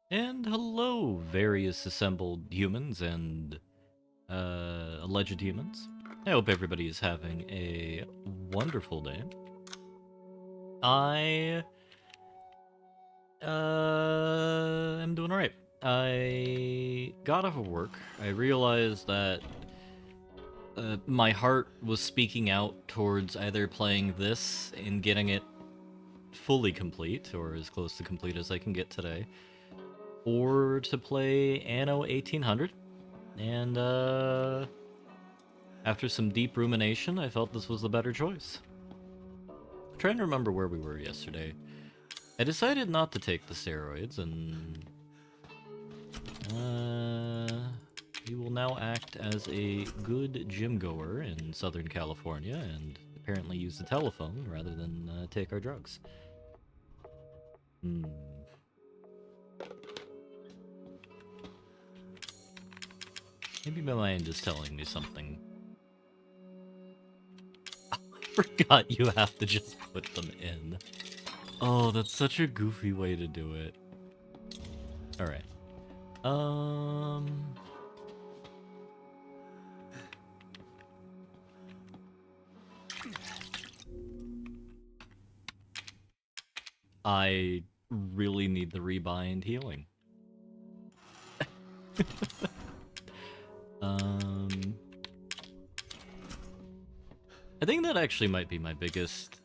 And hello, various assembled humans and alleged humans. I hope everybody is having a wonderful day. I am doing alright. I got off of work. I realized that my heart was speaking out towards either playing this and getting it fully complete, or as close to complete as I can get today, or to play Anno 1800. And after some deep rumination, I felt this was the better choice. I'm trying to remember where we were yesterday. I decided not to take the steroids, and he will now act as a good gym goer in Southern California and apparently use the telephone rather than take our drugs. Hmm. Maybe my mind is telling me something. I forgot you have to just put them in. Oh, that's such a goofy way to do it. Alright. Um... I really need the rebind healing. um... I think that actually might be my biggest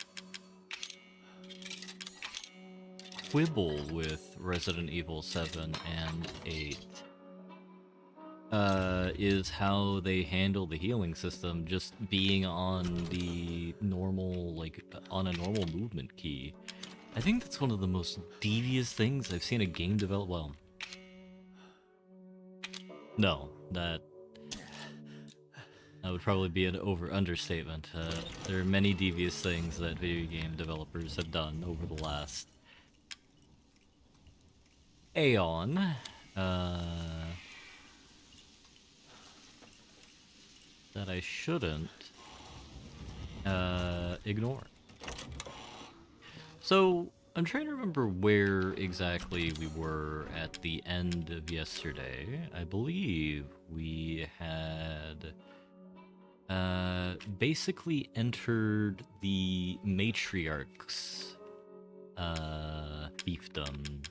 quibble with Resident Evil 7 and 8. Is how they handle the healing system just being on the normal, like, on a normal movement key. I think that's one of the most devious things I've seen a game develop. Well, no, that would probably be an understatement. There are many devious things that video game developers have done over the last aeon. That I shouldn't ignore. So, I'm trying to remember where exactly we were at the end of yesterday. I believe we had basically entered the matriarch's fiefdom.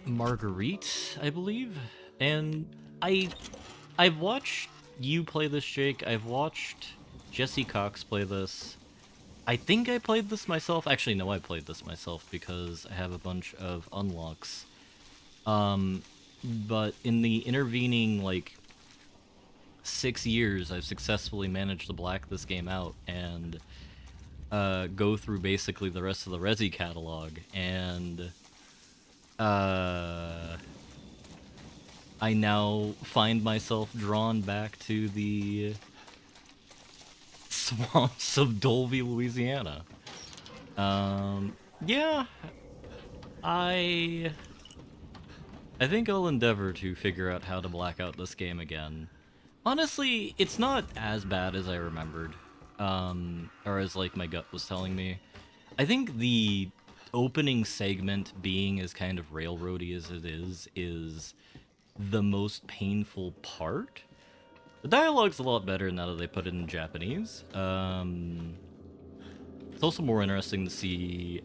Marguerite, I believe, and I've watched you play this, Jake. I've watched Jesse Cox play this. I think I played this myself. Actually, no, I played this myself because I have a bunch of unlocks. But in the intervening, like, 6 years, I've successfully managed to black this game out and go through basically the rest of the Resi catalog, and I now find myself drawn back to the swamps of Dolby, Louisiana. Yeah, I I think I'll endeavor to figure out how to black out this game again. Honestly, it's not as bad as I remembered, or as, like, my gut was telling me. I think the opening segment being as kind of railroady as it is the most painful part. The dialogue's a lot better now that they put it in Japanese. It's also more interesting to see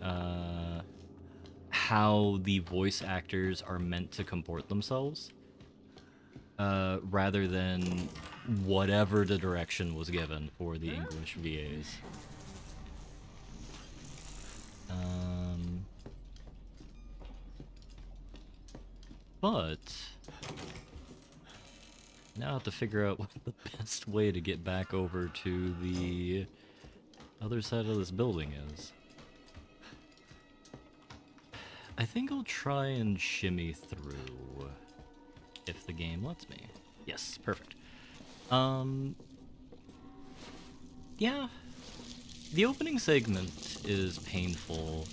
how the voice actors are meant to comport themselves, rather than whatever the direction was given for the English VAs. But now I have to figure out what the best way to get back over to the other side of this building is. I think I'll try and shimmy through, if the game lets me. Yes, perfect. Yeah. The opening segment is painful.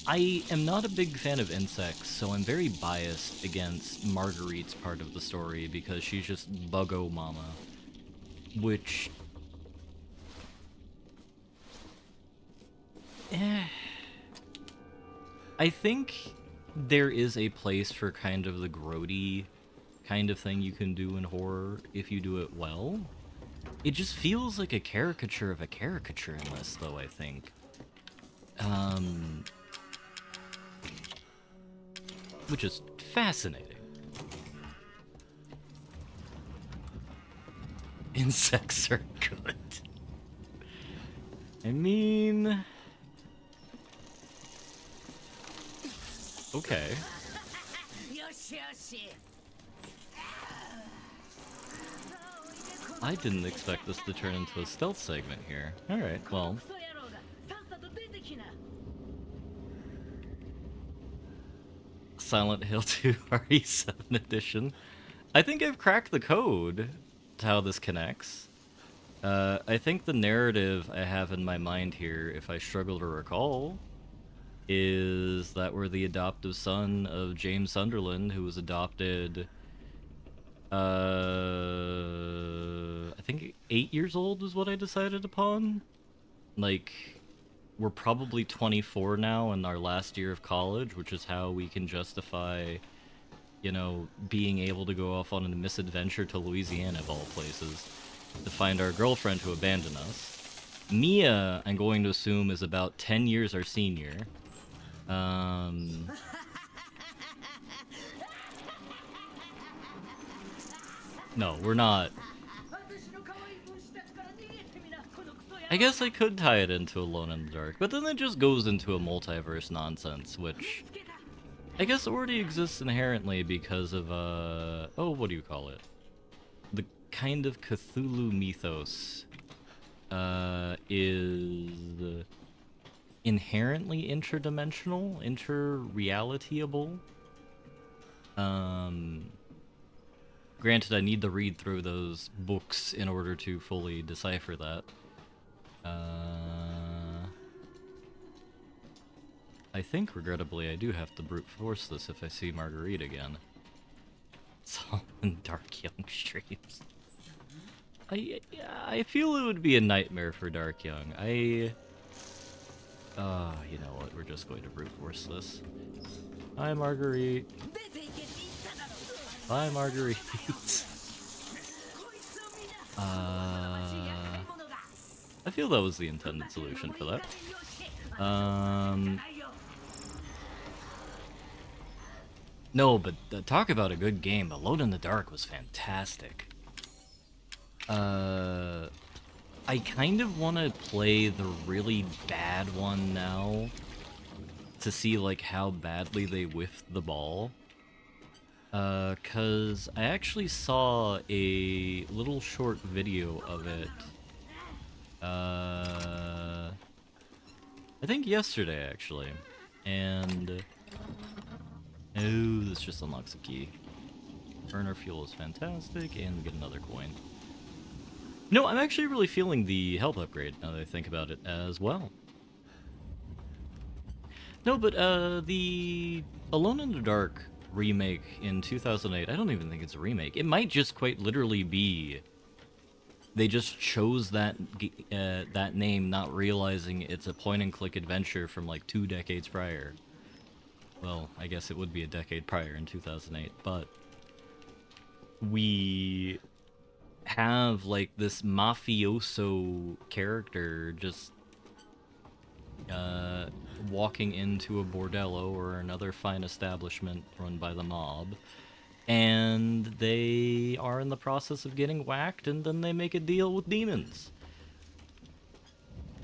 I am not a big fan of insects, so I'm very biased against Marguerite's part of the story because she's just Buggo Mama, which I think there is a place for kind of the grody kind of thing you can do in horror if you do it well. It just feels like a caricature of a caricature in this, though, I think. Which is fascinating. Insects are good. I mean... Okay. I didn't expect this to turn into a stealth segment here. Alright, well... Silent Hill 2 RE7 edition. I think I've cracked the code to how this connects. I think the narrative I have in my mind here, if I struggle to recall, is that we're the adoptive son of James Sunderland, who was adopted, I think 8 years old is what I decided upon. Like, we're probably 24 now in our last year of college, which is how we can justify, you know, being able to go off on a misadventure to Louisiana, of all places, to find our girlfriend who abandoned us. Mia, I'm going to assume, is about 10 years our senior. No, we're not. I guess I could tie it into Alone in the Dark, but then it just goes into a multiverse nonsense, which I guess already exists inherently because of, oh, what do you call it? The kind of Cthulhu mythos, is inherently interdimensional, interrealityable. Granted, I need to read through those books in order to fully decipher that. I think, regrettably, I do have to brute force this if I see Marguerite again. It's all in Dark Young streams. I feel it would be a nightmare for Dark Young. You know what? We're just going to brute force this. Hi, Marguerite. Bye, Marguerite. I feel that was the intended solution for that. No, but talk about a good game. Alone in the Dark was fantastic. I kind of want to play the really bad one now to see, like, how badly they whiffed the ball. 'Cause I actually saw a little short video of it, I think yesterday, actually. And... oh, this just unlocks a key. Burner fuel is fantastic, and we get another coin. No, I'm actually really feeling the health upgrade, now that I think about it, as well. No, but, the Alone in the Dark remake in 2008, I don't even think it's a remake. It might just quite literally be... they just chose that that name, not realizing it's a point-and-click adventure from, like, 2 decades prior. Well, I guess it would be a decade prior in 2008, but... we have, like, this mafioso character just walking into a bordello or another fine establishment run by the mob, and they are in the process of getting whacked, and then they make a deal with demons.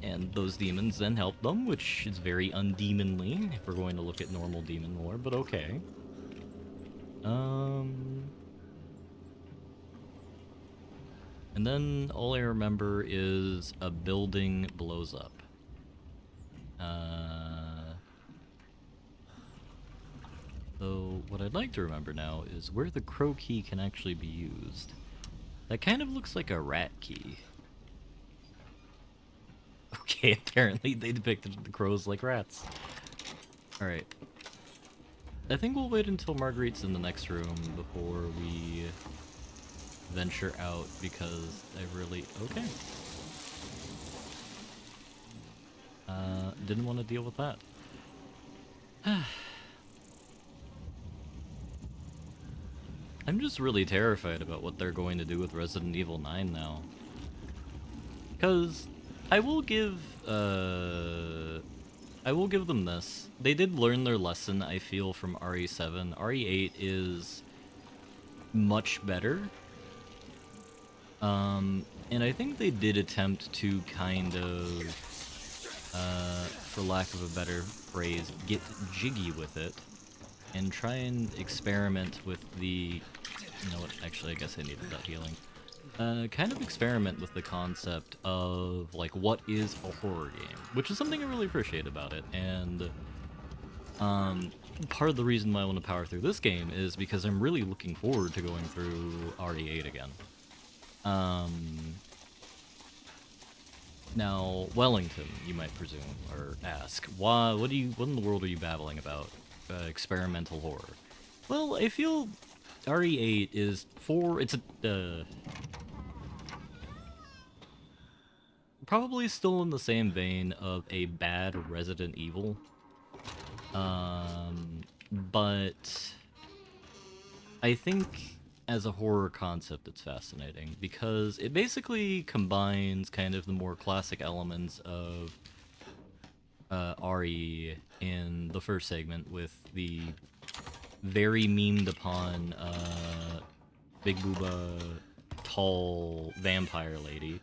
And those demons then help them, which is very undemonly, if we're going to look at normal demon lore, but okay. And then all I remember is a building blows up. So what I'd like to remember now is where the crow key can actually be used. That kind of looks like a rat key. Okay, apparently they depicted the crows like rats. Alright. I think we'll wait until Marguerite's in the next room before we venture out, because I really... okay. Didn't want to deal with that. I'm just really terrified about what they're going to do with Resident Evil 9 now. Because I will give, I will give them this. They did learn their lesson, I feel, from RE7. RE8 is much better. And I think they did attempt to kind of, for lack of a better phrase, get jiggy with it. And try and experiment with the... You know what, actually I guess I needed that healing. Kind of experiment with the concept of, like, what is a horror game? Which is something I really appreciate about it, and... part of the reason why I want to power through this game is because I'm really looking forward to going through RE8 again. Now, Wellington, you might presume, or ask, why, what in the world are you babbling about? Experimental horror. Well, I feel RE8 is probably still in the same vein of a bad Resident Evil. But I think as a horror concept it's fascinating because it basically combines kind of the more classic elements of RE in the first segment with the very memed upon Big Booba tall vampire lady.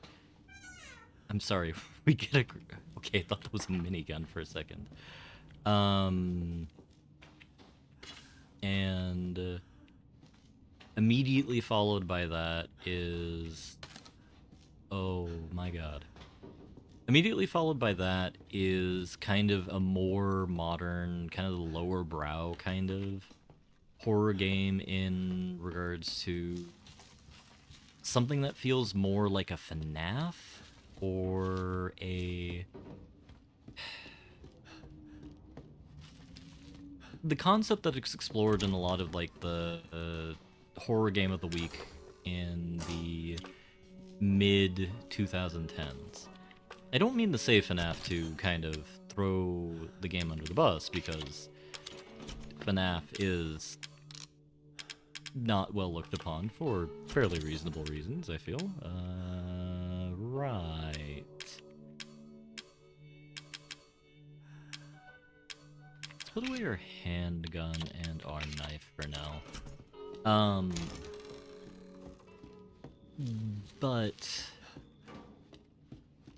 I'm sorry, we get a... Okay, I thought that was a minigun for a second. And immediately followed by that is... Oh my god. Immediately followed by that is kind of a more modern, kind of the lower brow kind of horror game in regards to something that feels more like a FNAF or a... The concept that is explored in a lot of, like, the horror game of the week in the mid-2010s. I don't mean to say FNAF to kind of throw the game under the bus, because FNAF is not well looked upon for fairly reasonable reasons, I feel. Right. Let's put away our handgun and our knife for now. But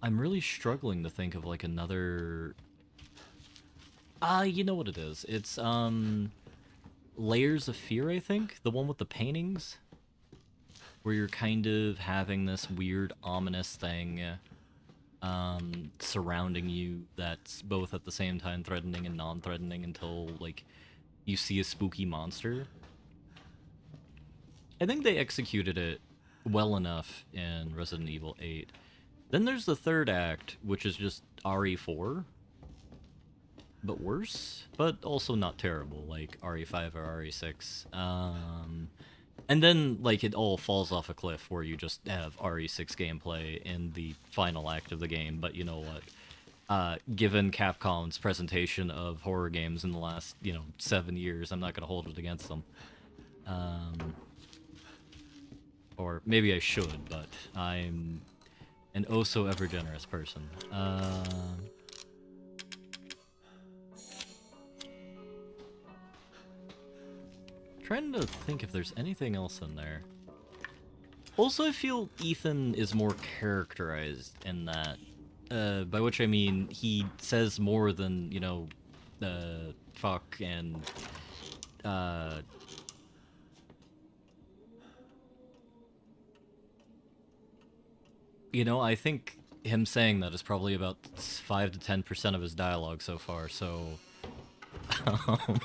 I'm really struggling to think of, like, another... you know what it is. It's, Layers of Fear, I think? The one with the paintings? Where you're kind of having this weird, ominous thing, surrounding you that's both at the same time threatening and non-threatening until, like, you see a spooky monster. I think they executed it well enough in Resident Evil 8. Then there's the third act, which is just RE4, but worse, but also not terrible, like RE5 or RE6. And then, like, it all falls off a cliff where you just have RE6 gameplay in the final act of the game, but you know what? Given Capcom's presentation of horror games in the last, 7 years, I'm not going to hold it against them. Or maybe I should, but I'm an oh-so-ever-generous person. Trying to think if there's anything else in there. Also, I feel Ethan is more characterized in that. By which I mean, he says more than, fuck and, I think him saying that is probably about 5 to 10% of his dialogue so far, so... I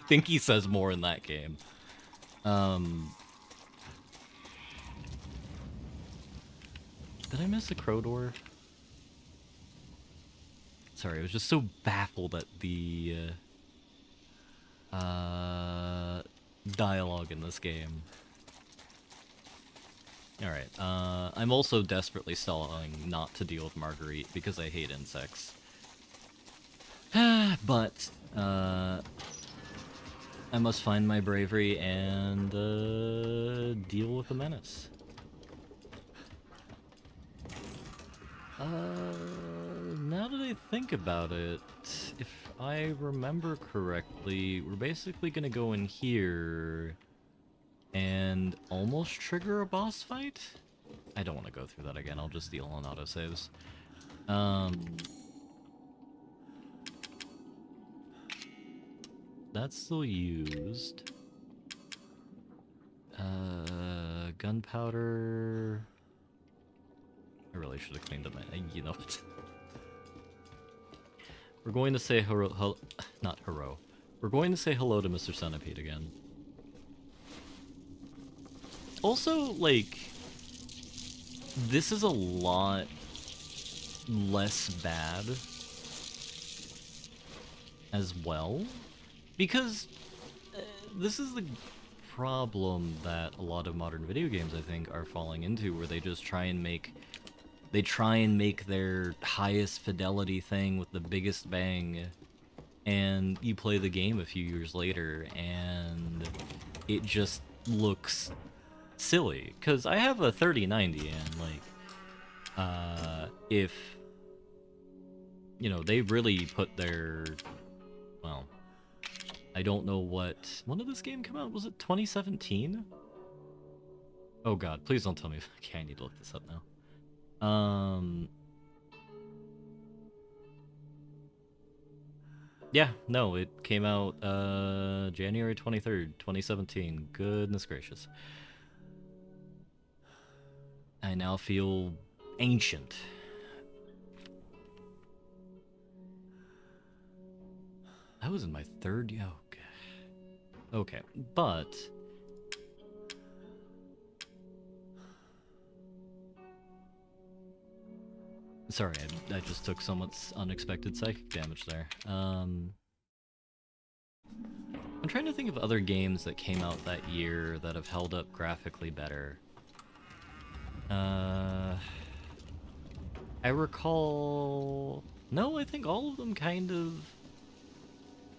think he says more in that game. Did I miss a crow door? Sorry, I was just so baffled at the dialogue in this game. Alright, I'm also desperately stalling not to deal with Marguerite because I hate insects. But I must find my bravery and deal with the menace. Now that I think about it, if I remember correctly, we're basically gonna go in here and almost trigger a boss fight? I don't want to go through that again, I'll just deal on autosaves. That's still used. Gunpowder... I really should have cleaned up my... You know what? We're going to say not hello. We're going to say hello to Mr. Centipede again. Also, like... This is a lot less bad as well. Because this is the problem that a lot of modern video games, I think, are falling into, where they just try and make their highest fidelity thing with the biggest bang, and you play the game a few years later, and it just looks silly. Because I have a 3090, and, like, if, you know, they really put their, well, I don't know when did this game come out? Was it 2017? Oh god, please don't tell me. Okay, I need to look this up now. Yeah, no, it came out January 23rd, 2017. Goodness gracious. I now feel ancient. I was in my third... Okay, but... Sorry, I just took so much unexpected psychic damage there. I'm trying to think of other games that came out that year that have held up graphically better. I recall... No, I think all of them kind of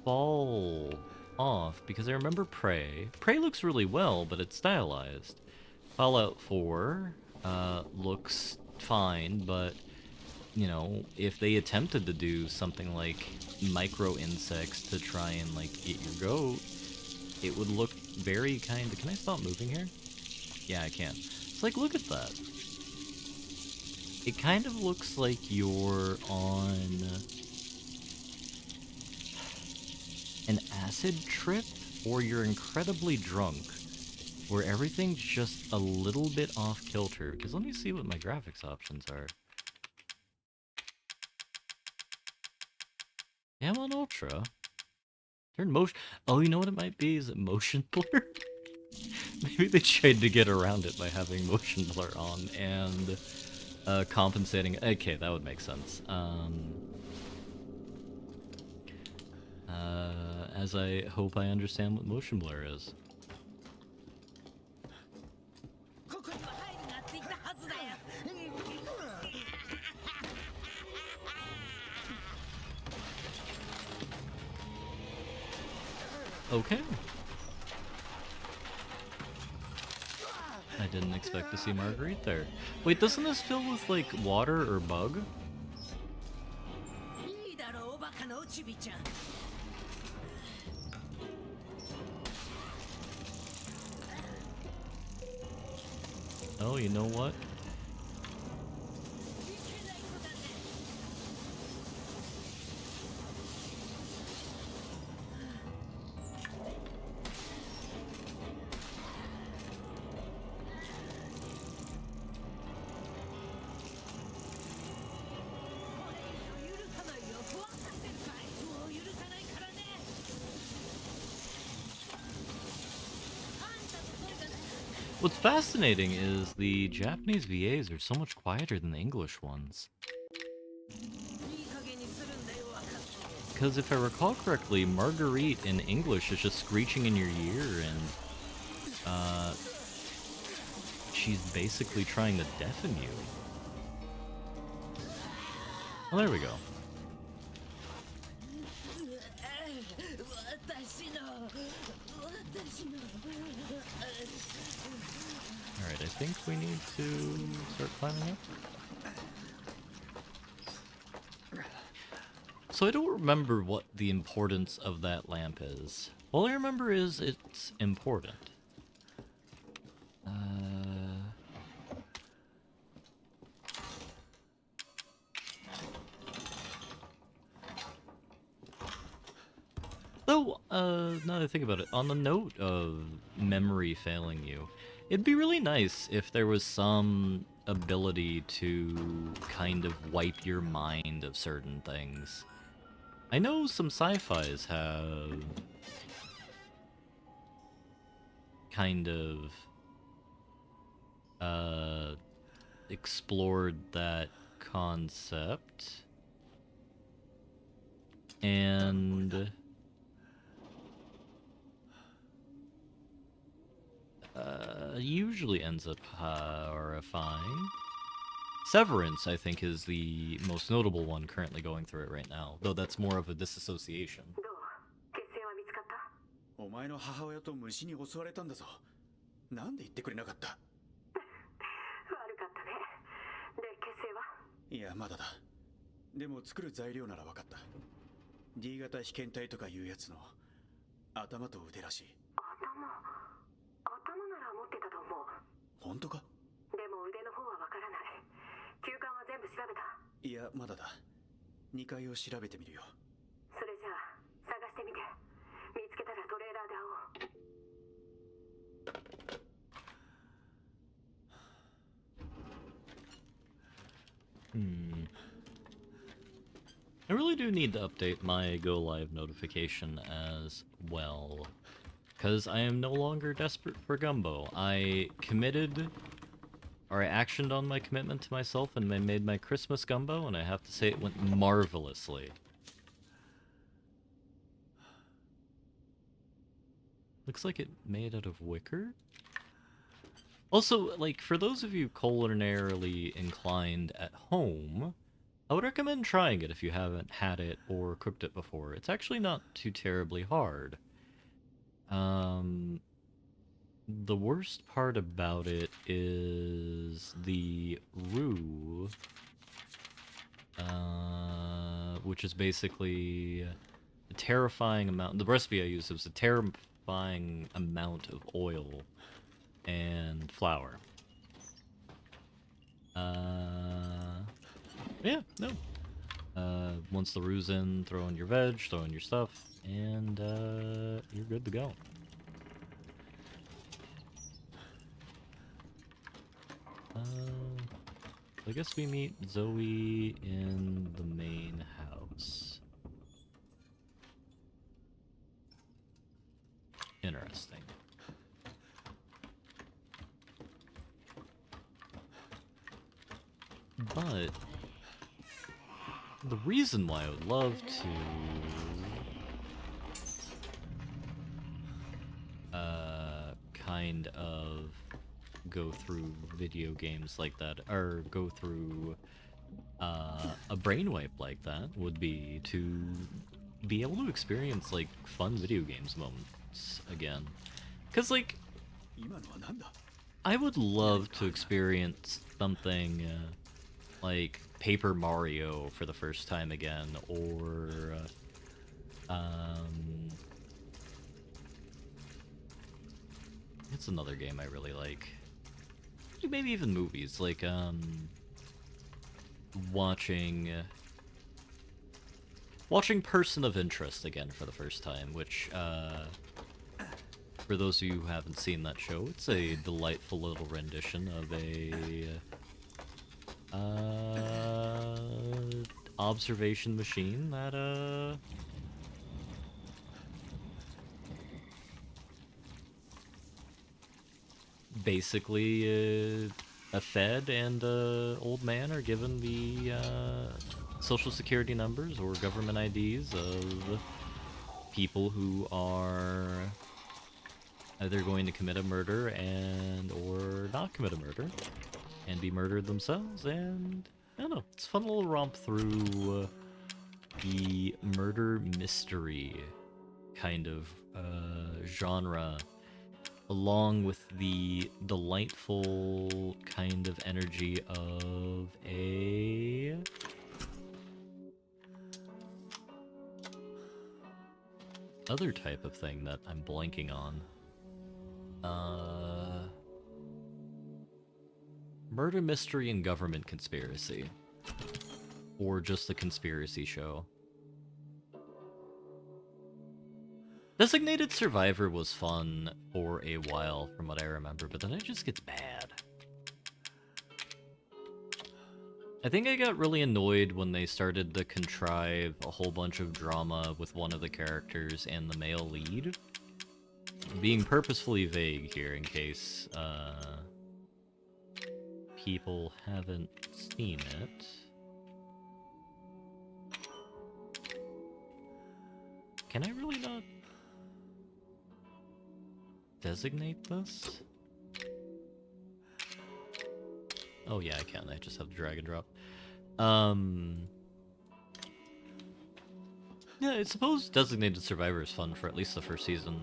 fall off, because I remember Prey. Prey looks really well, but it's stylized. Fallout 4 looks fine, but, you know, if they attempted to do something like micro insects to try and, like, get your goat, it would look very kind of... Can I stop moving here? Yeah, I can. It's like, look at that. It kind of looks like you're on an acid trip, or you're incredibly drunk, where everything's just a little bit off kilter. Because let me see what my graphics options are. Yeah, I'm on Ultra. Turn motion... Oh, you know what it might be? Is it motion blur? Maybe they tried to get around it by having motion blur on and compensating... Okay, that would make sense. As I hope I understand what motion blur is. Okay. I didn't expect to see Marguerite there. Wait, doesn't this fill with, like, water or bug? Oh, you know what? What's fascinating is the Japanese VAs are so much quieter than the English ones. Because if I recall correctly, Marguerite in English is just screeching in your ear, and she's basically trying to deafen you. Oh, there we go. Alright, I think we need to start climbing up. So I don't remember what the importance of that lamp is. All I remember is it's important. Though, now that I think about it, on the note of memory failing you, it'd be really nice if there was some ability to kind of wipe your mind of certain things. I know some sci-fis have kind of explored that concept, and usually ends up horrifying. Severance, I think, is the most notable one currently going through it right now, though that's more of a disassociation. お前の母親と虫に襲われたんだぞ。なんで言ってくれなかった？悪かったね。で、血清は？いや、まだだ。でも作る材料なら分かった。D 型被験体とかいうやつの頭と腕らしい。頭なら持ってたと思う。本当か？でも腕の方は分からない。休館は全部調べた？いや、まだだ。2階を調べてみるよ。それじゃあ探してみて。見つけたらトレーラーで会おう。I really do need to update my Go Live notification as well, because I am no longer desperate for Gumbo. I committed, or I actioned on my commitment to myself and I made my Christmas Gumbo, and I have to say it went marvelously. Looks like it made out of wicker? Also, like, for those of you culinarily inclined at home, I would recommend trying it if you haven't had it or cooked it before. It's actually not too terribly hard. The worst part about it is the roux, which is basically a terrifying amount. The recipe I used was a terrifying amount of oil and flour. Yeah, no. Once the roux in, throw in your veg, throw in your stuff, and you're good to go. I guess we meet Zoe in the main house. Interesting. But the reason why I would love to kind of go through video games like that, or go through a brainwipe like that, would be to be able to experience like fun video games moments again. Because like, I would love to experience something like Paper Mario for the first time again, or it's another game I really like. Maybe even movies, like watching Person of Interest again for the first time, which for those of you who haven't seen that show, it's a delightful little rendition of a observation machine that basically a Fed and a old man are given the social security numbers or government IDs of people who are either going to commit a murder or not commit a murder and be murdered themselves, and I don't know, it's a fun little romp through the murder mystery kind of genre, along with the delightful kind of energy of a other type of thing that I'm blanking on. Murder mystery and government conspiracy. Or just a conspiracy show. Designated Survivor was fun for a while, from what I remember, but then it just gets bad. I think I got really annoyed when they started to contrive a whole bunch of drama with one of the characters and the male lead. I'm being purposefully vague here in case people haven't seen it. Can I really not designate this? Oh yeah, I can. I just have to drag and drop. Yeah, I suppose Designated Survivor is fun for at least the first season.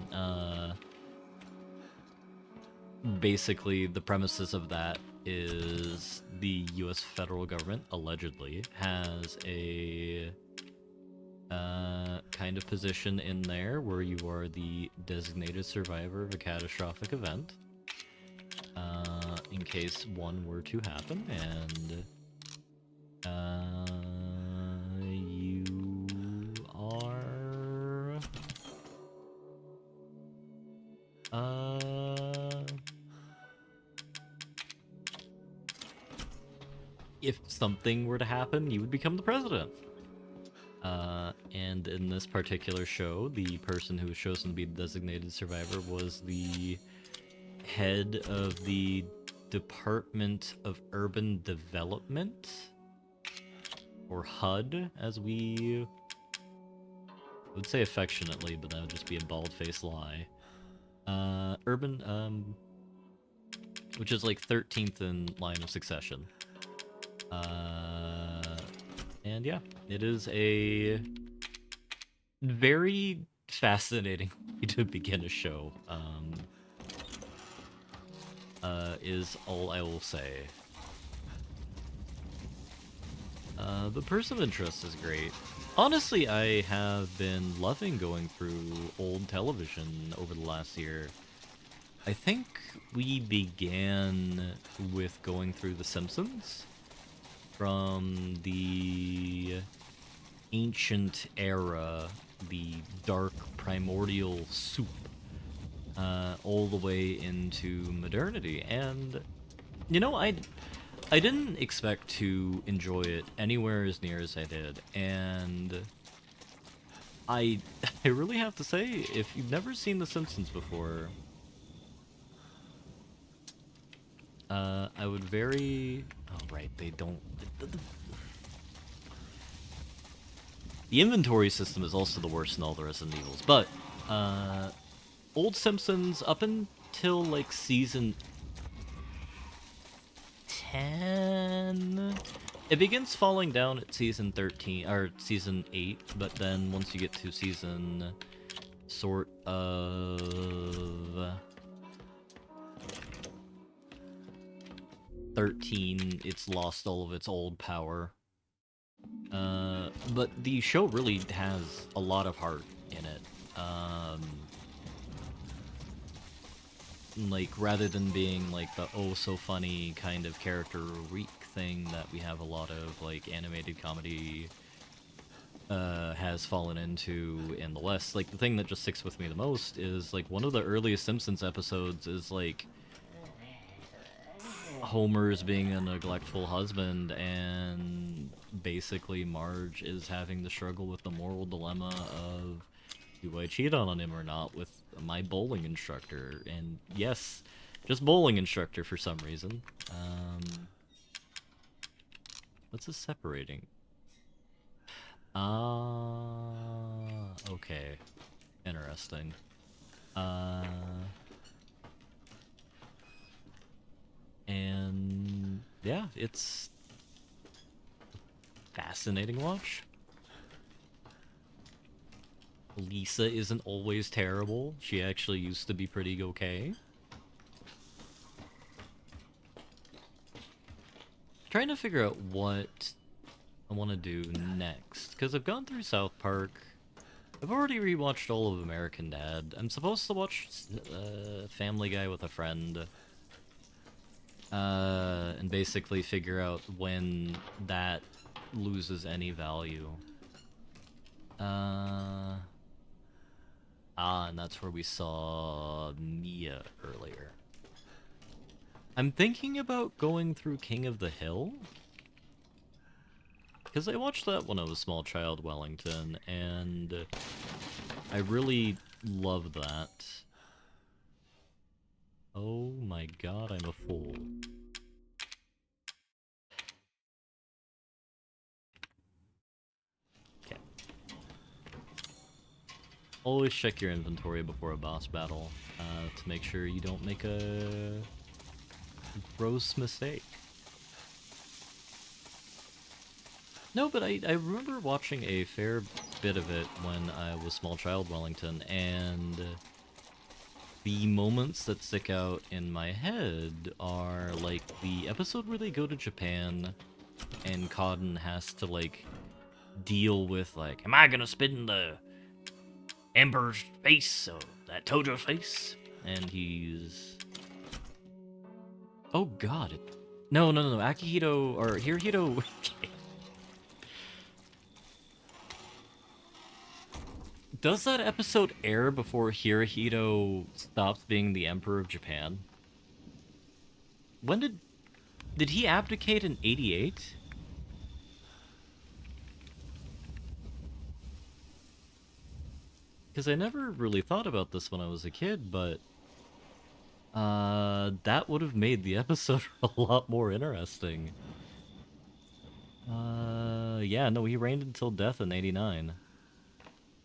Basically, the premises of that is the US federal government, allegedly, has a kind of position in there where you are the designated survivor of a catastrophic event. In case one were to happen, and you are if something were to happen, you would become the president. And in this particular show, the person who was chosen to be the designated survivor was the head of the Department of Urban Development, or HUD, as we would say affectionately, but that would just be a bald-faced lie. Which is like 13th in line of succession. And yeah, it is a very fascinating way to begin a show, is all I will say. The Person of Interest is great. Honestly, I have been loving going through old television over the last year. I think we began with going through The Simpsons from the ancient era, the dark primordial soup, all the way into modernity. And, you know, I didn't expect to enjoy it anywhere as near as I did, and I really have to say, if you've never seen The Simpsons before, I would very... Oh, right, they don't... The inventory system is also the worst in all the Resident Evils, but, old Simpsons, up until, like, season 10... It begins falling down at season 13, or season 8, but then once you get to season sort of 13, it's lost all of its old power. But the show really has a lot of heart in it. Like, rather than being like the oh-so-funny kind of character weak thing that we have a lot of, like, animated comedy has fallen into in the West, like, the thing that just sticks with me the most is, like, one of the earliest Simpsons episodes is, like, Homer's being a neglectful husband, and basically Marge is having to struggle with the moral dilemma of, do I cheat on him or not with my bowling instructor? And yes, just bowling instructor for some reason. What's this separating? Okay. Interesting. And yeah, it's fascinating watch. Lisa isn't always terrible. She actually used to be pretty okay. Trying to figure out what I want to do next, because I've gone through South Park. I've already rewatched all of American Dad. I'm supposed to watch Family Guy with a friend. And basically figure out when that loses any value. And that's where we saw Mia earlier. I'm thinking about going through King of the Hill. Because I watched that when I was a small child, Wellington, and I really loved that. Oh my god, I'm a fool. Okay. Always check your inventory before a boss battle, to make sure you don't make a gross mistake. No, but I remember watching a fair bit of it when I was small child Wellington, and the moments that stick out in my head are, like, the episode where they go to Japan, and Cotton has to, like, deal with, like, am I gonna spit in the Emperor's face, or that Tojo's face? And he's... Oh god, no, Akihito, or Hirohito... Does that episode air before Hirohito stops being the Emperor of Japan? When did he abdicate in 88? Because I never really thought about this when I was a kid, but that would have made the episode a lot more interesting. Yeah, no, he reigned until death in 89.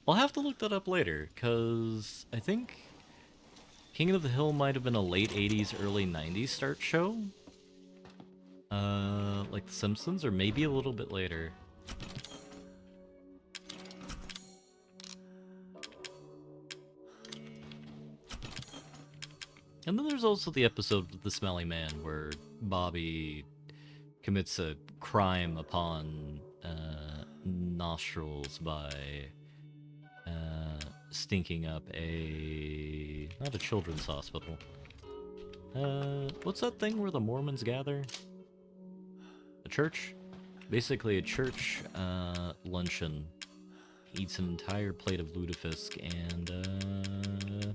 I'll have to look that up later, because I think King of the Hill might have been a late 80s, early 90s start show. Like The Simpsons, or maybe a little bit later. And then there's also the episode with the Smelly Man, where Bobby commits a crime upon nostrils by stinking up not a children's hospital. What's that thing where the Mormons gather? A church? Basically a church luncheon. He eats an entire plate of lutefisk and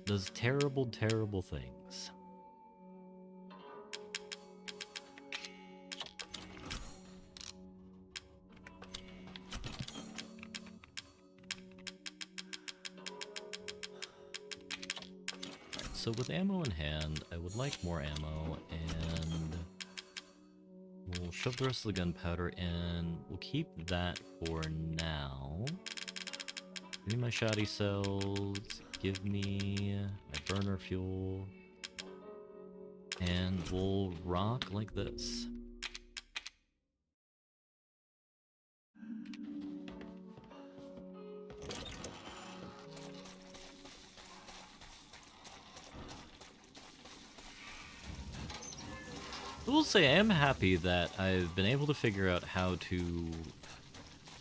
does terrible, terrible things. So with ammo in hand, I would like more ammo, and we'll shove the rest of the gunpowder in. We'll keep that for now. Give me my shoddy cells, give me my burner fuel, and we'll rock like this. I will say I am happy that I've been able to figure out how to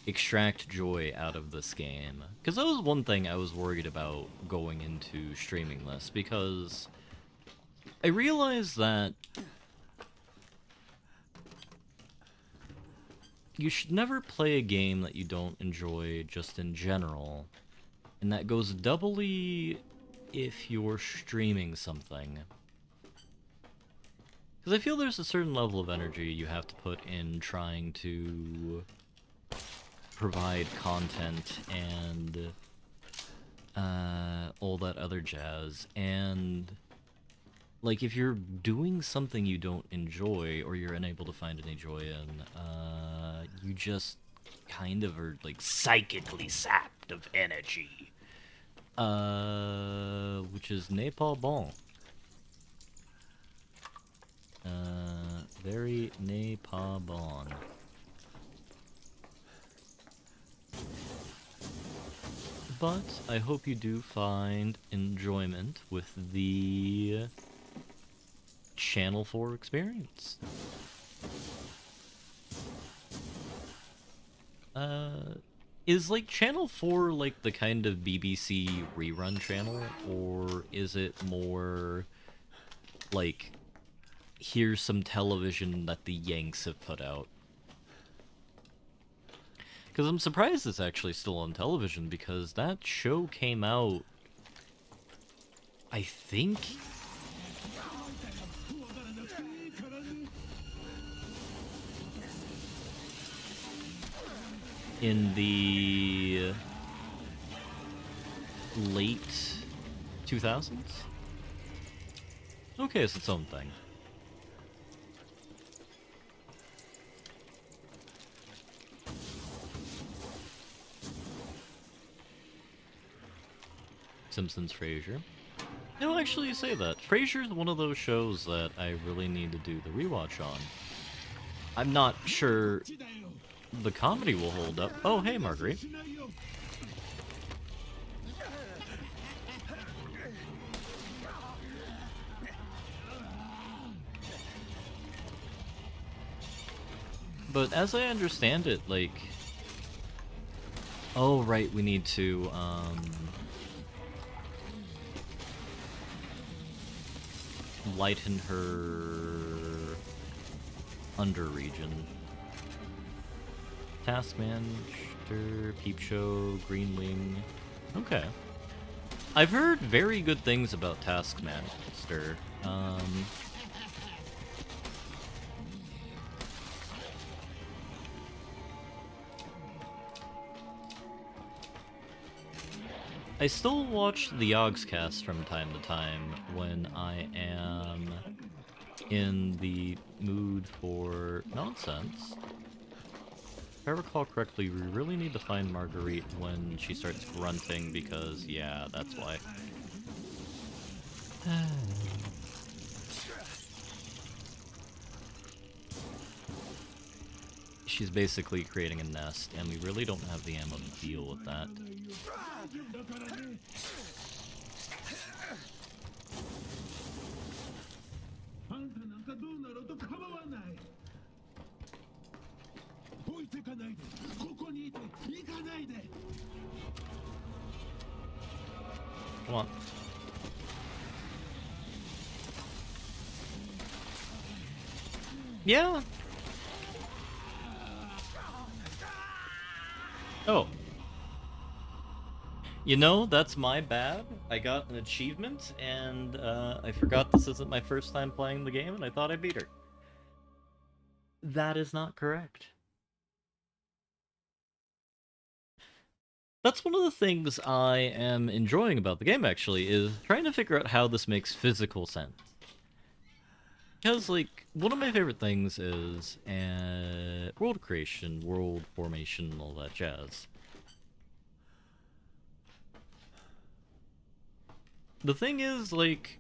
extract joy out of this game. Because that was one thing I was worried about going into streaming this, because I realized that you should never play a game that you don't enjoy just in general, and that goes doubly if you're streaming something. Because I feel there's a certain level of energy you have to put in trying to provide content and all that other jazz. And like, if you're doing something you don't enjoy, or you're unable to find any joy in, you just kind of are like psychically sapped of energy. Which is n'est pas bon. Very n'est pas bon. but I hope you do find enjoyment with the Channel 4 experience. Is like Channel 4 like the kind of BBC rerun channel, or is it more like here's some television that the Yanks have put out? Because I'm surprised it's actually still on television, because that show came out, I think, in the late 2000s? Okay, it's its own thing. Simpsons, Frasier. No, actually, you say that. Frasier's one of those shows that I really need to do the rewatch on. I'm not sure the comedy will hold up. Oh, hey, Marguerite. But as I understand it, like... Oh, right, we need to, lighten her under-region. Taskmaster, Peep Show, Green Wing. Okay. I've heard very good things about Taskmaster. I still watch the Yogscast from time to time when I am in the mood for nonsense. If I recall correctly, we really need to find Marguerite when she starts grunting, because, yeah, that's why. She's basically creating a nest, and we really don't have the ammo to deal with that. Come on. Yeah. Oh. You know, that's my bad. I got an achievement, and I forgot this isn't my first time playing the game, and I thought I beat her. That is not correct. That's one of the things I am enjoying about the game, actually, is trying to figure out how this makes physical sense. Because, like, one of my favorite things is world creation, world formation, and all that jazz. The thing is, like,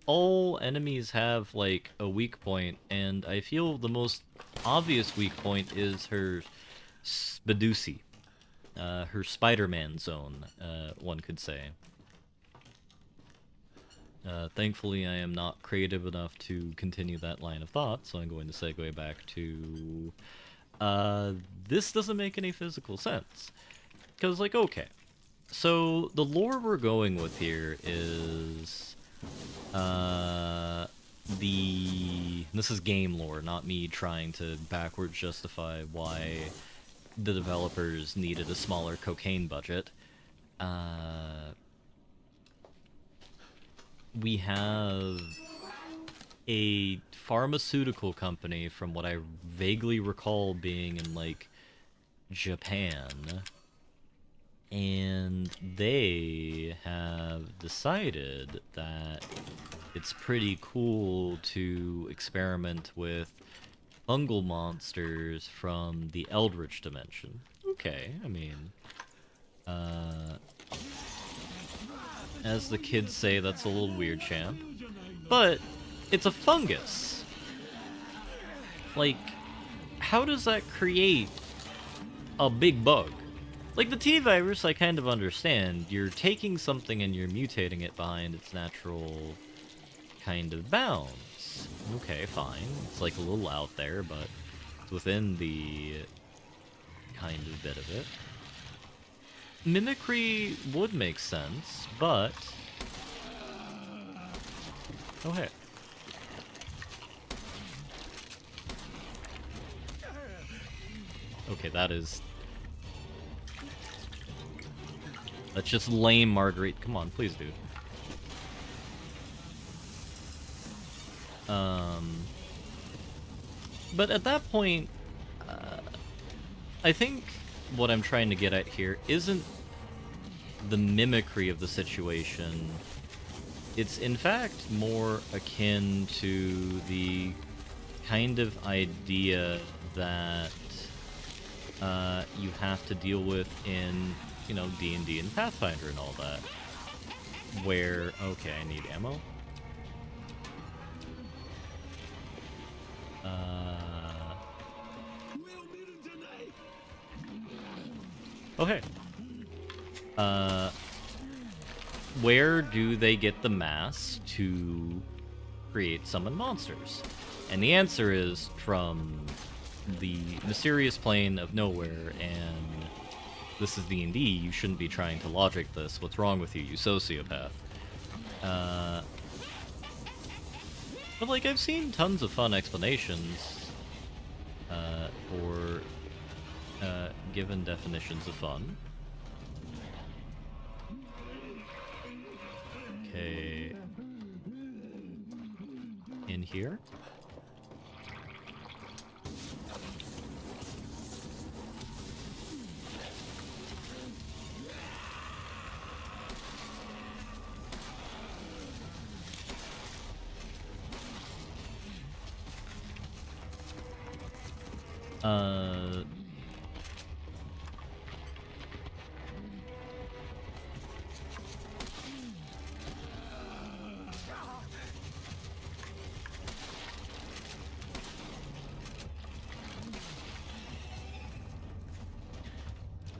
all enemies have, like, a weak point, and I feel the most obvious weak point is her Spaducci. Her Spider-Man zone, one could say. Thankfully, I am not creative enough to continue that line of thought, so I'm going to segue back to... this doesn't make any physical sense. Because, like, okay. So, the lore we're going with here is... This is game lore, not me trying to backwards justify why the developers needed a smaller cocaine budget. We have a pharmaceutical company, from what I vaguely recall being in, like, Japan, and they have decided that it's pretty cool to experiment with fungal monsters from the Eldritch dimension. Okay, I mean, as the kids say, that's a little weird, champ. But it's a fungus. Like, how does that create a big bug? Like, the T-Virus, I kind of understand. You're taking something and you're mutating it behind its natural kind of bounds. Okay, fine. It's, like, a little out there, but it's within the kind of bit of it. Mimicry would make sense, but... Oh, hey. Okay, that is... That's just lame, Marguerite. Come on, please, dude. But at that point, I think what I'm trying to get at here isn't the mimicry of the situation. It's in fact more akin to the kind of idea that you have to deal with in, you know, D&D and Pathfinder and all that. Where, okay, I need ammo. Okay. Where do they get the mass to create summon monsters? And the answer is from the mysterious plane of nowhere, and this is D&D, you shouldn't be trying to logic this. What's wrong with you, you sociopath? But, like, I've seen tons of fun explanations for given definitions of fun. Okay. In here?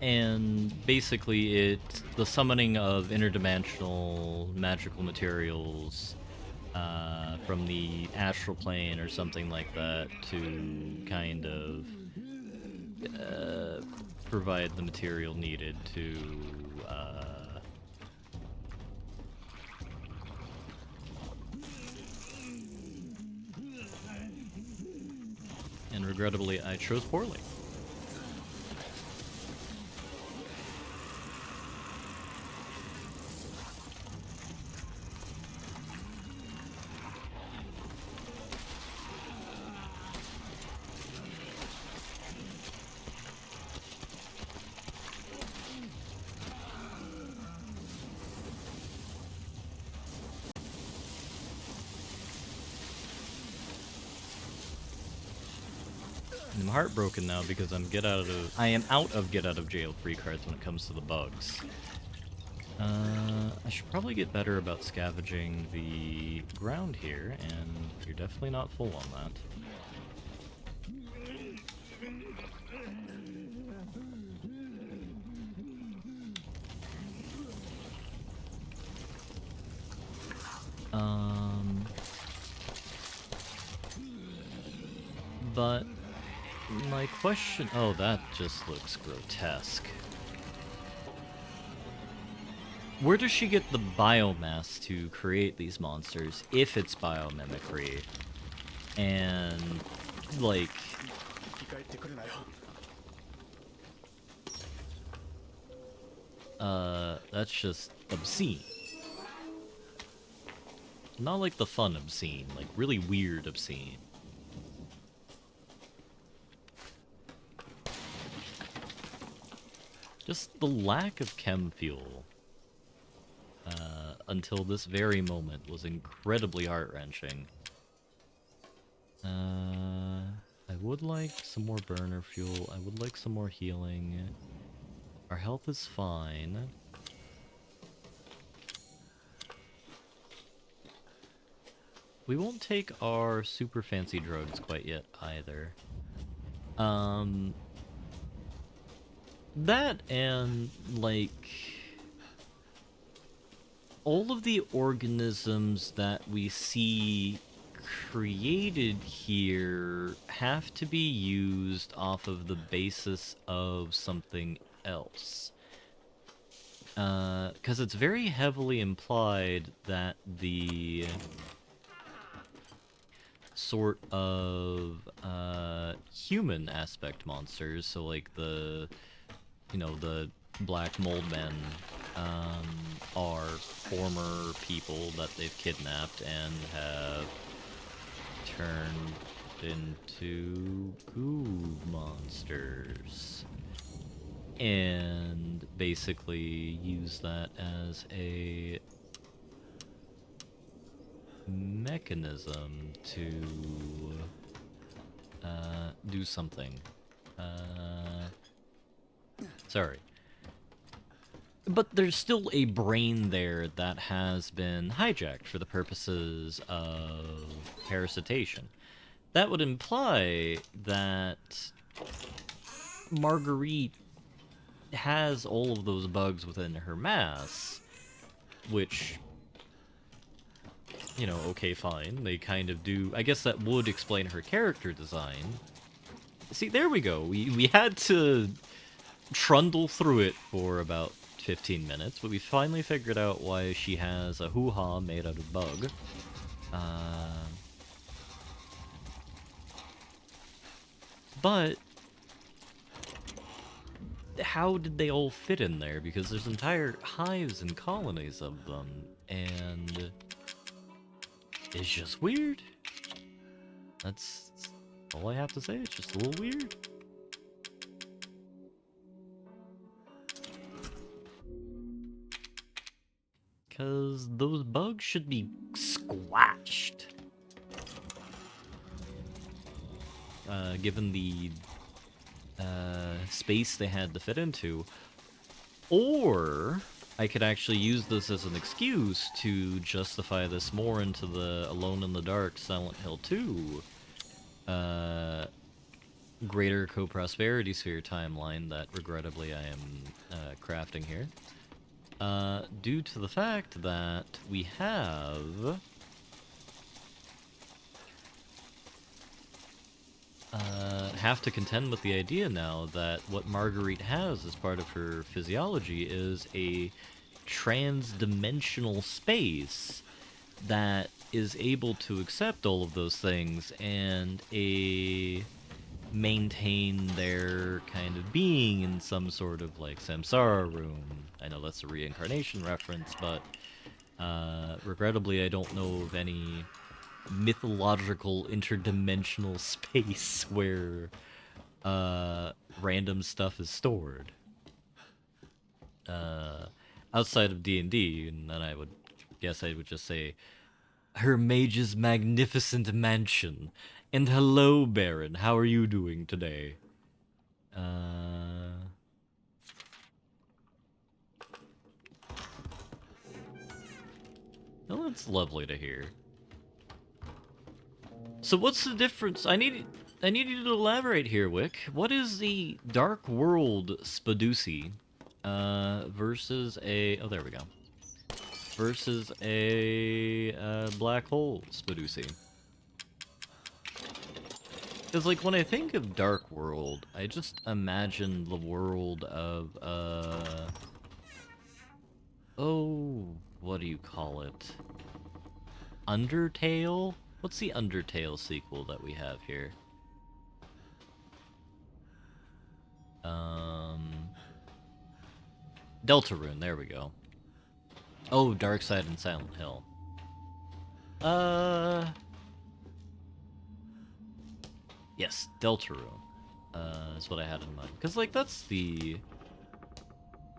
And basically it's the summoning of interdimensional magical materials from the astral plane or something like that to kind of provide the material needed to and regrettably I chose poorly. I'm heartbroken now because I am out of get out of jail free cards when it comes to the bugs. I should probably get better about scavenging the ground here, and you're definitely not full on that. But my question... Oh, that just looks grotesque. Where does she get the biomass to create these monsters, if it's biomimicry? And, like... that's just obscene. Not like the fun obscene, like really weird obscene. Just the lack of chem fuel until this very moment was incredibly heart-wrenching. I would like some more burner fuel. I would like some more healing. Our health is fine. We won't take our super fancy drugs quite yet either. That and, like, all of the organisms that we see created here have to be used off of the basis of something else. Because it's very heavily implied that the sort of human aspect monsters, so like the, you know, the black mold men, are former people that they've kidnapped and have turned into goo monsters. And basically use that as a mechanism to do something. Sorry. But there's still a brain there that has been hijacked for the purposes of parasitation. That would imply that Marguerite has all of those bugs within her mass, which, you know, okay, fine. They kind of do. I guess that would explain her character design. See, there we go. We had to trundle through it for about 15 minutes, but we finally figured out why she has a hoo-ha made out of bug. But how did they all fit in there? Because there's entire hives and colonies of them, and it's just weird. That's all I have to say. It's just a little weird. Because those bugs should be squashed. Given the space they had to fit into. Or I could actually use this as an excuse to justify this more into the Alone in the Dark Silent Hill 2 greater co-prosperity sphere timeline that regrettably I am crafting here. Due to the fact that we have to contend with the idea now that what Marguerite has as part of her physiology is a trans-dimensional space that is able to accept all of those things and maintain their kind of being in some sort of like samsara room. I know that's a reincarnation reference, but regrettably I don't know of any mythological interdimensional space where random stuff is stored. Outside of D&D, and then I would guess I would just say, Her Mage's Magnificent Mansion. And hello, Baron, how are you doing today? Well, that's lovely to hear. So what's the difference? I need you to elaborate here, Wick. What is the Dark World Spadusi versus a... Oh, there we go. Versus a Black Hole Spadusi? Because, like, when I think of Dark World, I just imagine the world of, oh, what do you call it? Undertale? What's the Undertale sequel that we have here? Deltarune, there we go. Oh, Darkside and Silent Hill. Yes, Deltarune. Is what I had in mind. Because, like, that's the...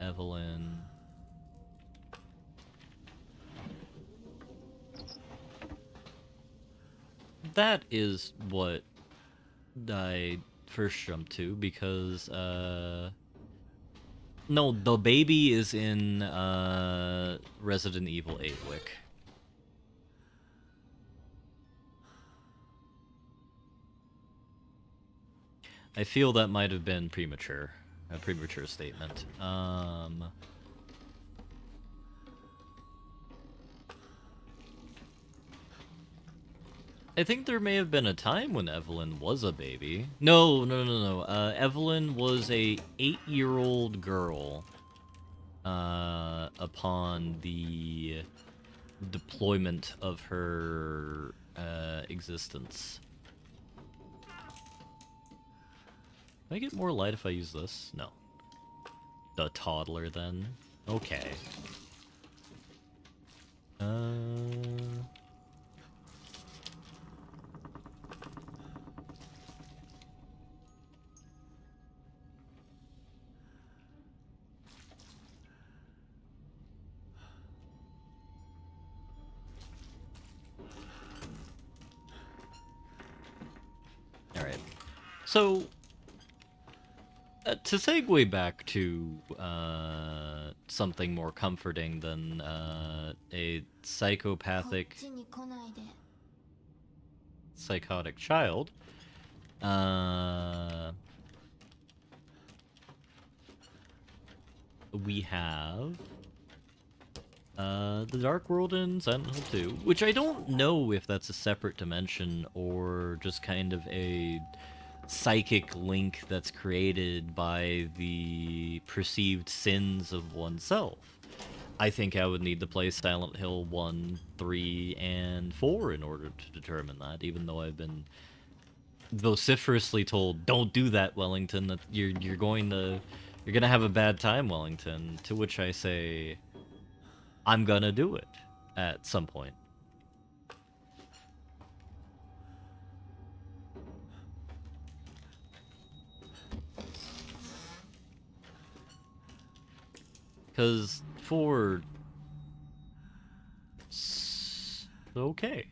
Evelyn... That is what I first jumped to, because, no, the baby is in, Resident Evil 8, Wick. I feel that might have been premature. A premature statement. I think there may have been a time when Evelyn was a baby. No. Evelyn was a 8-year-old girl upon the deployment of her existence. Do I get more light if I use this? No. The toddler, then. Okay. Alright. So, to segue back to something more comforting than a psychopathic, psychotic child, we have the Dark World in Silent Hill 2, which I don't know if that's a separate dimension or just kind of a psychic link that's created by the perceived sins of oneself. I think I would need to play Silent Hill 1, 3, and 4 in order to determine that, even though I've been vociferously told, don't do that, Wellington, that you're gonna have a bad time, Wellington, to which I say, I'm gonna do it at some point. Because for... okay.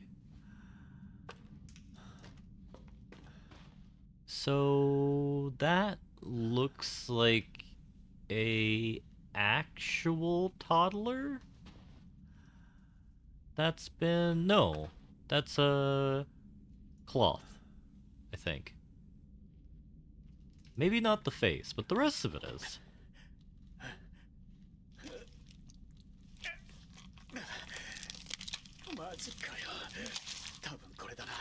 So that looks like a actual toddler? That's been... no. That's a cloth, I think. Maybe not the face, but the rest of it is. マジかよ。多分これだな。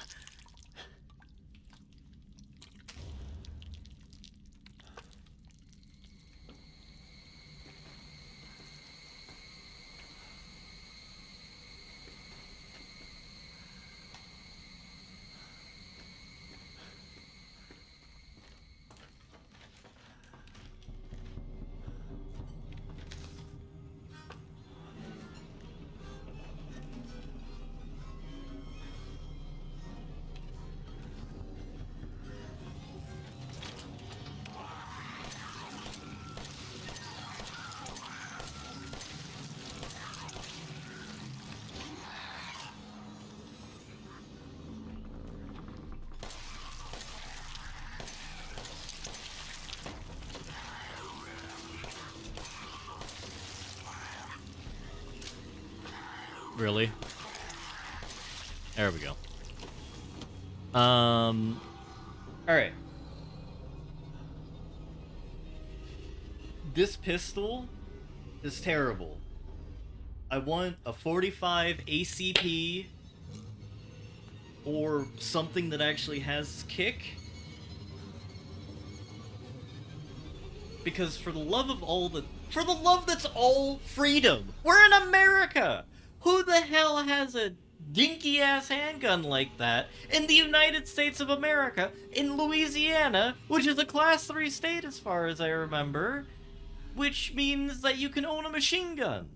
Really? There we go. Alright. This pistol is terrible. I want a 45 ACP or something that actually has kick. Because for the love that's all freedom, we're in America! Who the hell has a dinky-ass handgun like that in the United States of America, in Louisiana, which is a Class 3 state as far as I remember, which means that you can own a machine gun?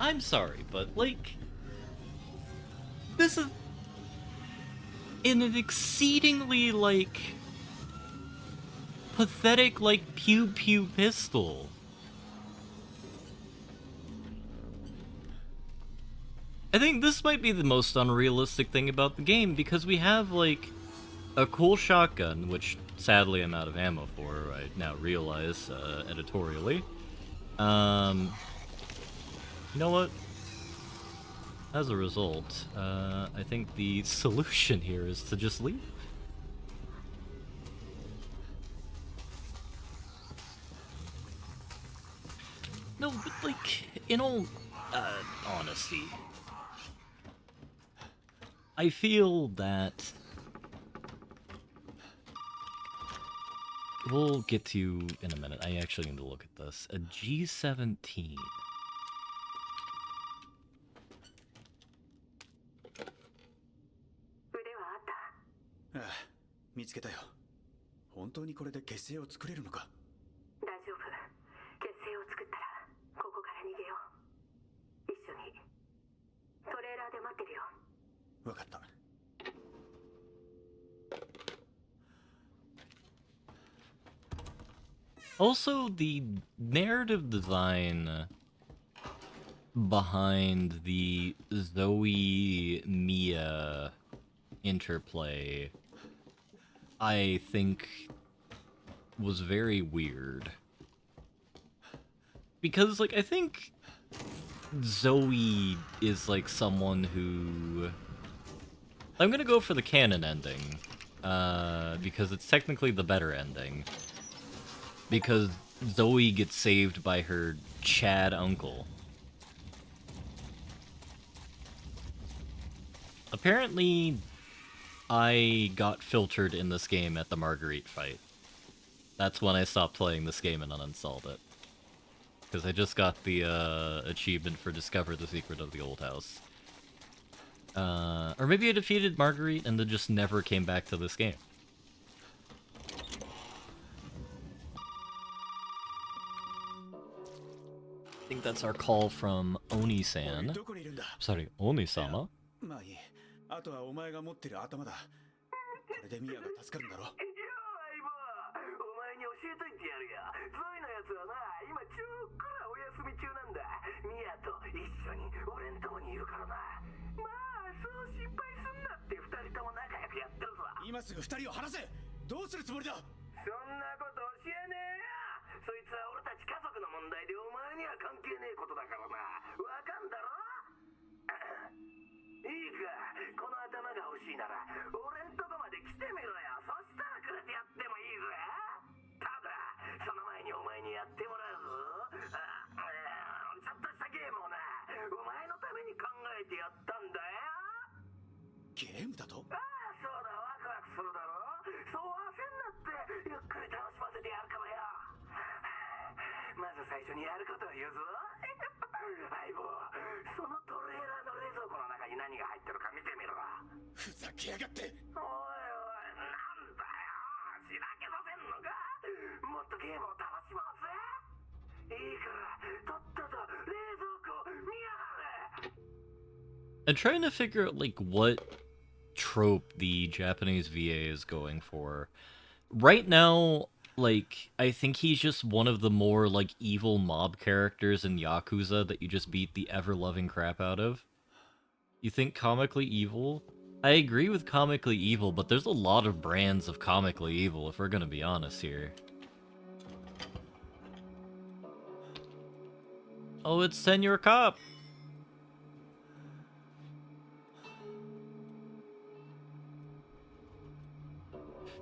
I'm sorry, but, like, this is in an exceedingly, like, pathetic, like, pew-pew pistol. I think this might be the most unrealistic thing about the game, because we have, like, a cool shotgun, which sadly I'm out of ammo for, I now realize, editorially. You know what? As a result, I think the solution here is to just leave. No, but like, in all honesty, I feel that we'll get to in a minute. I actually need to look at this. A G17. ああ、見つけたよ。本当にこれで結成を作れるのか。大丈夫。結成を作ったらここから逃げよう。一緒にトレーラーで待ってるよ。わかった。Also, the narrative design behind the Zoe Mia interplay, I think, was very weird. Because, like, I think Zoe is, like, someone who... I'm gonna go for the canon ending, because it's technically the better ending. Because Zoe gets saved by her Chad uncle. Apparently, I got filtered in this game at the Marguerite fight. That's when I stopped playing this game and uninstalled it. Because I just got the achievement for Discover the Secret of the Old House. Or maybe I defeated Marguerite and then just never came back to this game. I think that's our call from Oni-san. Sorry, Oni-sama? まあいい。あとはお前が持ってる頭だ。これでミアが助かるんだろ。いや、相棒。お前に教えといてやるよ。ゾイのやつはな、今ちょっくらお休み中なんだ。ミアと一緒に俺んとこにいるからな。まあ、そう心配すんなって二人とも仲良くやってるぞ。今すぐ二人を離せ。どうするつもりだ。そんなこと教えねえよ。そいつは俺たち家族の問題でお前には関係ねえことだからな。わかんだろ。いいか、この頭が欲しいなら俺んとこまで来てみろよ。そしたらくれてやってもいいぜ。ただその前にお前にやってもらうぞ。ちょっとしたゲームをな、お前のために考えてやったんだよ。ゲームだと？ああ、そうだ、ワクワクするだろ。そう焦んなってゆっくり楽しませてやるからよ。まず最初にやることを言うぞ。相棒、そのトレーラーの冷蔵庫の中に何が入ってるか見てみろ。ふざけやがって。おいおい、なんだよ、しらけさせんのか。もっとゲームを楽しませ。いいからとっとと冷蔵庫見やがれ。 I'm trying to figure out, like, what trope the Japanese VA is going for. Right now, like, I think he's just one of the more, like, evil mob characters in Yakuza that you just beat the ever-loving crap out of. You think comically evil? I agree with comically evil, but there's a lot of brands of comically evil, if we're gonna be honest here. Oh, it's Senor Cop!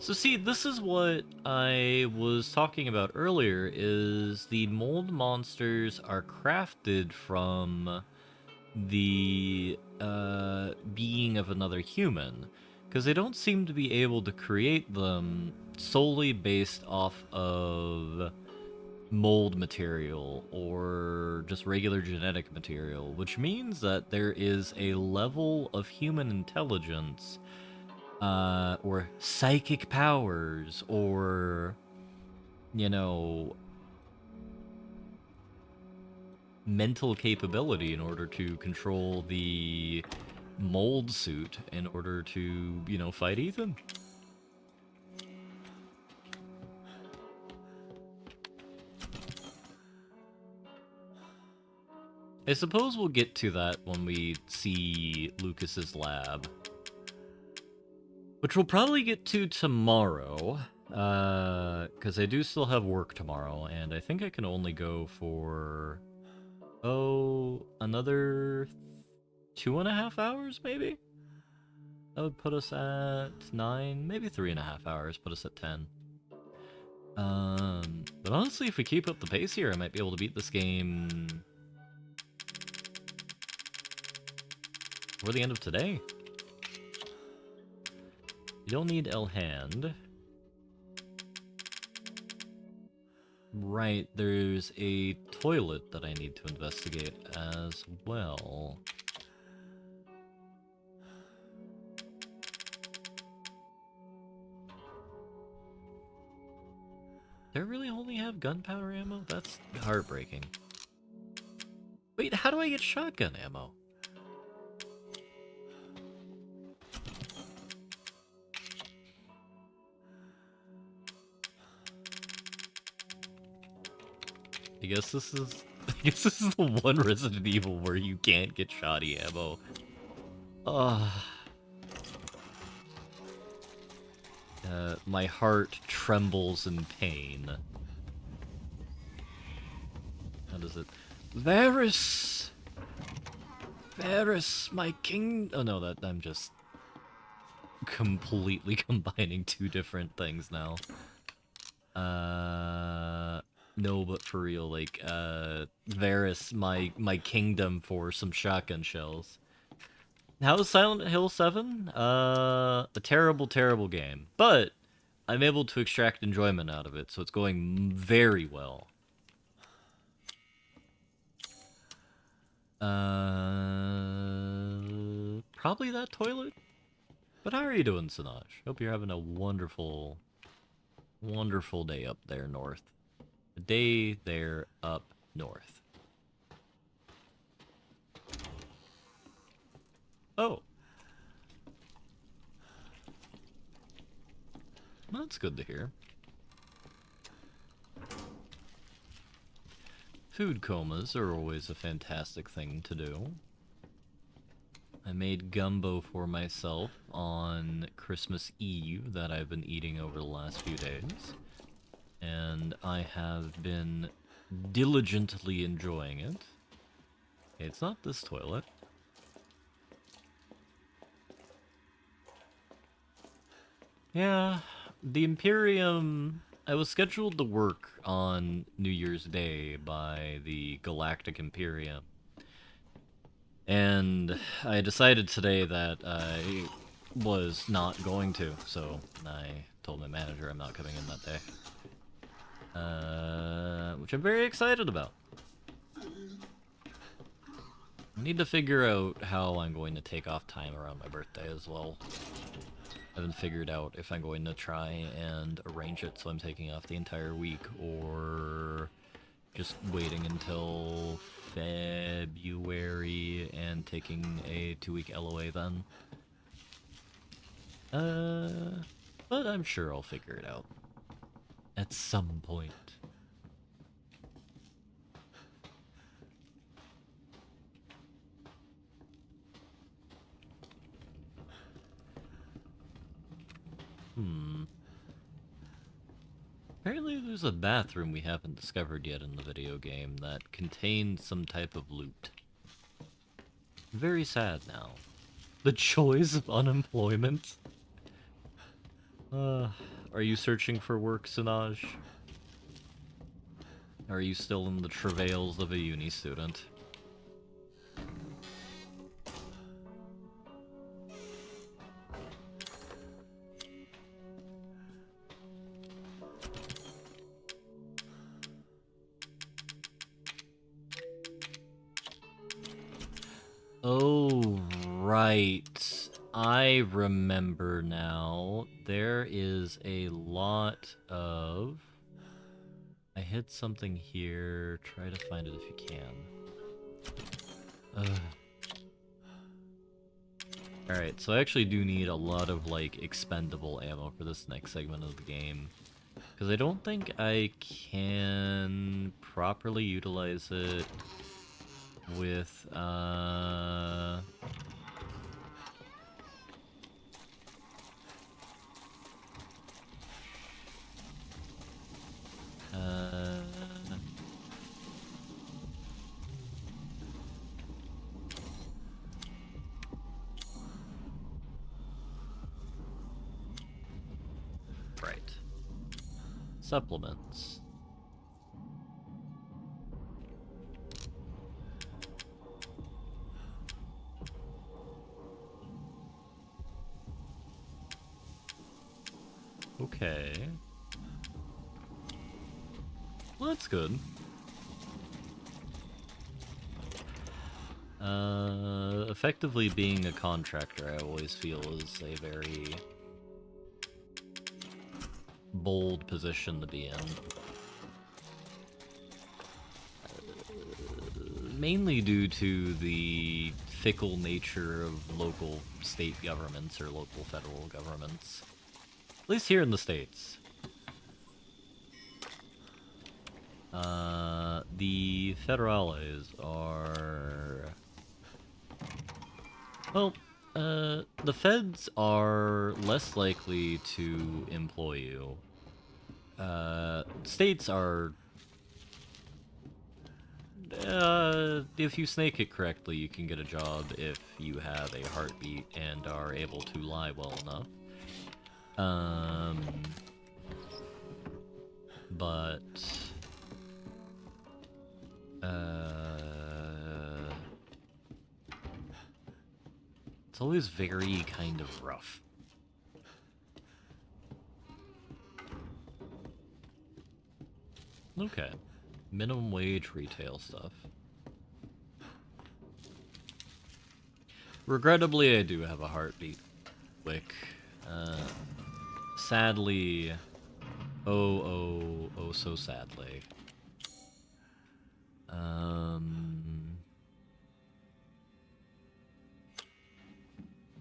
So see, this is what I was talking about earlier, is the mold monsters are crafted from the being of another human, because they don't seem to be able to create them solely based off of mold material or just regular genetic material, which means that there is a level of human intelligence or psychic powers, or, you know, mental capability in order to control the mold suit in order to, you know, fight Ethan. I suppose we'll get to that when we see Lucas's lab. Which we'll probably get to tomorrow, because I do still have work tomorrow, and I think I can only go for Oh, another 2.5 hours, maybe? That would put us at 9, maybe 3.5 hours, put us at 10. But honestly, if we keep up the pace here, I might be able to beat this game before the end of today. You don't need L-Hand. Right, there's a toilet that I need to investigate as well. Do I really only have gunpowder ammo? That's heartbreaking. Wait, how do I get shotgun ammo? I guess this is the one Resident Evil where you can't get shoddy ammo. My heart trembles in pain. How does it? Varys! Varys, my king... Oh no, that I'm just completely combining two different things now. No, but for real, like, Varys, my kingdom for some shotgun shells. How's Silent Hill 7? A terrible, terrible game. But I'm able to extract enjoyment out of it, so it's going very well. Probably that toilet? But how are you doing, Sinaj? Hope you're having a wonderful, wonderful day up there north. A day there up north. Oh. That's good to hear. Food comas are always a fantastic thing to do. I made gumbo for myself on Christmas Eve that I've been eating over the last few days. And I have been diligently enjoying it. It's not this toilet. Yeah, the Imperium... I was scheduled to work on New Year's Day by the Galactic Imperium. And I decided today that I was not going to, so I told my manager I'm not coming in that day. Which I'm very excited about. I need to figure out how I'm going to take off time around my birthday as well. I haven't figured out if I'm going to try and arrange it so I'm taking off the entire week, or just waiting until February and taking a 2-week LOA then. But I'm sure I'll figure it out. At some point. Apparently there's a bathroom we haven't discovered yet in the video game that contains some type of loot. Very sad now. The joys of unemployment. Are you searching for work, Sinaj? Are you still in the travails of a uni student? Oh, right. I remember now. There is a lot of... I hit something here. Try to find it if you can. Alright, so I actually do need a lot of, like, expendable ammo for this next segment of the game. Because I don't think I can properly utilize it with, Supplements. Okay. Well, that's good. Effectively being a contractor, I always feel is a very bold position to be in. Mainly due to the fickle nature of local state governments or local federal governments. At least here in the States. The federales are... Well, the feds are less likely to employ you. States are... if you snake it correctly, you can get a job if you have a heartbeat and are able to lie well enough. But... it's always very kind of rough. Okay. Minimum wage retail stuff. Regrettably, I do have a heartbeat wick. Sadly... Oh, so sadly.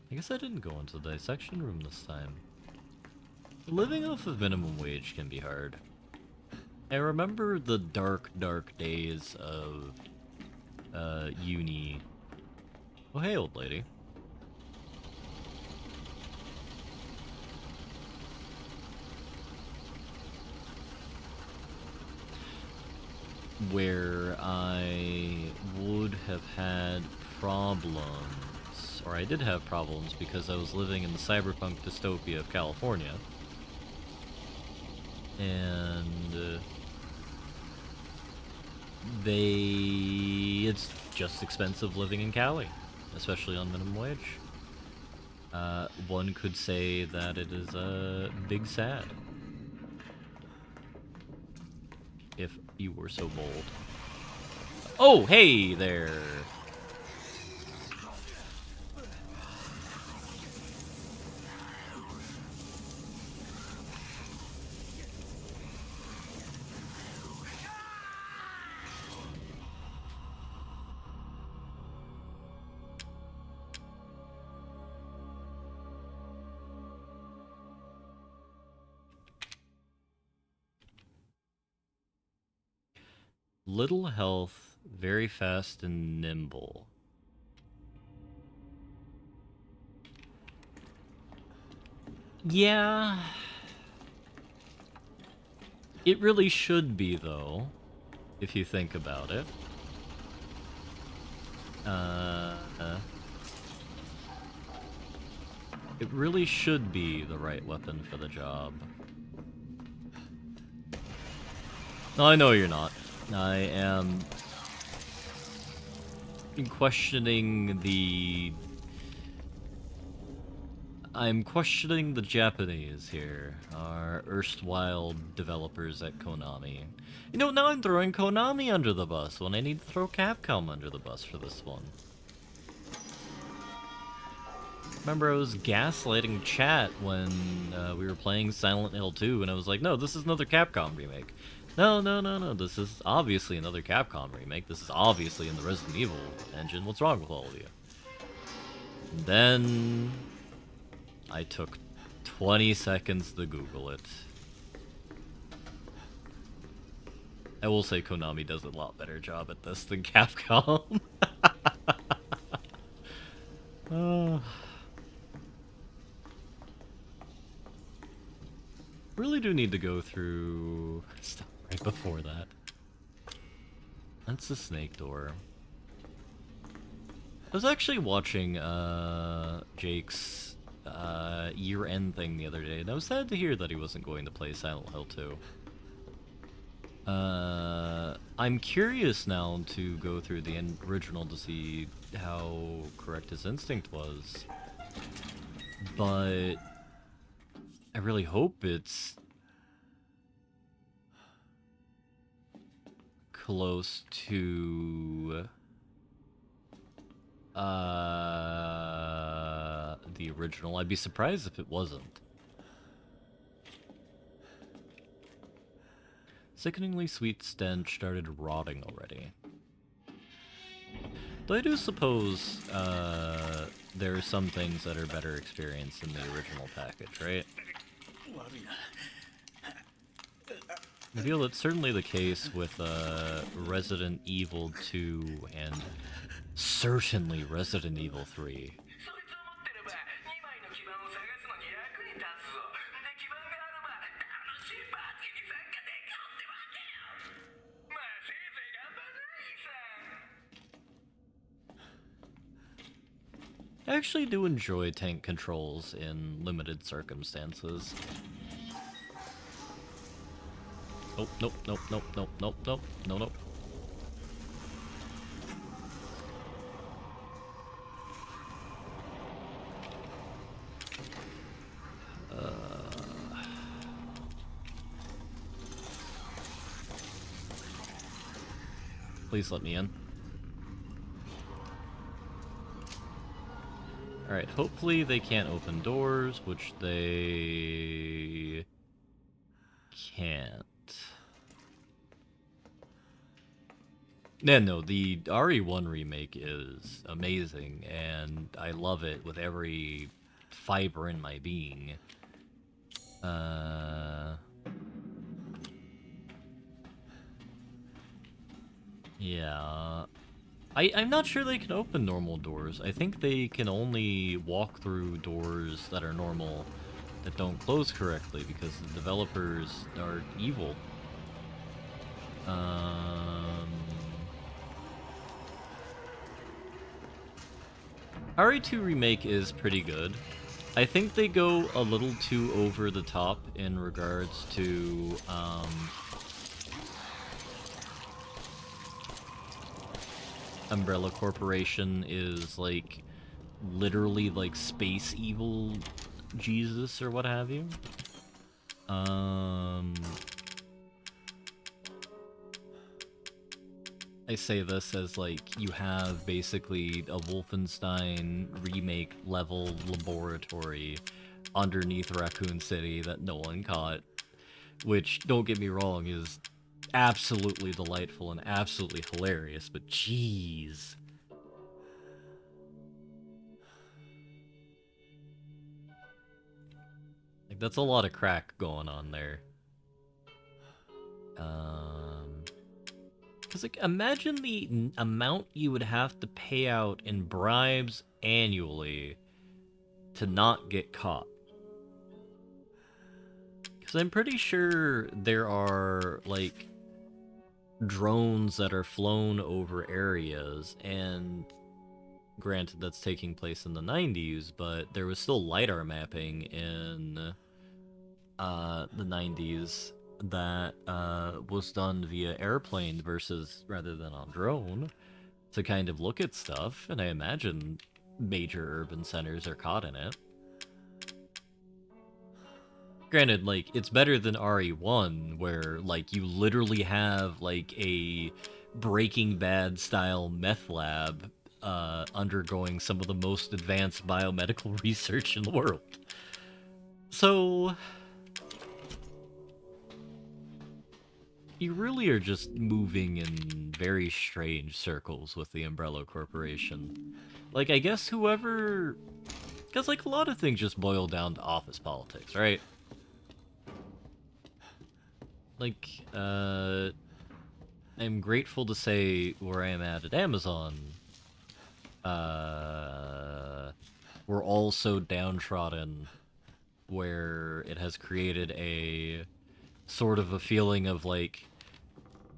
I guess I didn't go into the dissection room this time. Living off of minimum wage can be hard. I remember the dark, dark days of uni. Oh, hey, old lady. Where I would have had problems, or I did have problems because I was living in the cyberpunk dystopia of California. And it's just expensive living in Cali, especially on minimum wage. One could say that it is a big sad. If you were so bold. Oh, hey there! Little health, very fast and nimble. Yeah. It really should be, though, if you think about it. It really should be the right weapon for the job. No, I know you're not. I am questioning the... I'm questioning the Japanese here, our erstwhile developers at Konami. You know, now I'm throwing Konami under the bus when I need to throw Capcom under the bus for this one. Remember, I was gaslighting chat when we were playing Silent Hill 2, and I was like, no, this is another Capcom remake. No, this is obviously another Capcom remake. This is obviously in the Resident Evil engine. What's wrong with all of you? And then... I took 20 seconds to Google it. I will say Konami does a lot better job at this than Capcom. Really do need to go through stuff right before that. That's the snake door. I was actually watching Jake's year-end thing the other day, and I was sad to hear that he wasn't going to play Silent Hill 2. I'm curious now to go through the original to see how correct his instinct was. But I really hope it's close to the original. I'd be surprised if it wasn't. Sickeningly sweet stench started rotting already. Though I do suppose there are some things that are better experienced in the original package, right? I feel that's certainly the case with Resident Evil 2 and certainly Resident Evil 3. I actually do enjoy tank controls in limited circumstances. Oh, nope, nope, nope, nope, nope, nope, no, nope. Please let me in. Alright, hopefully they can't open doors, which they can't. No, the RE1 remake is amazing, and I love it with every fiber in my being. Yeah. I'm not sure they can open normal doors. I think they can only walk through doors that are normal that don't close correctly because the developers are evil. RE2 Remake is pretty good. I think they go a little too over the top in regards to Umbrella Corporation is like literally like space evil Jesus or what have you. I say this as like you have basically a Wolfenstein remake level laboratory underneath Raccoon City that no one caught, which, don't get me wrong, is absolutely delightful and absolutely hilarious, but jeez. Like, that's a lot of crack going on there. Because, like, imagine the amount you would have to pay out in bribes annually to not get caught. Because I'm pretty sure there are, like, drones that are flown over areas, and granted that's taking place in the 90s, but there was still LiDAR mapping in the 90s that was done via airplane rather than on drone to kind of look at stuff, and I imagine major urban centers are caught in it. Granted, like, it's better than RE1, where, like, you literally have, like, a Breaking Bad style meth lab undergoing some of the most advanced biomedical research in the world. So you really are just moving in very strange circles with the Umbrella Corporation. Like, I guess whoever... Because, like, a lot of things just boil down to office politics, right? Like, I'm grateful to say where I am at Amazon. We're all so downtrodden where it has created a sort of a feeling of, like,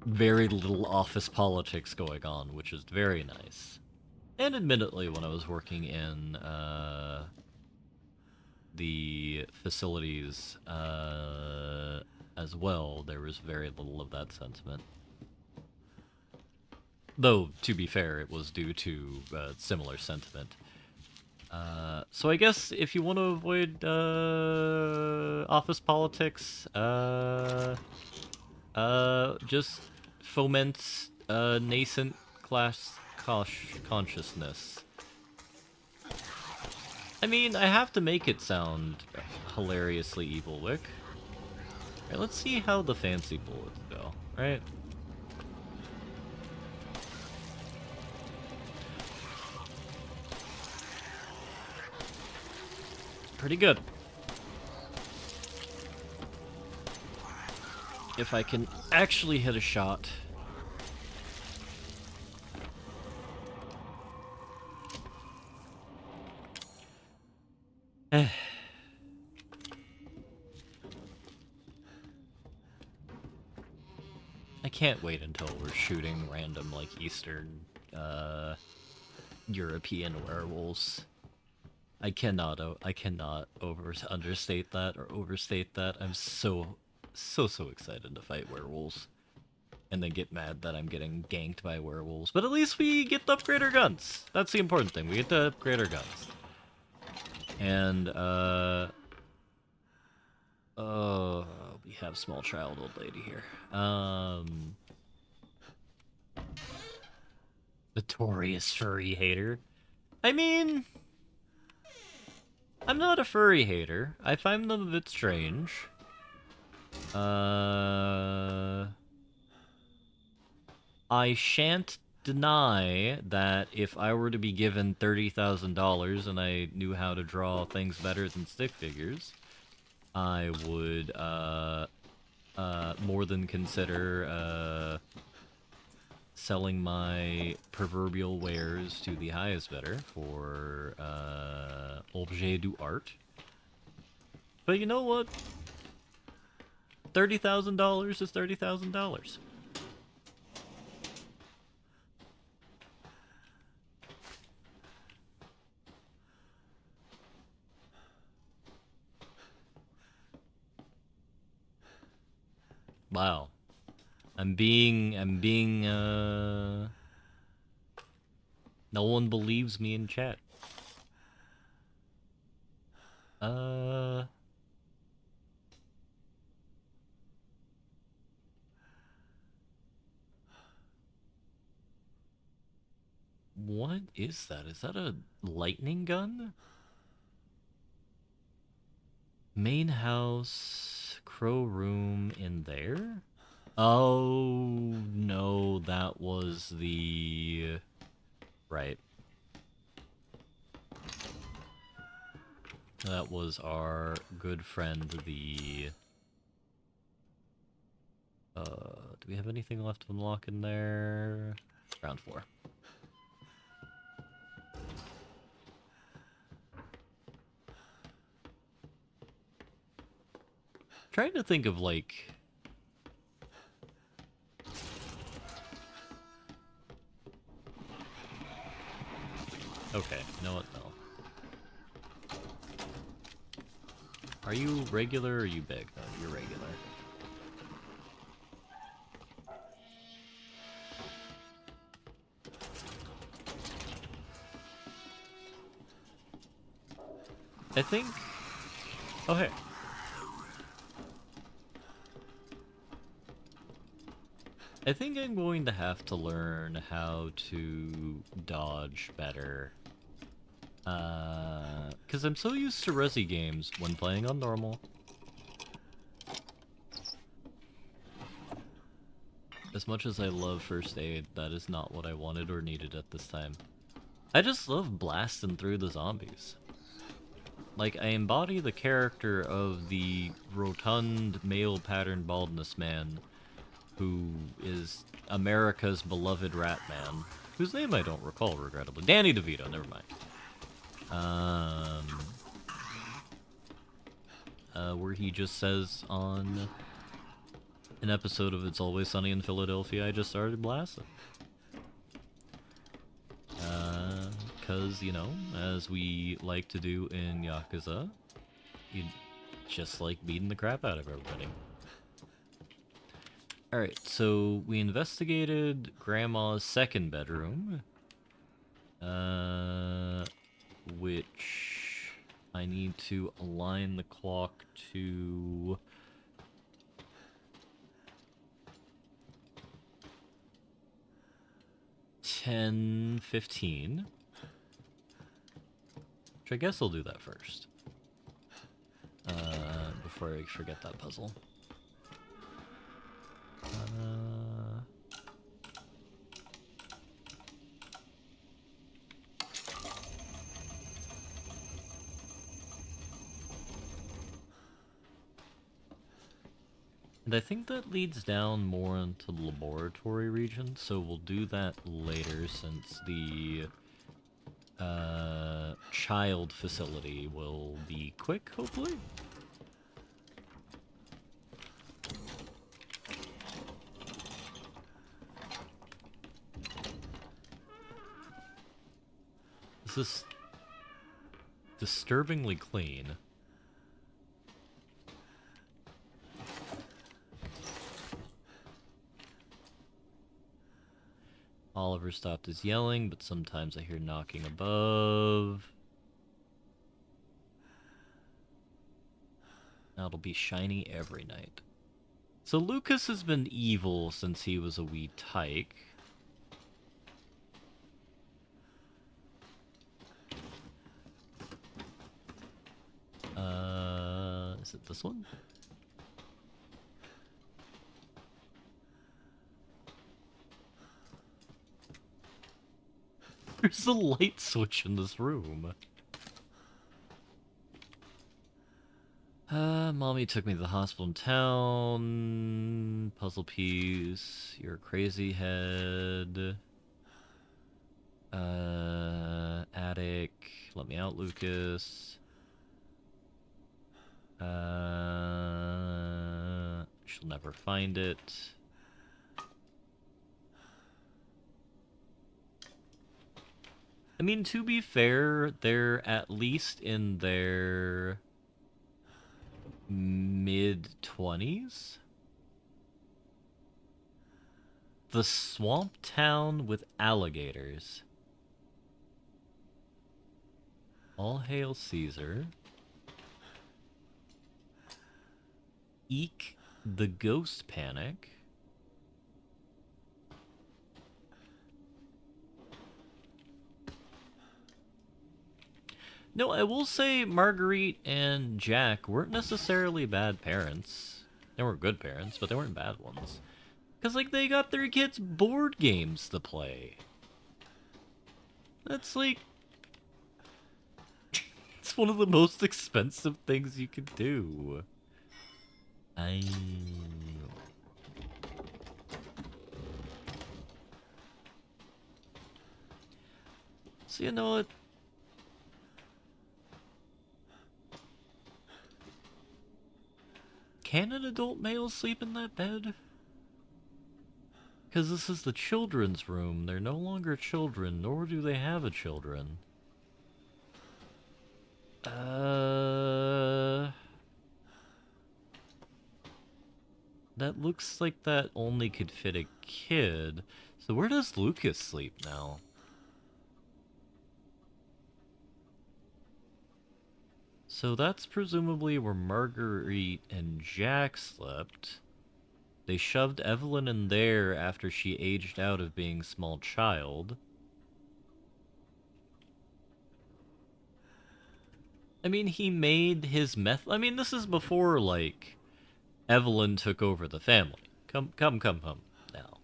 very little office politics going on, which is very nice. And admittedly, when I was working in the facilities as well, there was very little of that sentiment. Though, to be fair, it was due to similar sentiment. So I guess if you want to avoid office politics, just foment nascent class consciousness. I mean, I have to make it sound hilariously evil, Wick. Right, let's see how the fancy bullets go, right? Pretty good. If I can actually hit a shot. I can't wait until we're shooting random, like, Eastern, European werewolves. I cannot understate that or overstate that. I'm so excited to fight werewolves. And then get mad that I'm getting ganked by werewolves. But at least we get to upgrade our guns. That's the important thing. We get to upgrade our guns. And, we have small child old lady here. Notorious furry hater. I mean, I'm not a furry hater. I find them a bit strange. I shan't deny that if I were to be given $30,000 and I knew how to draw things better than stick figures, I would more than consider selling my proverbial wares to the highest bidder for objet d'art. But you know what? $30,000 is $30,000. Wow. I'm being, no one believes me in chat. What is that? Is that a lightning gun? Main house, crow room in there? Oh, no, that was the... Right. That was our good friend, the... do we have anything left to unlock in there? Round 4. Trying to think of, like... Okay, you know what? No. Are you regular or are you big? No, you're regular. I think... Oh, hey. I think I'm going to have to learn how to dodge better. Because I'm so used to Resi games when playing on normal. As much as I love First Aid, that is not what I wanted or needed at this time. I just love blasting through the zombies. Like, I embody the character of the rotund, male-pattern baldness man who is America's beloved rat man, whose name I don't recall, regrettably. Danny DeVito, never mind. Where he just says on an episode of It's Always Sunny in Philadelphia, I just started blasting. Cause, you know, as we like to do in Yakuza, you just like beating the crap out of everybody. Alright, so we investigated Grandma's second bedroom. Which I need to align the clock to 10:15. Which I guess I'll do that first. Before I forget that puzzle. And I think that leads down more into the laboratory region, so we'll do that later since the child facility will be quick, hopefully. This is disturbingly clean. Oliver stopped his yelling, but sometimes I hear knocking above. Now it'll be shiny every night. So Lucas has been evil since he was a wee tyke. Is it this one? There's a light switch in this room. Mommy took me to the hospital in town. Puzzle piece. You're a crazy head. Attic. Let me out, Lucas. She'll never find it. I mean, to be fair, they're at least in their mid-20s. The swamp town with alligators. All hail Caesar. Eek the ghost panic. No, I will say Marguerite and Jack weren't necessarily bad parents. They weren't good parents, but they weren't bad ones. Because, like, they got their kids board games to play. That's, like... it's one of the most expensive things you could do. So, you know what? Can an adult male sleep in that bed? Because this is the children's room. They're no longer children, nor do they have a children. That looks like that only could fit a kid. So where does Lucas sleep now? So that's presumably where Marguerite and Jack slept. They shoved Evelyn in there after she aged out of being small child. I mean, he made his I mean, this is before, like, Evelyn took over the family. Come now.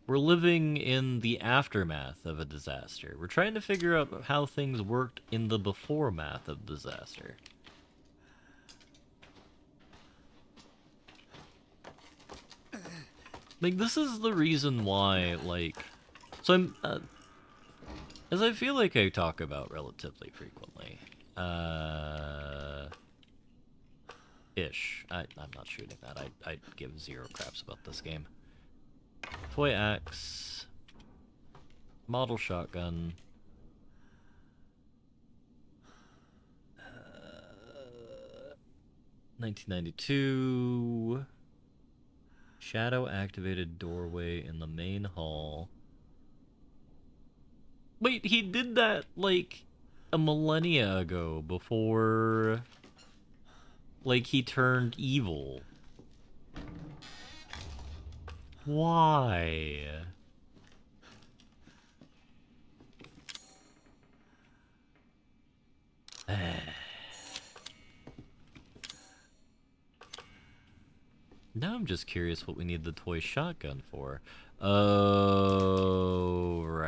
We're living in the aftermath of a disaster. We're trying to figure out how things worked in the before-math of disaster. Like, this is the reason why, like... So I'm... as I feel like I talk about relatively frequently. I'm not shooting that. I give zero craps about this game. Toy axe. Model shotgun. 1992. Shadow activated doorway in the main hall. Wait, he did that like a millennia ago before like he turned evil. Why? Now I'm just curious what we need the toy shotgun for. Oh, right.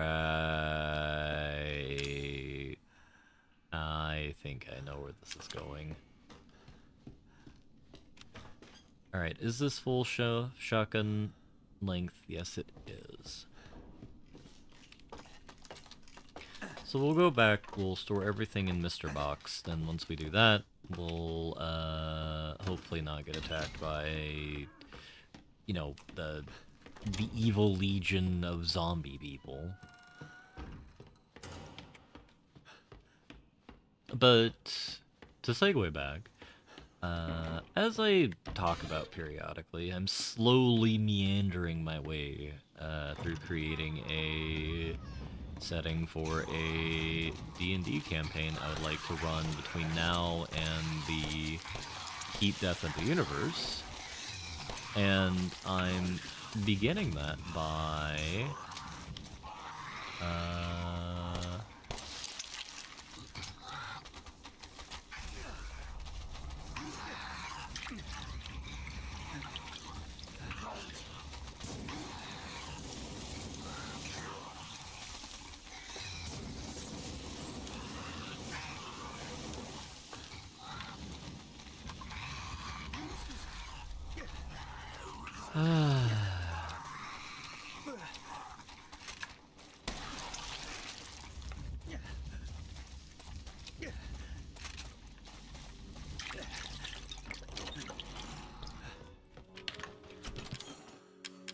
I think I know where this is going. Alright, is this full shotgun length? Yes, it is. So we'll go back, we'll store everything in Mr. Box, then once we do that, we'll hopefully not get attacked by, you know, the evil legion of zombie people. But to segue back, as I talk about periodically, I'm slowly meandering my way through creating a setting for a D&D campaign I would like to run between now and the Heat Death of the Universe. And I'm beginning that by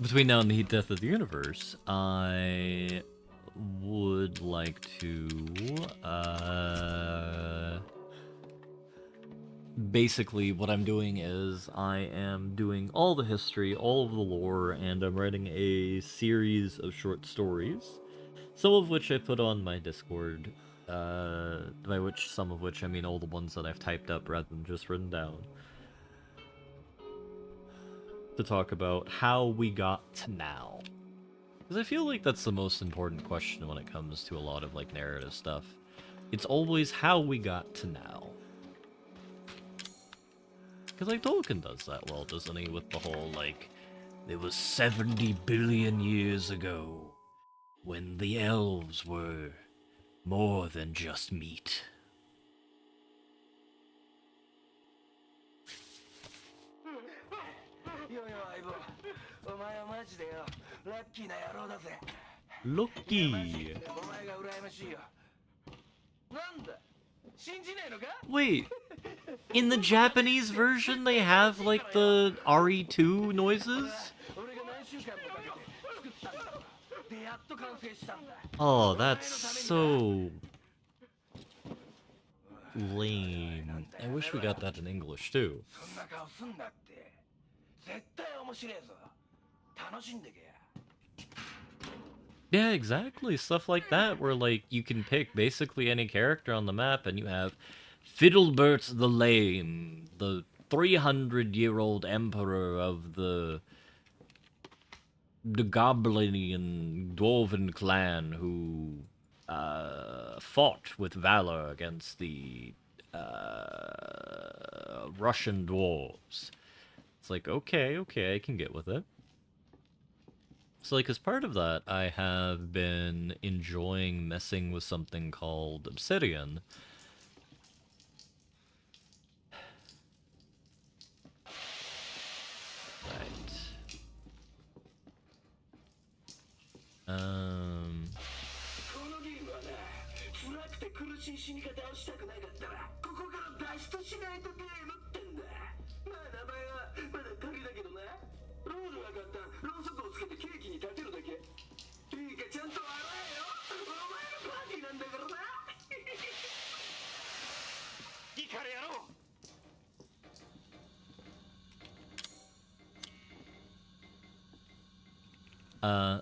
between now and the Heat Death of the Universe, I would like to, basically what I'm doing is I am doing all the history, all of the lore, and I'm writing a series of short stories, some of which I put on my Discord, by which, some of which I mean all the ones that I've typed up rather than just written down, to talk about how we got to now. Because I feel like that's the most important question when it comes to a lot of, like, narrative stuff. It's always how we got to now. Because, like, Tolkien does that well, doesn't he? With the whole, like, it was 70 billion years ago, when the elves were more than just meat. Lucky! Wait, in the Japanese version they have, like, the RE2 noises? Oh, that's so lame. I wish we got that in English, too. Yeah, exactly. Stuff like that, where, like, you can pick basically any character on the map, and you have Fiddlebert the Lame, the 300-year-old emperor of the Goblinian Dwarven clan who fought with valor against the Russian dwarves. It's like, okay, I can get with it. So, like, as part of that, I have been enjoying messing with something called Obsidian. Right.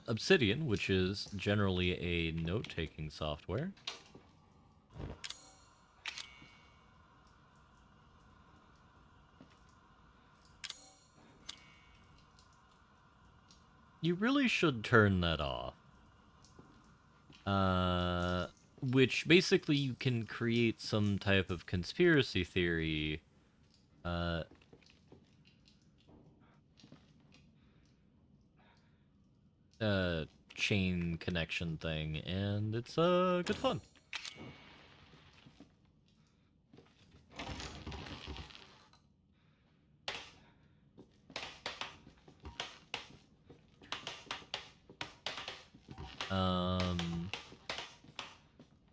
Obsidian, which is generally a note-taking software. You really should turn that off. Which basically you can create some type of conspiracy theory, chain connection thing, and it's, good fun.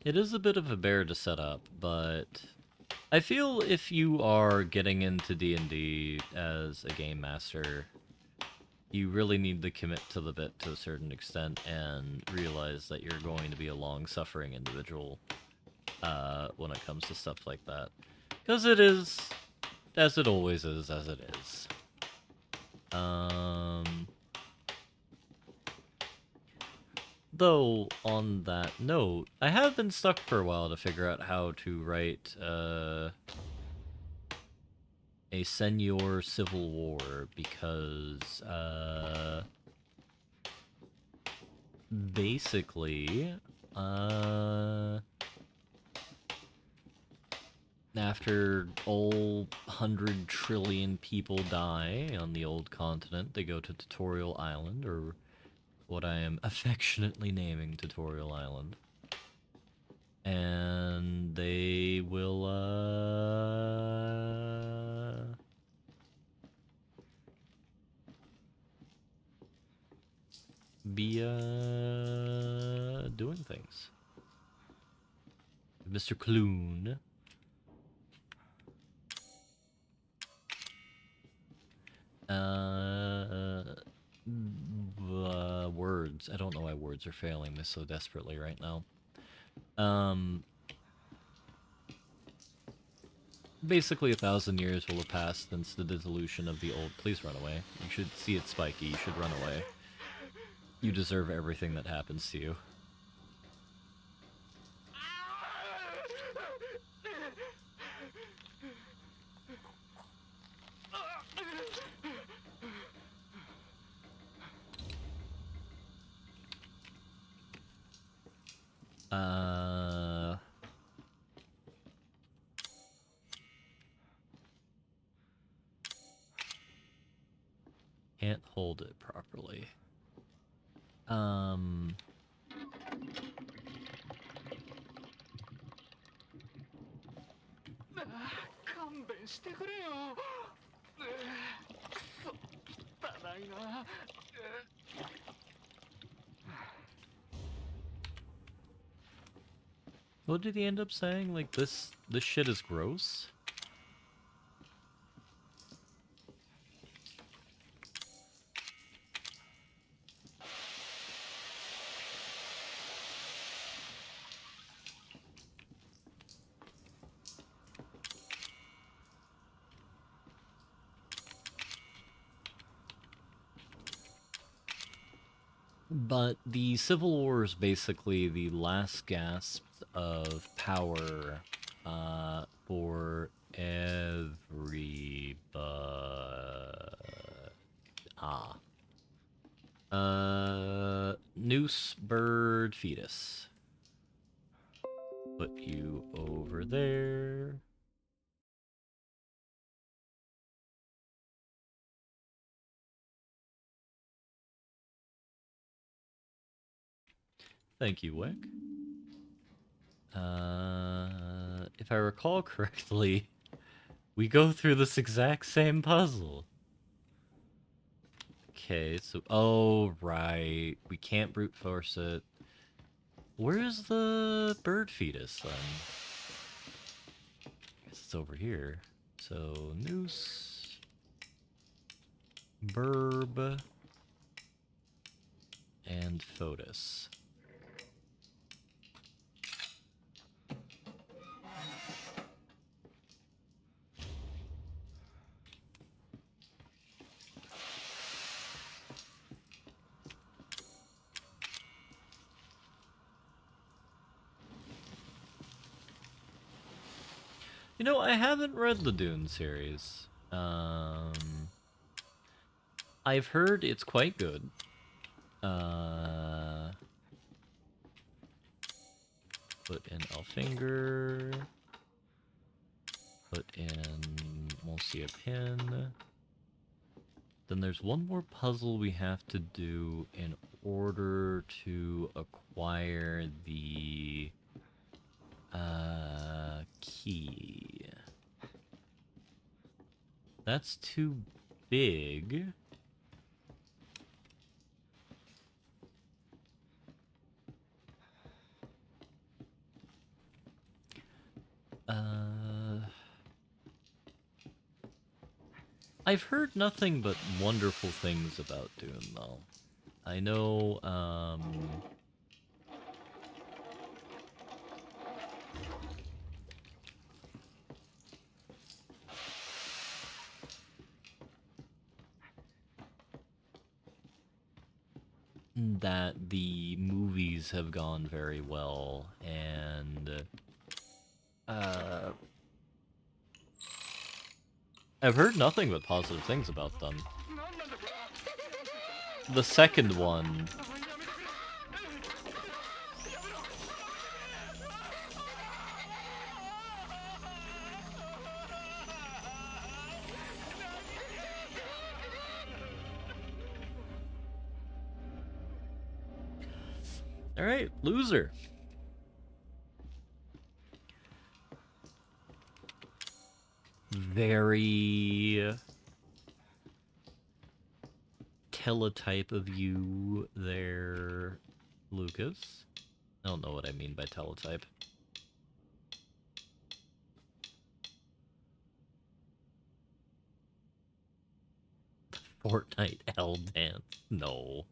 It is a bit of a bear to set up, but I feel if you are getting into D&D as a game master, you really need to commit to the bit to a certain extent and realize that you're going to be a long-suffering individual when it comes to stuff like that. Because it is, as it always is, as it is. Though, on that note, I have been stuck for a while to figure out how to write a Senior Civil War, because basically, after all 100 trillion people die on the old continent, they go to Tutorial Island, or what I am affectionately naming Tutorial Island. And they will, be, doing things. Mr. Clune. Words. I don't know why words are failing me so desperately right now. Basically 1,000 years will have passed since the dissolution of the old... Please run away. You should see it spiky. You should run away. You deserve everything that happens to you. Can't hold it properly. What did he end up saying? Like, this shit is gross? But the Civil War is basically the last gasp of power for everybody. Noose, bird, fetus. Put you over there. Thank you, Wick. If I recall correctly, we go through this exact same puzzle. Okay, so... Oh, right. We can't brute force it. Where's the bird fetus, then? I guess it's over here. So, noose... burb... and foetus. You know, I haven't read the Dune series. I've heard it's quite good. Put in Elfinger. Put in Monsieur Pin. Then there's one more puzzle we have to do in order to acquire the key. That's too big. I've heard nothing but wonderful things about Dune, though. I know, that the movies have gone very well, and I've heard nothing but positive things about them. The second one... Alright, loser. Very... teletype of you there, Lucas. I don't know what I mean by teletype. Fortnite Hell Dance. No.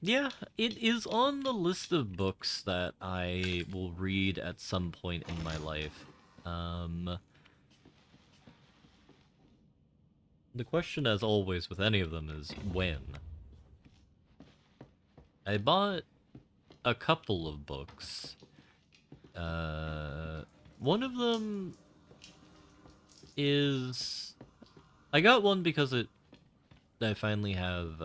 Yeah, it is on the list of books that I will read at some point in my life. The question, as always with any of them, is when. I bought a couple of books. One of them is... I got one because I finally have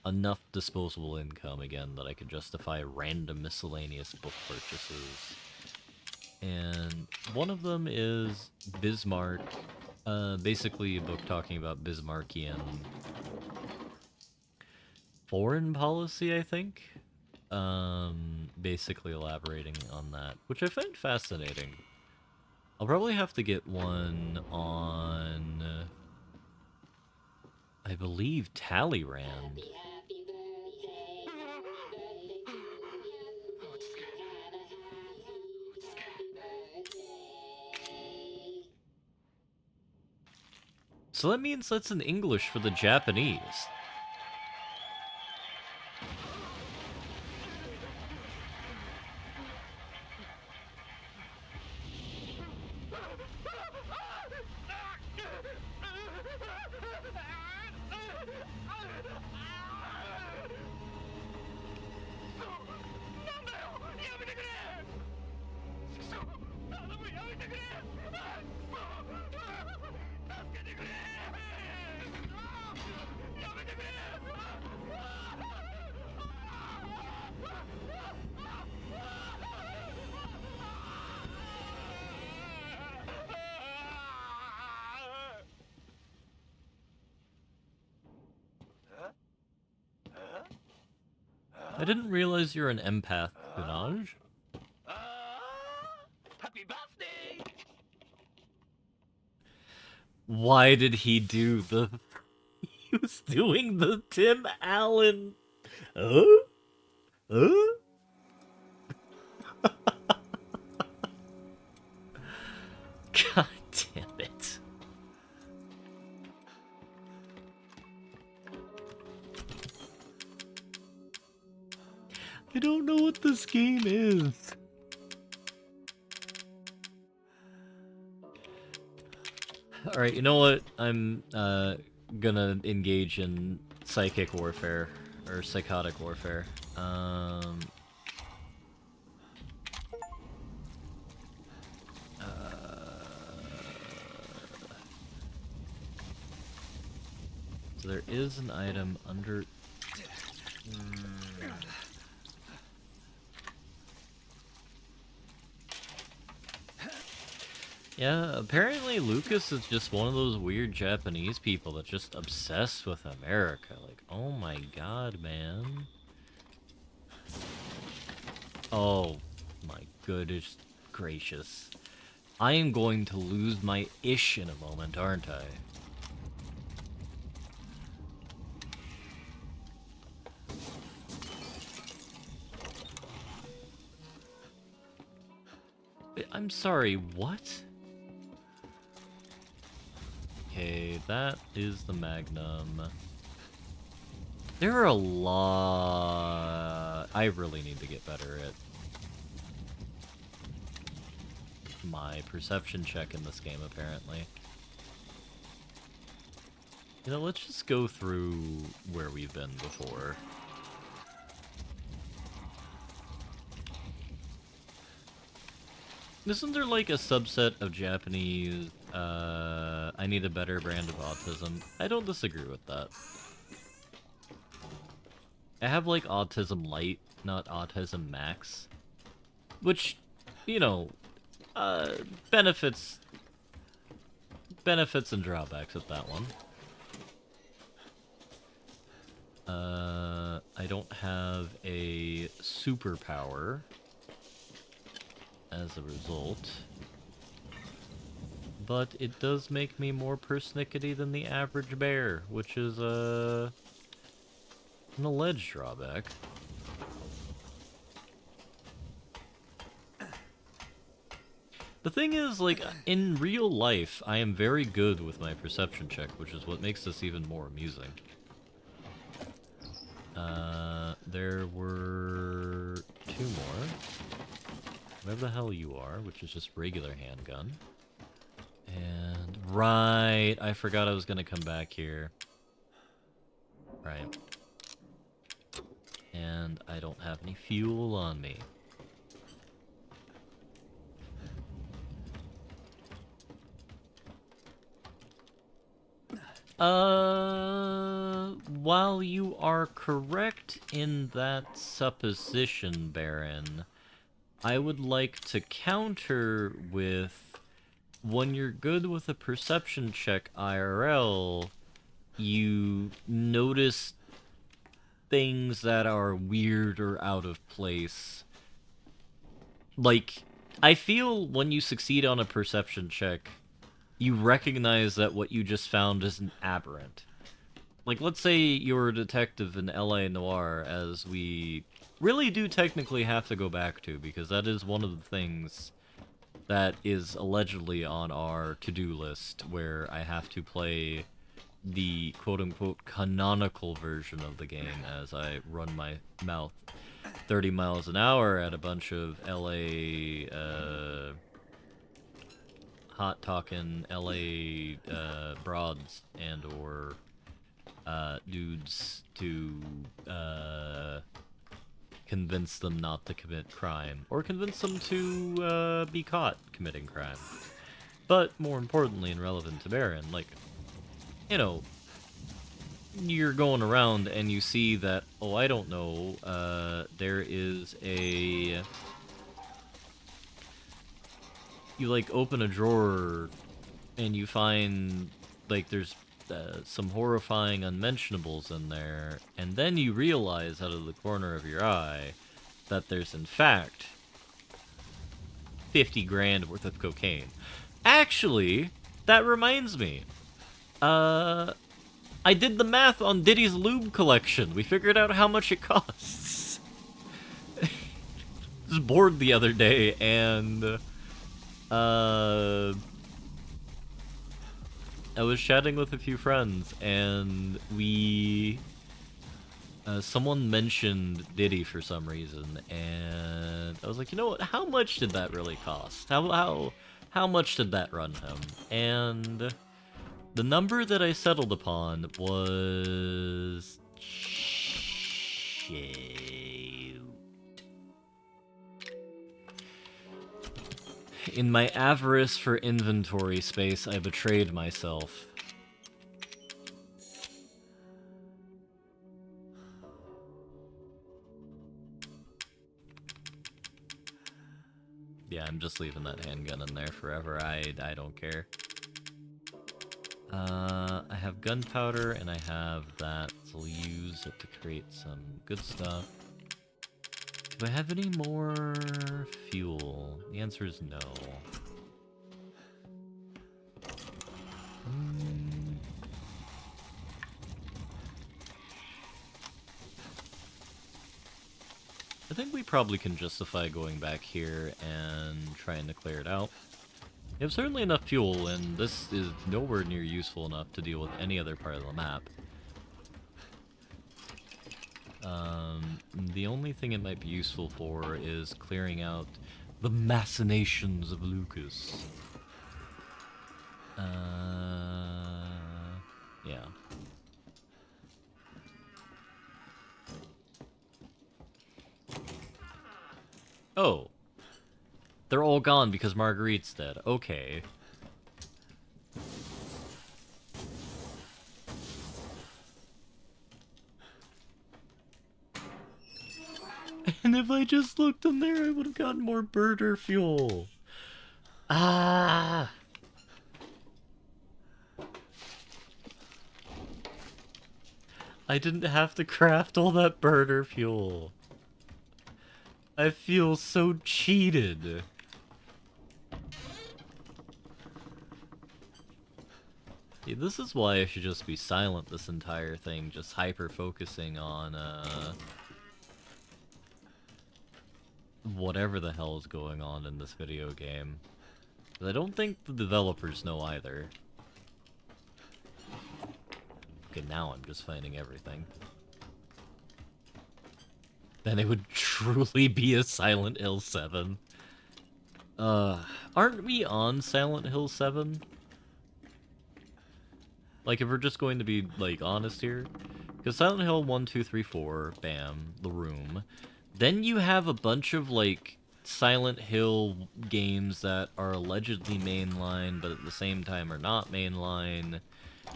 enough disposable income again that I could justify random miscellaneous book purchases. And one of them is Bismarck, basically a book talking about Bismarckian foreign policy, I think. Basically elaborating on that, which I find fascinating. I'll probably have to get one on, I believe, Talleyrand. So that means that's in English for the Japanese. I didn't realize you're an empath, Kunaj. Happy birthday! Why did he do the... He was doing the Tim Allen... God damn it. I don't know what this game is. Alright, you know what? I'm gonna engage in psychic warfare, or psychotic warfare. So there is an item under... Yeah, apparently Lucas is just one of those weird Japanese people that's just obsessed with America. Like, oh my god, man. Oh my goodness gracious. I am going to lose my ish in a moment, aren't I? I'm sorry, what? Okay, that is the Magnum. There are a lot... I really need to get better at my perception check in this game, apparently. You know, let's just go through where we've been before. Isn't there like a subset of Japanese, I need a better brand of autism? I don't disagree with that. I have like autism light, not autism max. Which, you know, benefits and drawbacks with that one. I don't have a superpower as a result, but it does make me more persnickety than the average bear, which is an alleged drawback. The thing is, like, in real life, I am very good with my perception check, which is what makes this even more amusing. There were 2 more. Whatever the hell you are, which is just regular handgun. And, right, I forgot I was gonna come back here. Right. And I don't have any fuel on me. While you are correct in that supposition, Baron, I would like to counter with, when you're good with a perception check IRL, you notice things that are weird or out of place. Like, I feel when you succeed on a perception check, you recognize that what you just found is an aberrant. Like, let's say you're a detective in LA Noire, as we really do technically have to go back to, because that is one of the things that is allegedly on our to-do list, where I have to play the quote-unquote canonical version of the game as I run my mouth 30 miles an hour at a bunch of LA, hot-talking LA, broads and or, dudes to, convince them not to commit crime, or convince them to, be caught committing crime. But, more importantly and relevant to Baron, like, you know, you're going around and you see that, oh, I don't know, there is a... You, like, open a drawer and you find, like, there's some horrifying unmentionables in there, and then you realize out of the corner of your eye that there's, in fact, 50 grand worth of cocaine. Actually, that reminds me. I did the math on Diddy's lube collection. We figured out how much it costs. I was bored the other day, and I was chatting with a few friends, and we... someone mentioned Diddy for some reason, and I was like, you know what, how much did that really cost? How much did that run him? And the number that I settled upon was... Shoot. In my avarice for inventory space, I betrayed myself. Yeah, I'm just leaving that handgun in there forever. I don't care. I have gunpowder and I have that, so I'll use it to create some good stuff. Do I have any more fuel? The answer is no. I think we probably can justify going back here and trying to clear it out. We have certainly enough fuel, and this is nowhere near useful enough to deal with any other part of the map. The only thing it might be useful for is clearing out the machinations of Lucas. Yeah. Oh. They're all gone because Marguerite's dead. Okay. And if I just looked in there, I would have gotten more birder fuel. Ah! I didn't have to craft all that birder fuel. I feel so cheated. Yeah, this is why I should just be silent this entire thing, just hyper-focusing on, whatever the hell is going on in this video game. I don't think the developers know either. Okay, now I'm just finding everything. Then it would truly be a Silent Hill 7. Aren't we on Silent Hill 7? Like, if we're just going to be, like, honest here. Because Silent Hill 1, 2, 3, 4, bam, The Room. Then you have a bunch of, like, Silent Hill games that are allegedly mainline, but at the same time are not mainline.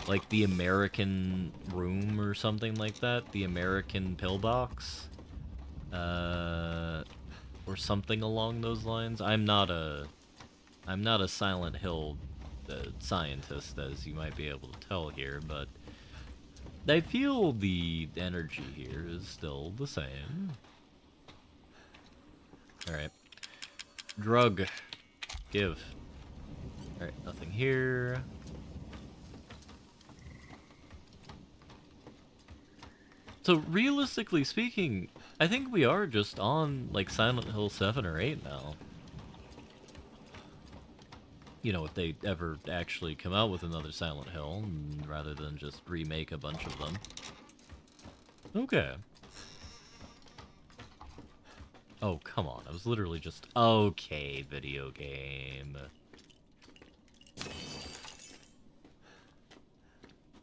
Like the American Room or something like that. The American Pillbox. Or something along those lines. I'm not a Silent Hill scientist, as you might be able to tell here, but I feel the energy here is still the same. Alright. Drug. Give. Alright, nothing here. So, realistically speaking, I think we are just on, like, Silent Hill 7 or 8 now. You know, if they ever actually come out with another Silent Hill, rather than just remake a bunch of them. Okay. Oh, come on. I was literally just... Okay, video game.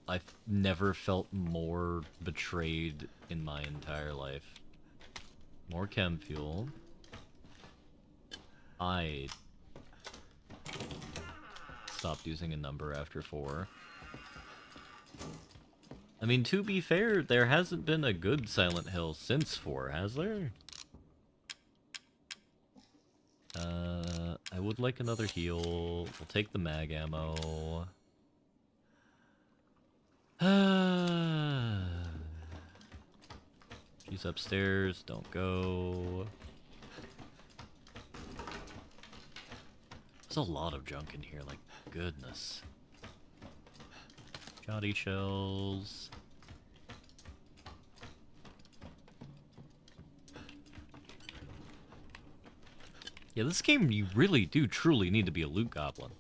I've never felt more betrayed in my entire life. More chem fuel. I stopped using a number after 4. I mean, to be fair, there hasn't been a good Silent Hill since 4, has there? I would like another heal. We'll take the mag ammo. She's upstairs, don't go. There's a lot of junk in here, like, goodness. Shoddy shells. Yeah, this game, you really do truly need to be a loot goblin.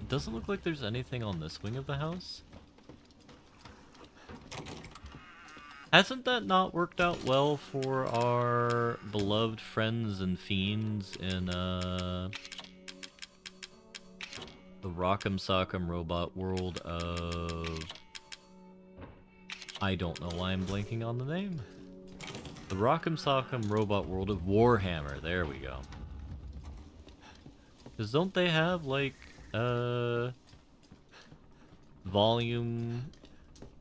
It doesn't look like there's anything on this wing of the house. Hasn't that not worked out well for our beloved friends and fiends in, the Rock'em Sock'em Robot World of... I don't know why I'm blanking on the name. The Rock'em Sock'em Robot World of Warhammer. There we go. Because don't they have, like, volume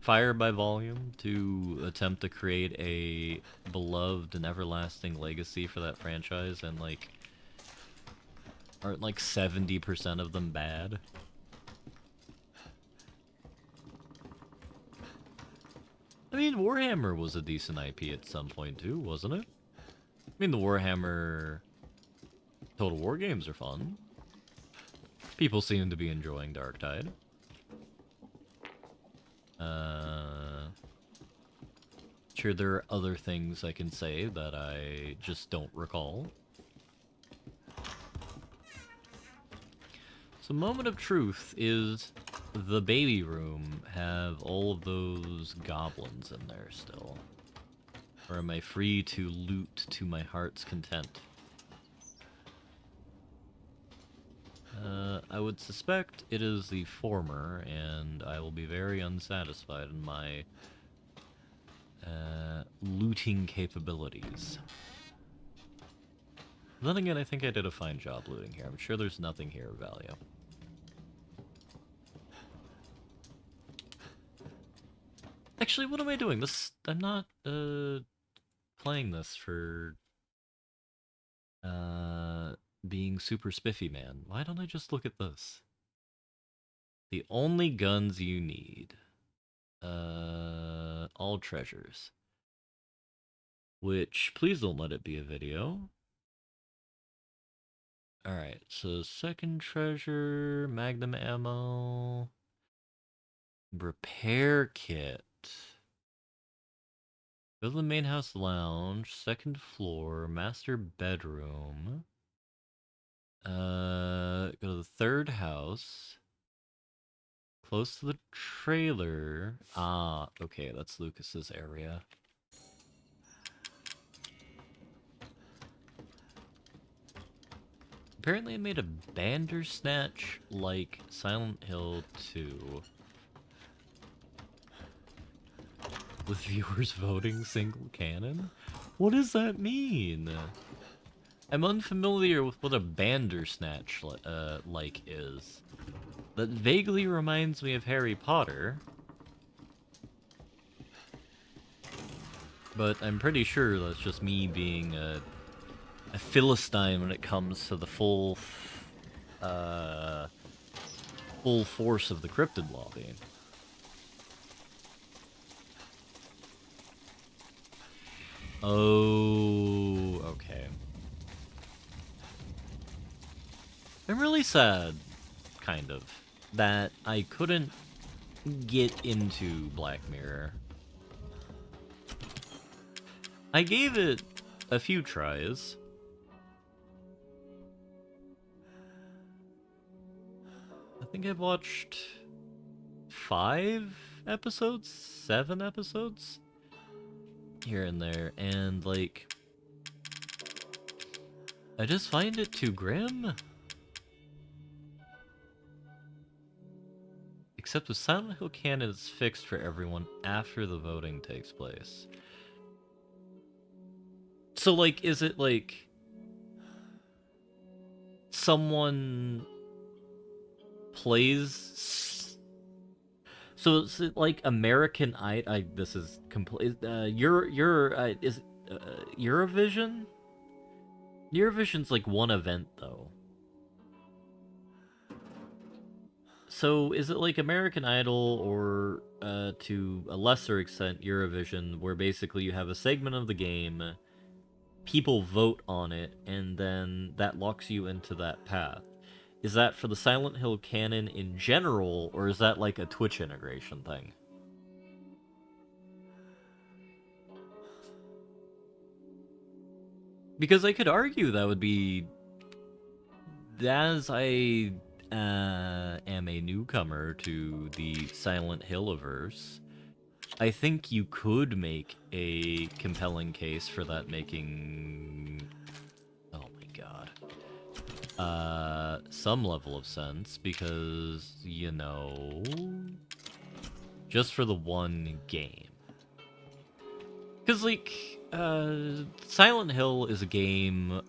Fire by Volume to attempt to create a beloved and everlasting legacy for that franchise, and like, aren't like 70% of them bad? I mean, Warhammer was a decent IP at some point too, wasn't it? I mean, the Warhammer Total War games are fun. People seem to be enjoying Darktide. Sure, there are other things I can say that I just don't recall. So, moment of truth is the baby room have all of those goblins in there still? Or am I free to loot to my heart's content? I would suspect it is the former, and I will be very unsatisfied in my looting capabilities. Then again, I think I did a fine job looting here. I'm sure there's nothing here of value. Actually, what am I doing? I'm not playing this for being super spiffy, man. Why don't I just look at this? The only guns you need. All treasures. Which, please don't let it be a video. Alright, so second treasure, magnum ammo, repair kit. Go to the main house lounge, second floor, master bedroom. Go to the third house. Close to the trailer. Ah, okay, that's Lucas's area. Apparently I made a Bandersnatch like Silent Hill 2. With viewers voting single canon? What does that mean? I'm unfamiliar with what a Bandersnatch like is. That vaguely reminds me of Harry Potter. But I'm pretty sure that's just me being a Philistine when it comes to the full force of the cryptid lobby. Oh, okay. I'm really sad, kind of, that I couldn't get into Black Mirror. I gave it a few tries. I think I've watched 5 episodes, 7 episodes, here and there, and like, I just find it too grim. Except with Silent Hill canon, it's fixed for everyone after the voting takes place. So, like, is it like someone plays? So is it like American Idol? This is complete. Is Eurovision? Eurovision's like one event though. So is it like American Idol or to a lesser extent Eurovision, where basically you have a segment of the game, people vote on it, and then that locks you into that path? Is that for the Silent Hill canon in general, or is that like a Twitch integration thing? Because I could argue that would be, as I am a newcomer to the Silent Hilliverse, I think you could make a compelling case for that making, oh my god, some level of sense, because, you know, just for the one game. Because, like, Silent Hill is a game,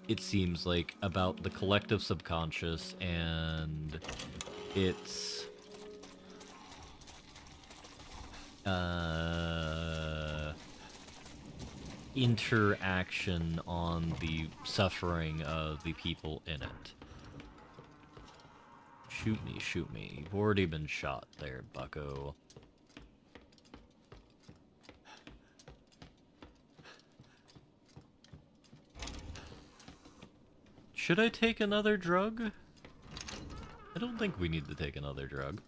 it seems like, about the collective subconscious, and it's interaction on the suffering of the people in it. Shoot me, shoot me. You've already been shot there, bucko. Should I take another drug? I don't think we need to take another drug.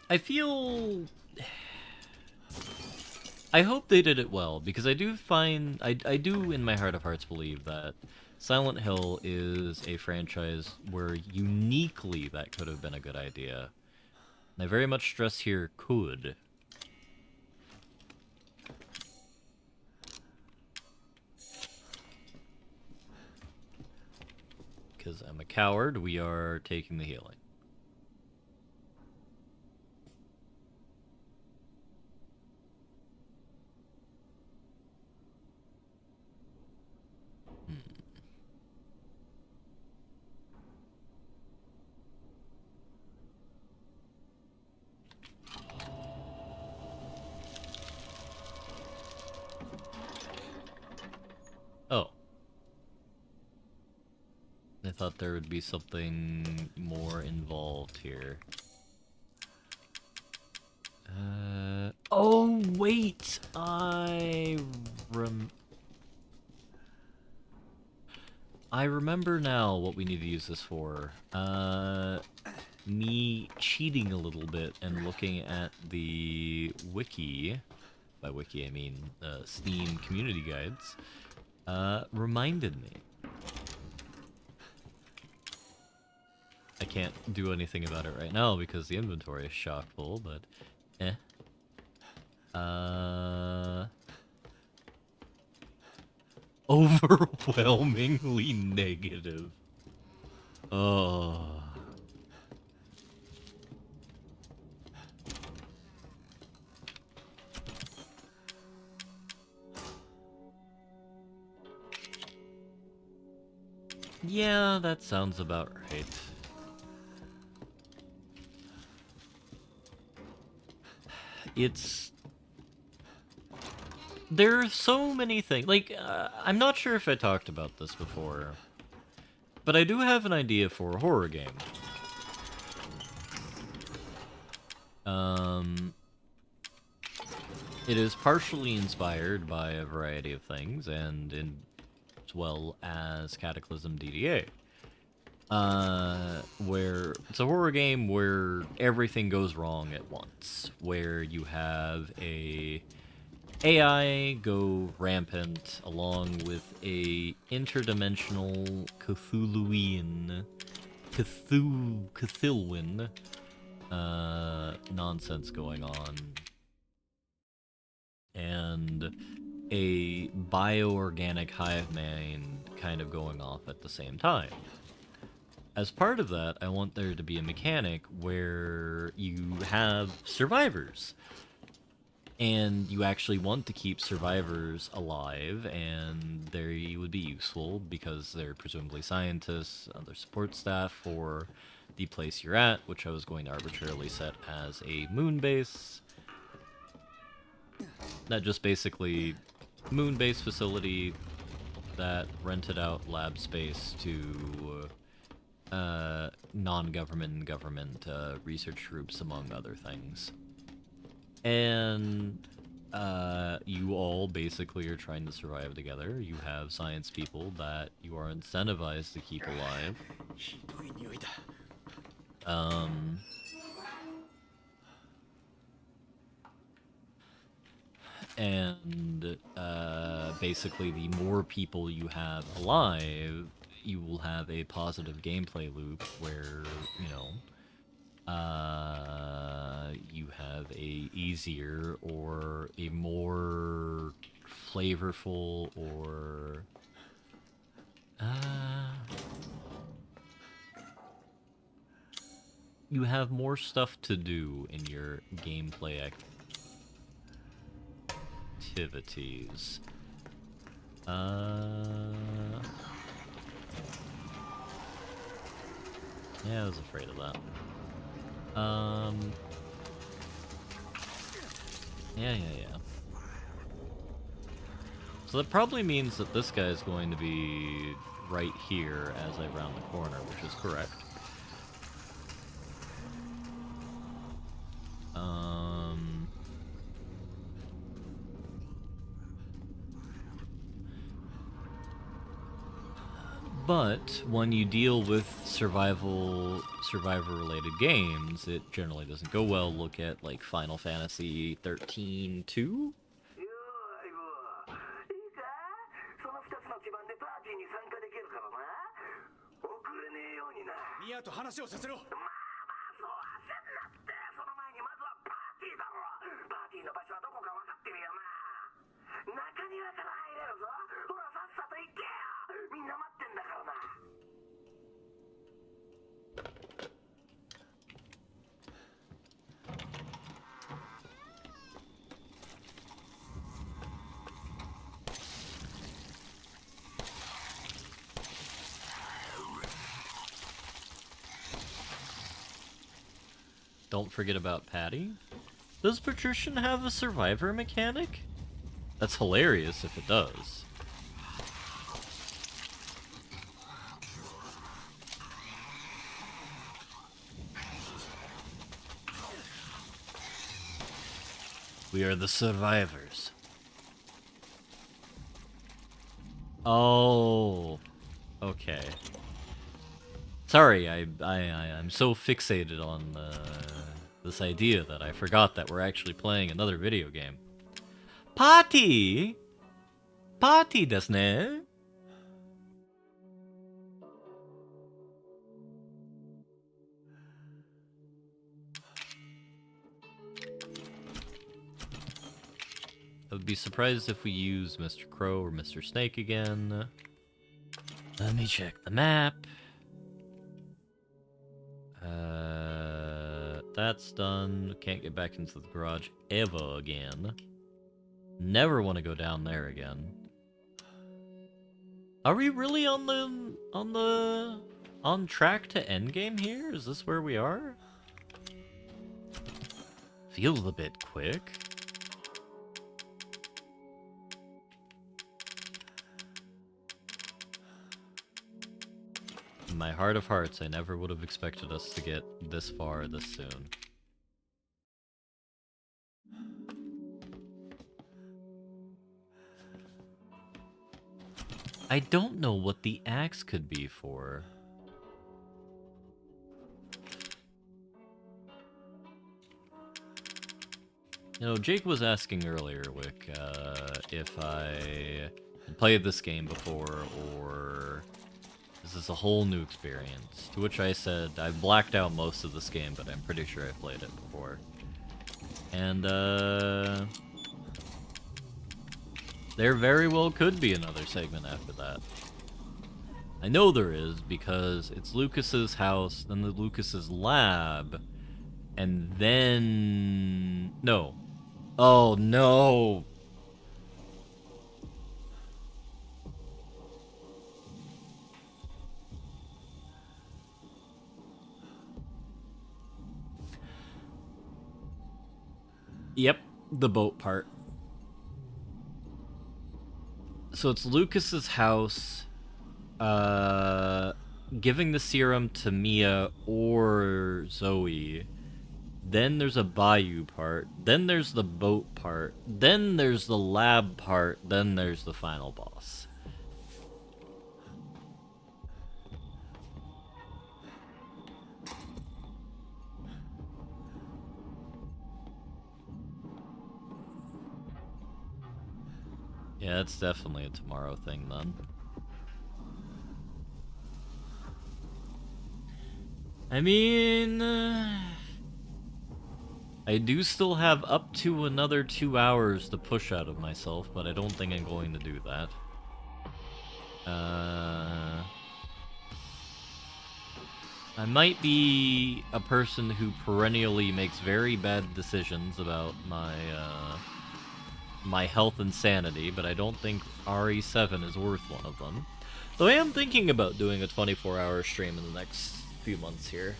I feel... I hope they did it well, because I do find... I do, in my heart of hearts, believe that Silent Hill is a franchise where uniquely that could have been a good idea. And I very much stress here, could. Because I'm a coward, we are taking the healing. Oh. I thought there would be something more involved here. Oh, wait! I remember now what we need to use this for. Me cheating a little bit and looking at the wiki, by wiki I mean Steam community guides, reminded me. I can't do anything about it right now because the inventory is chock full, but overwhelmingly negative. Oh. Yeah, that sounds about right. It's... There are so many things. Like, I'm not sure if I talked about this before, but I do have an idea for a horror game. It is partially inspired by a variety of things, and as well as Cataclysm DDA. Where it's a horror game where everything goes wrong at once, where you have a AI go rampant along with a interdimensional Cthulhuan nonsense going on, and a bioorganic hive mind kind of going off at the same time. As part of that, I want there to be a mechanic where you have survivors. And you actually want to keep survivors alive, and they would be useful because they're presumably scientists, other support staff for the place you're at, which I was going to arbitrarily set as a moon base. That just basically moon base facility that rented out lab space to non-government and government research groups, among other things. And you all basically are trying to survive together. You have science people that you are incentivized to keep alive. And basically the more people you have alive, you will have a positive gameplay loop where, you know, you have a easier or a more flavorful or you have more stuff to do in your gameplay activities. Yeah, I was afraid of that. Yeah. So that probably means that this guy is going to be right here as I round the corner, which is correct. But when you deal with survivor-related games, it generally doesn't go well. Look at like Final Fantasy 13-2. Don't forget about Patty. Does Patrician have a survivor mechanic? That's hilarious if it does. We are the survivors. Oh, okay. Sorry, I'm so fixated on this idea that I forgot that we're actually playing another video game. Party! Party desu ne? I would be surprised if we use Mr. Crow or Mr. Snake again. Let me check the map. That's done. Can't get back into the garage ever again. Never want to go down there again. Are we really on track to endgame here? Is this where we are? Feels a bit quick. In my heart of hearts, I never would have expected us to get this far this soon. I don't know what the axe could be for. You know, Jake was asking earlier, Wick, if I had played this game before, or is this a whole new experience? To which I said, I've blacked out most of this game, but I'm pretty sure I've played it before. And, there very well could be another segment after that. I know there is, because it's Lucas's house, then the Lucas's lab, and then... No. Oh, no! Yep, the boat part. So it's Lucas's house, giving the serum to Mia or Zoe. Then there's a bayou part. Then there's the boat part. Then there's the lab part. Then there's the final boss. Yeah, it's definitely a tomorrow thing then. I mean... I do still have up to another 2 hours to push out of myself, but I don't think I'm going to do that. I might be a person who perennially makes very bad decisions about my health and sanity, but I don't think RE7 is worth one of them. Though I am thinking about doing a 24-hour stream in the next few months here.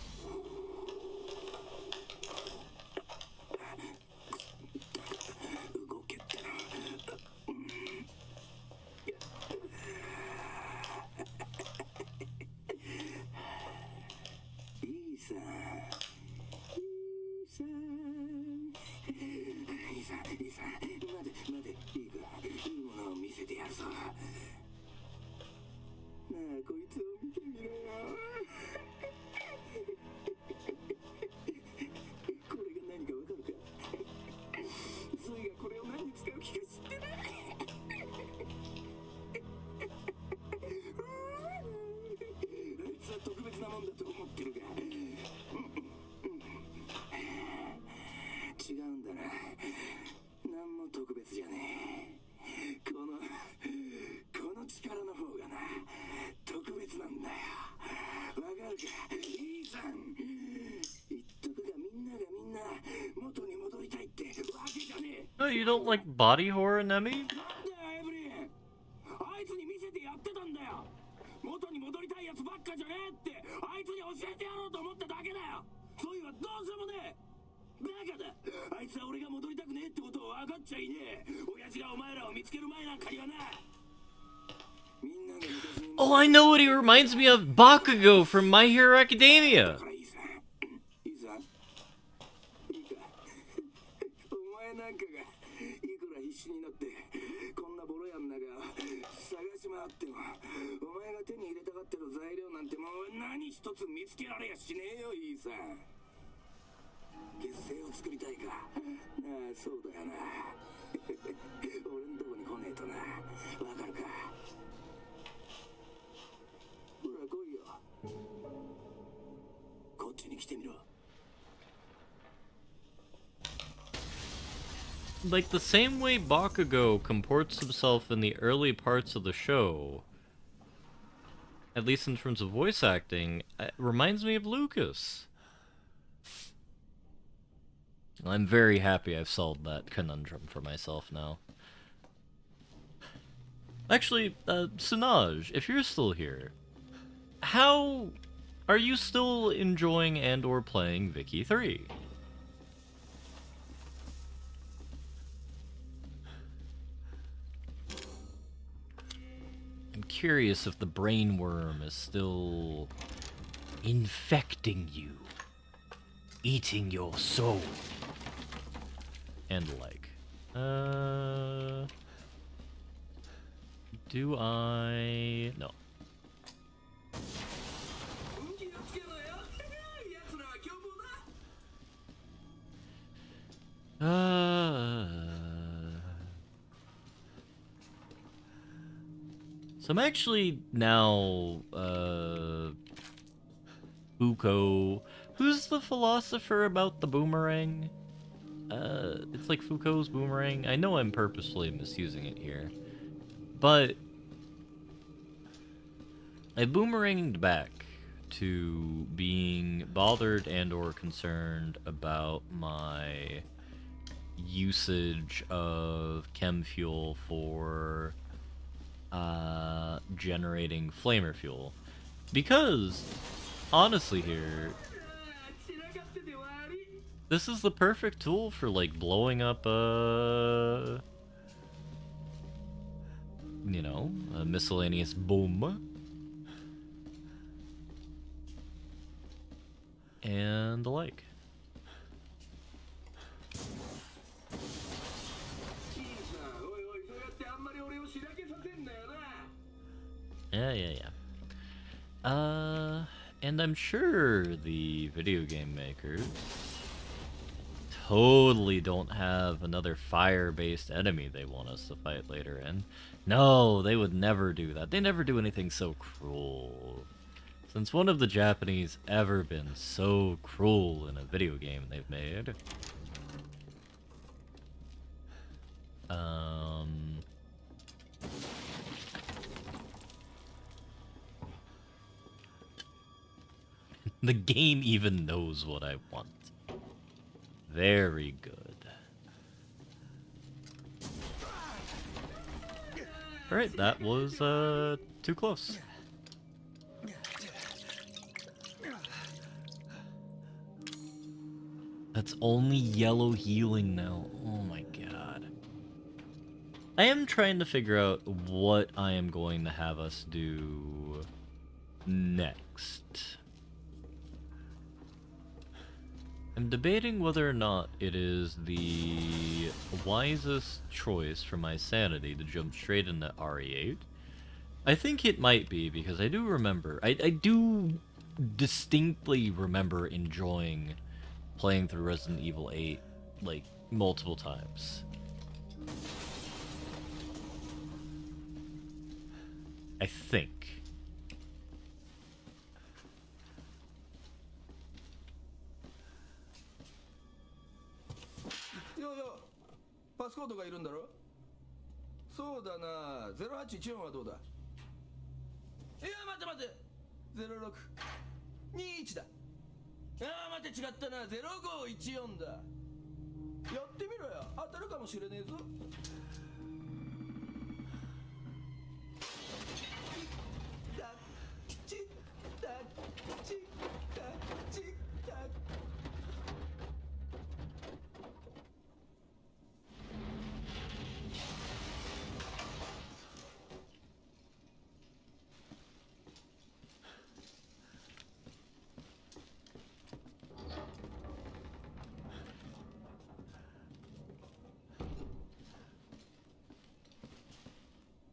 Oh, you don't like body horror, Nemi? Oh, I know what he reminds me of! Bakugo from My Hero Academia! Like, the same way Bakugo comports himself in the early parts of the show, at least in terms of voice acting, it reminds me of Lucas. I'm very happy I've solved that conundrum for myself now. Actually, Sinaj, if you're still here, how are you still enjoying and or playing Vicky 3? I'm curious if the brain worm is still infecting you, eating your soul, and like, do I? No. So I'm actually now, Foucault. Who's the philosopher about the boomerang? It's like Foucault's boomerang. I know I'm purposefully misusing it here, but I boomeranged back to being bothered and or concerned about my usage of chem fuel for generating flamer fuel, because honestly here, this is the perfect tool for like blowing up a, you know, a miscellaneous bomb and the like. Yeah. And I'm sure the video game makers totally don't have another fire-based enemy they want us to fight later in. No, they would never do that. They never do anything so cruel. Since when have the Japanese ever been so cruel in a video game they've made? The game even knows what I want. Very good. Alright, that was, too close. That's only yellow healing now. Oh my god. I am trying to figure out what I am going to have us do next. I'm debating whether or not it is the wisest choice for my sanity to jump straight into RE8. I think it might be, because I do remember, I do distinctly remember enjoying playing through Resident Evil 8, like, multiple times. I think. Yo,パスコードがいるんだろ。そうだな、0814はどうだ。いや、待て0621だ。ああ、待て、違ったな、0514だ。やってみろよ、当たるかもしれねえぞ。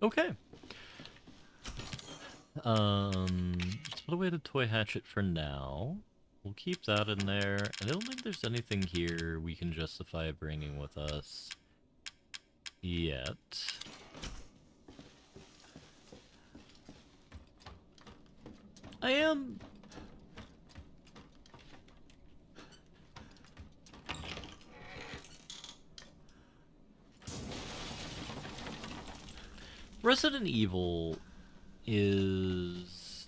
Okay. Let's put away the toy hatchet for now. We'll keep that in there. I don't think there's anything here we can justify bringing with us yet. I am... Resident Evil is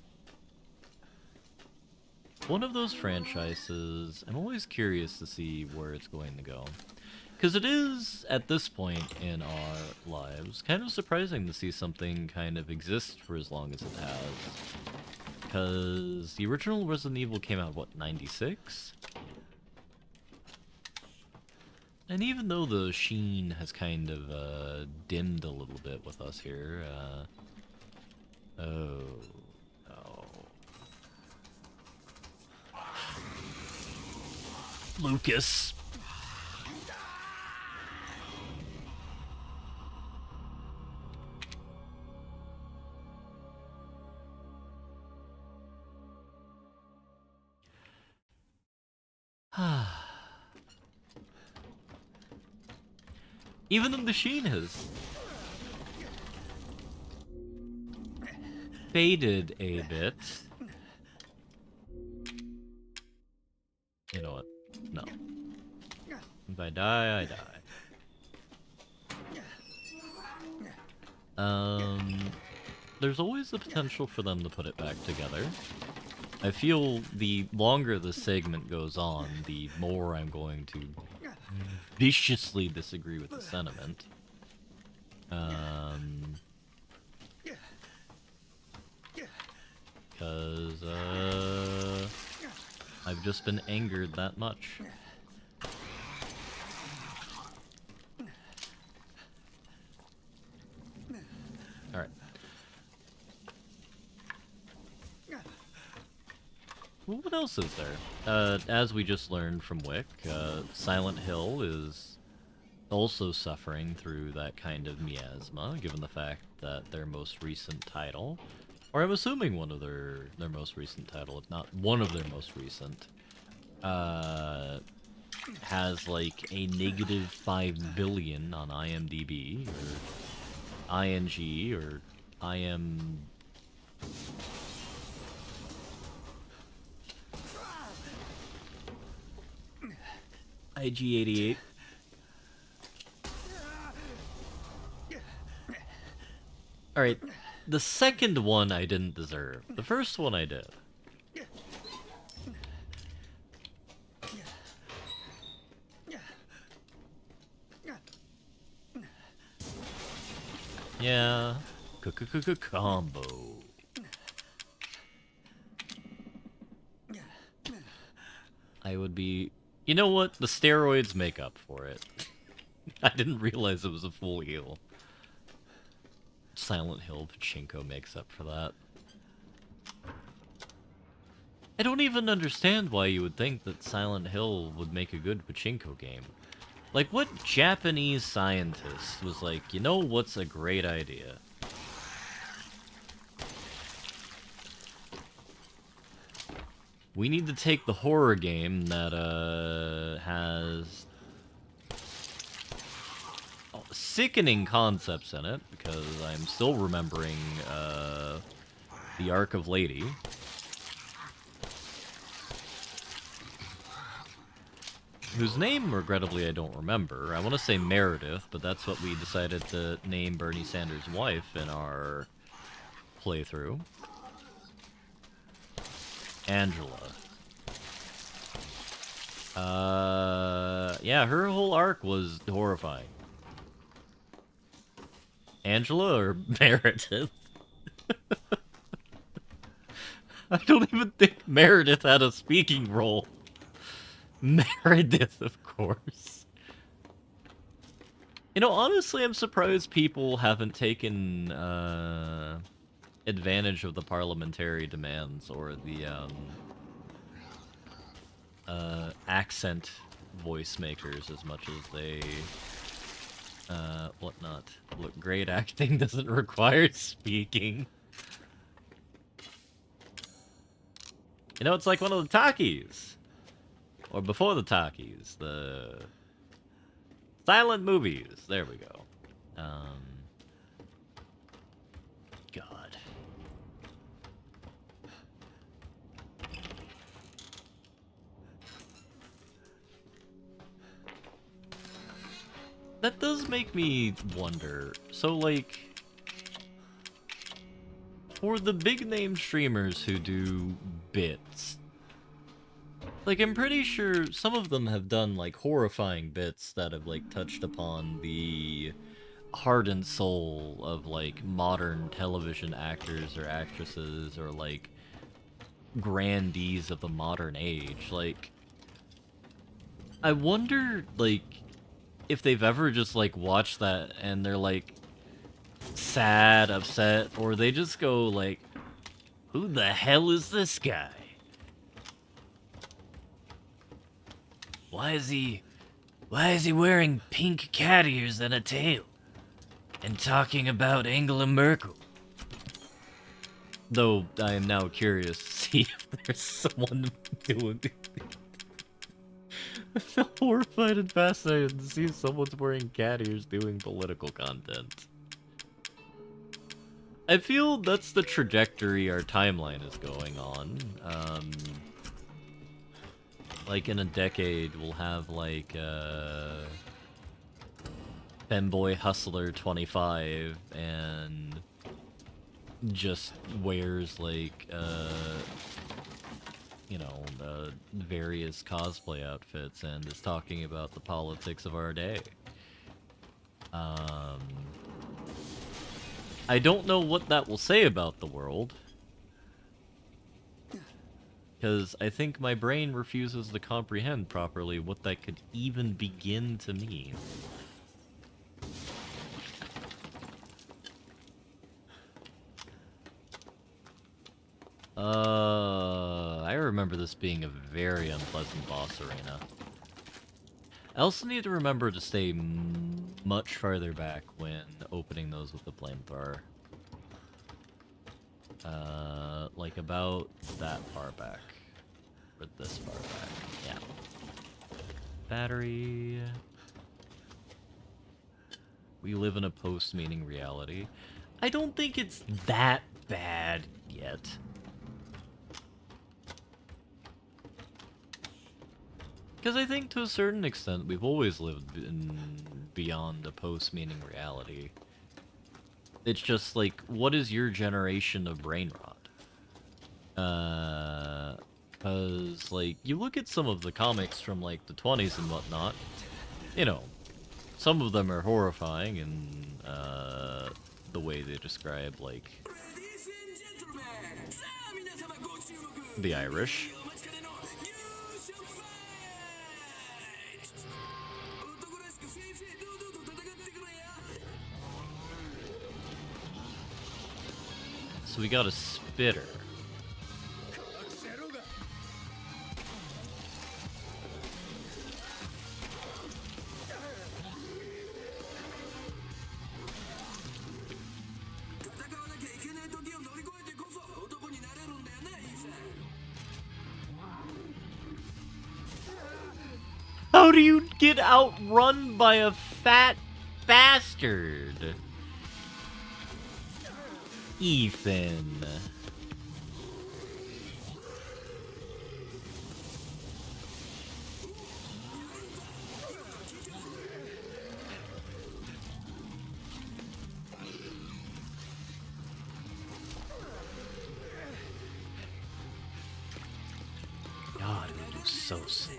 one of those franchises I'm always curious to see where it's going to go. Because it is, at this point in our lives, kind of surprising to see something kind of exist for as long as it has. Because the original Resident Evil came out, what, 96? And even though the sheen has kind of dimmed a little bit with us here, oh no. Lucas! Even the machine has faded a bit. You know what? No. If I die, I die. There's always the potential for them to put it back together. I feel the longer the segment goes on, the more I'm going to viciously disagree with the sentiment. Because, I've just been angered that much. Alright. Well, what else is there? As we just learned from Wick, Silent Hill is also suffering through that kind of miasma, given the fact that their most recent title, or I'm assuming one of their most recent title, if not one of their most recent, has like a negative 5 billion on IMDb, or ING, or IM... IG88. Alright, the second one I didn't deserve. The first one I did. Yeah. Combo. I would be You know what? The steroids make up for it. I didn't realize it was a full heal. Silent Hill Pachinko makes up for that. I don't even understand why you would think that Silent Hill would make a good Pachinko game. Like, what Japanese scientist was like, you know what's a great idea? We need to take the horror game that, has sickening concepts in it, because I'm still remembering, The Ark of Lady. Whose name, regrettably, I don't remember. I want to say Meredith, but that's what we decided to name Bernie Sanders' wife in our playthrough. Angela. Yeah, her whole arc was horrifying. Angela or Meredith? I don't even think Meredith had a speaking role. Meredith, of course. You know, honestly, I'm surprised people haven't taken advantage of the parliamentary demands or the accent voice makers as much as they whatnot. Look, great acting doesn't require speaking. You know, it's like one of the talkies. Or before the talkies, the silent movies. There we go. God. That does make me wonder. So, like, for the big name streamers who do bits, like, I'm pretty sure some of them have done, like, horrifying bits that have, like, touched upon the heart and soul of, like, modern television actors or actresses or, like, grandees of the modern age. Like, I wonder, like, if they've ever just, like, watched that and they're, like, sad, upset, or they just go, like, who the hell is this guy? Why is he wearing pink cat ears and a tail? And talking about Angela Merkel? Though, I am now curious to see if there's someone doing... I'm so horrified and fascinated to see someone's wearing cat ears doing political content. I feel that's the trajectory our timeline is going on. Like, in a decade, we'll have, like, Femboy Hustler 25, and just wears, like, you know, various cosplay outfits, and is talking about the politics of our day. I don't know what that will say about the world, because I think my brain refuses to comprehend properly what that could even begin to mean. I remember this being a very unpleasant boss arena. I also need to remember to stay much farther back when opening those with the flamethrower. Like about that far back. Or this far back, yeah. Battery... We live in a post-meaning reality. I don't think it's that bad yet. Because I think to a certain extent we've always lived beyond a post-meaning reality. It's just like, what is your generation of brain rot? Because, like, you look at some of the comics from, like, the 20s and whatnot, you know, some of them are horrifying in, the way they describe, like, the Irish. So we got a spitter. How do you get outrun by a fat bastard? Ethan. God, it was so slow.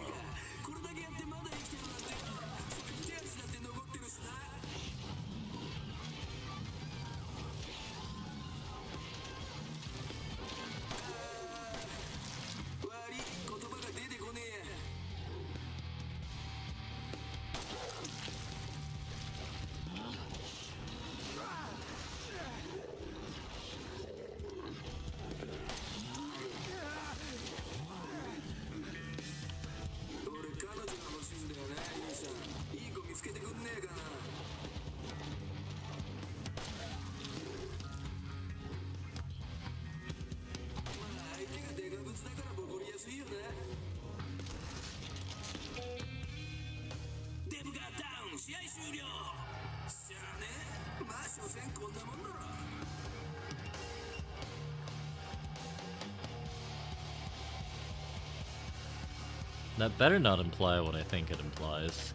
That better not imply what I think it implies.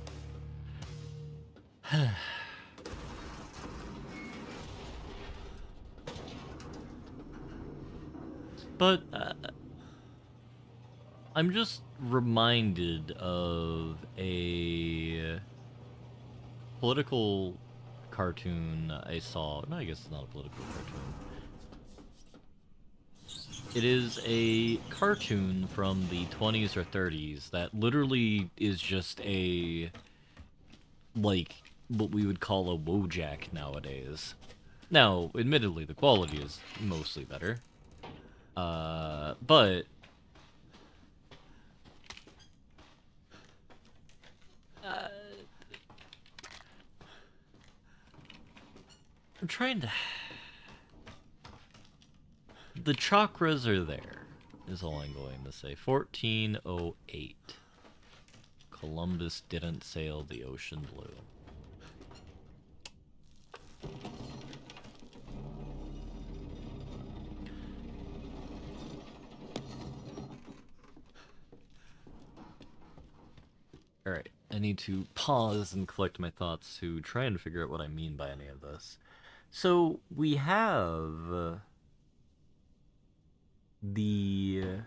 But, I'm just reminded of a political cartoon I saw. No, I guess it's not a political cartoon. It is a cartoon from the 20s or 30s that literally is just a, like, what we would call a Wojak nowadays. Now, admittedly, the quality is mostly better. But... I'm trying to... The chakras are there, is all I'm going to say. 1408. Columbus didn't sail the ocean blue. Alright, I need to pause and collect my thoughts to try and figure out what I mean by any of this. So, we have... the...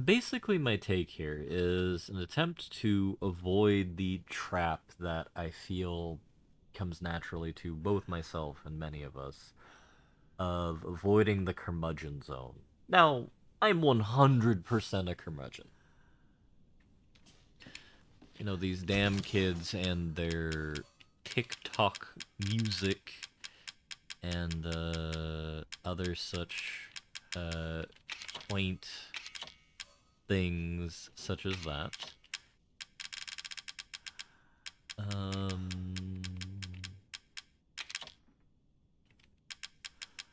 Basically, my take here is an attempt to avoid the trap that I feel comes naturally to both myself and many of us of avoiding the curmudgeon zone. Now, I'm 100% a curmudgeon. You know, these damn kids and their TikTok music and other such quaint things such as that.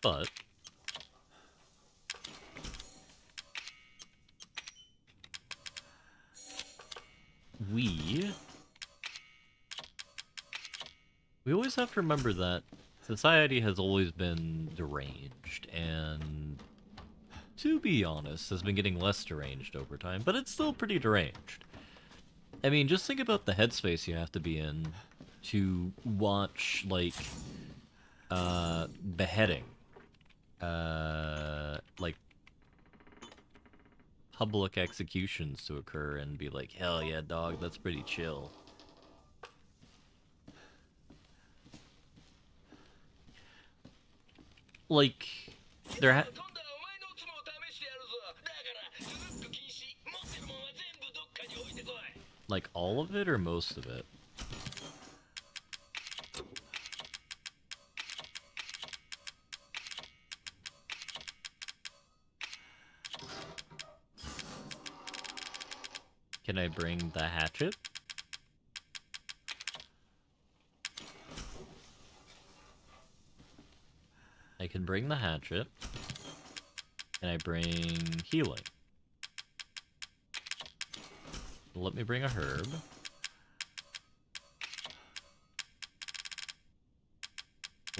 But we always have to remember that society has always been deranged, and to be honest, has been getting less deranged over time, but it's still pretty deranged. I mean, just think about the headspace you have to be in to watch, like, beheading. Like, public executions to occur and be like, hell yeah, dog, that's pretty chill. like, there 今度はお前のおつもを試してやるぞ。だからズルッと禁止。持ってるもんは全部どっかに置いてこい。 like all of it or most of it? Can I bring the hatchet? I can bring the hatchet. Can I bring healing? Let me bring a herb.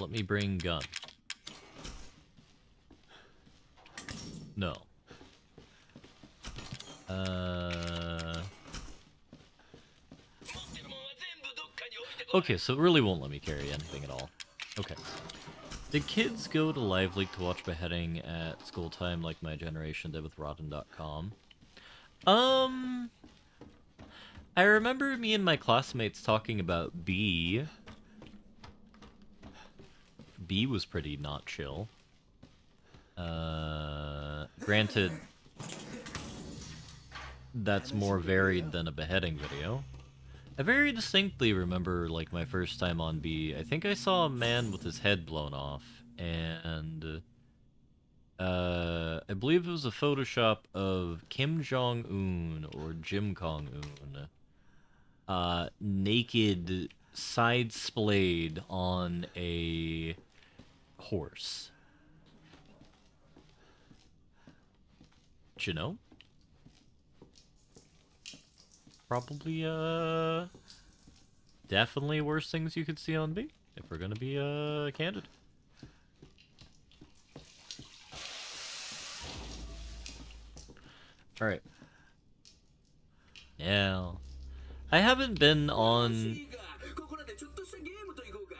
Let me bring gun. No. Okay, so it really won't let me carry anything at all. Okay. Did kids go to Live Leak to watch beheading at school time like my generation did with Rotten.com? I remember me and my classmates talking about B. B was pretty not chill. Granted, that's more varied than a beheading video. I very distinctly remember, like, my first time on B. I think I saw a man with his head blown off, and I believe it was a Photoshop of Kim Jong-un or Jim Kong-un, naked, side-splayed on a horse. You know? Probably, definitely worse things you could see on B, if we're gonna be, candid. Alright. Yeah. I haven't been on... ここらでちょっとしたゲームといこうか。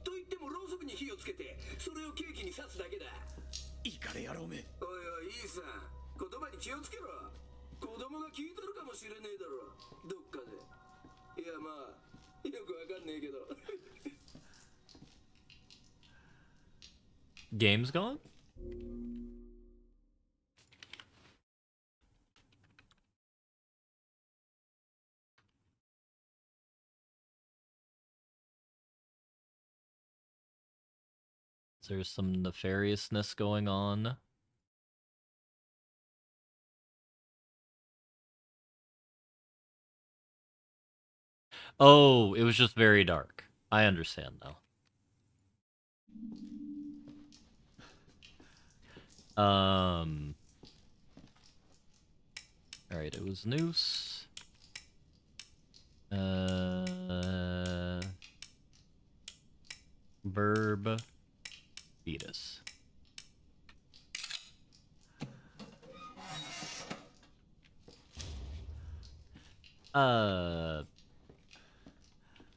と言ってもろうそくに火をつけて、それをケーキに刺すだけだ。いいかれ野郎め。おいおい、いいさ。言葉に気をつけろ。子供が聞いてるかもしれねえだろ。どっかで。いや、まあ、よくわかんねえけど。Game's gone? Is there some nefariousness going on? Oh, it was just very dark. I understand now. Alright, it was Noose. Verb. Fetus.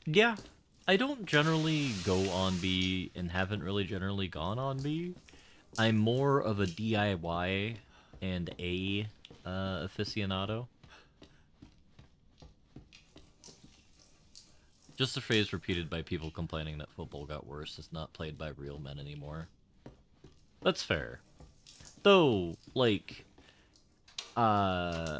Yeah. I don't generally go on B and haven't really generally gone on B. I'm more of a DIY and A aficionado. Just a phrase repeated by people complaining that football got worse is not played by real men anymore. That's fair. Though, like, I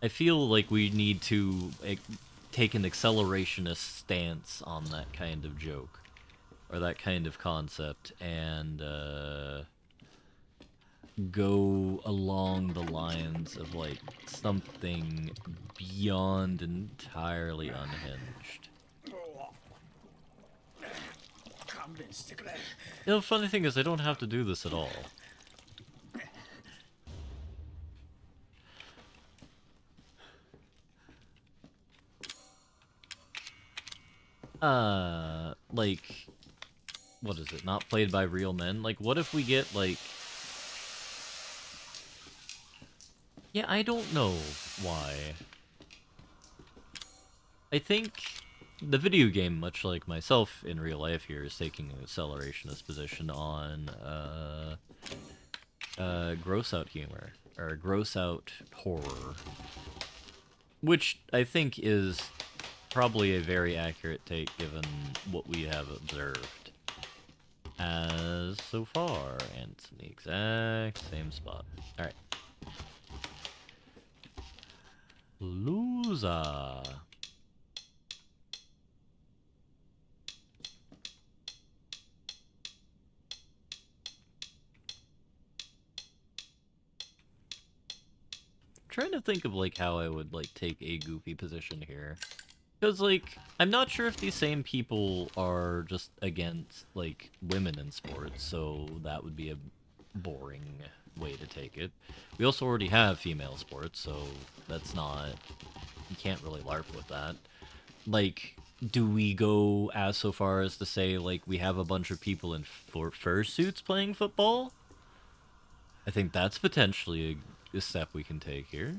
feel like we need to take an accelerationist stance on that kind of joke, or that kind of concept, and go along the lines of, like, something beyond entirely unhinged. You know, the funny thing is, I don't have to do this at all. Like, what is it? Not played by real men? Like, what if we get, like... Yeah, I don't know why. I think the video game, much like myself in real life here, is taking an accelerationist position on gross out humor, or gross out horror. Which I think is probably a very accurate take given what we have observed as so far, and it's in the exact same spot. Alright. Loser. Trying to think of like how I would like take a goofy position here, because like I'm not sure if these same people are just against like women in sports, so that would be a boring way to take it. We also already have female sports, so that's not, you can't really LARP with that. Like, do we go as so far as to say like we have a bunch of people in fursuits playing football? I think that's potentially a step we can take here.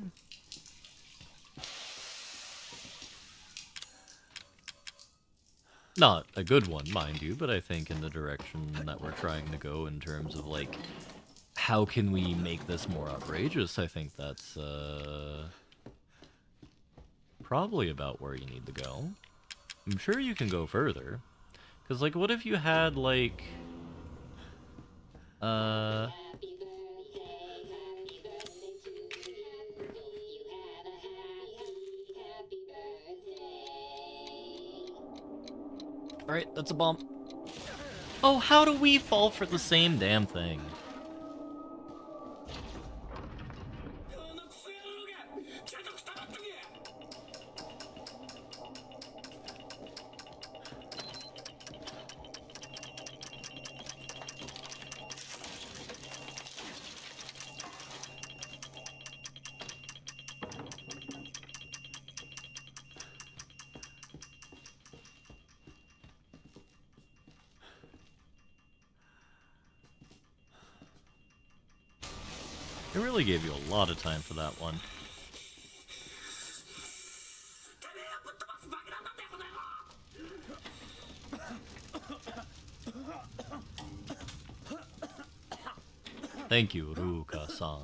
Not a good one, mind you, but I think in the direction that we're trying to go in terms of, like, how can we make this more outrageous? I think that's, probably about where you need to go. I'm sure you can go further. Because, like, what if you had, like, Alright, that's a bomb. Oh, how do we fall for the same damn thing? It really gave you a lot of time for that one. Thank you, Ruka-san.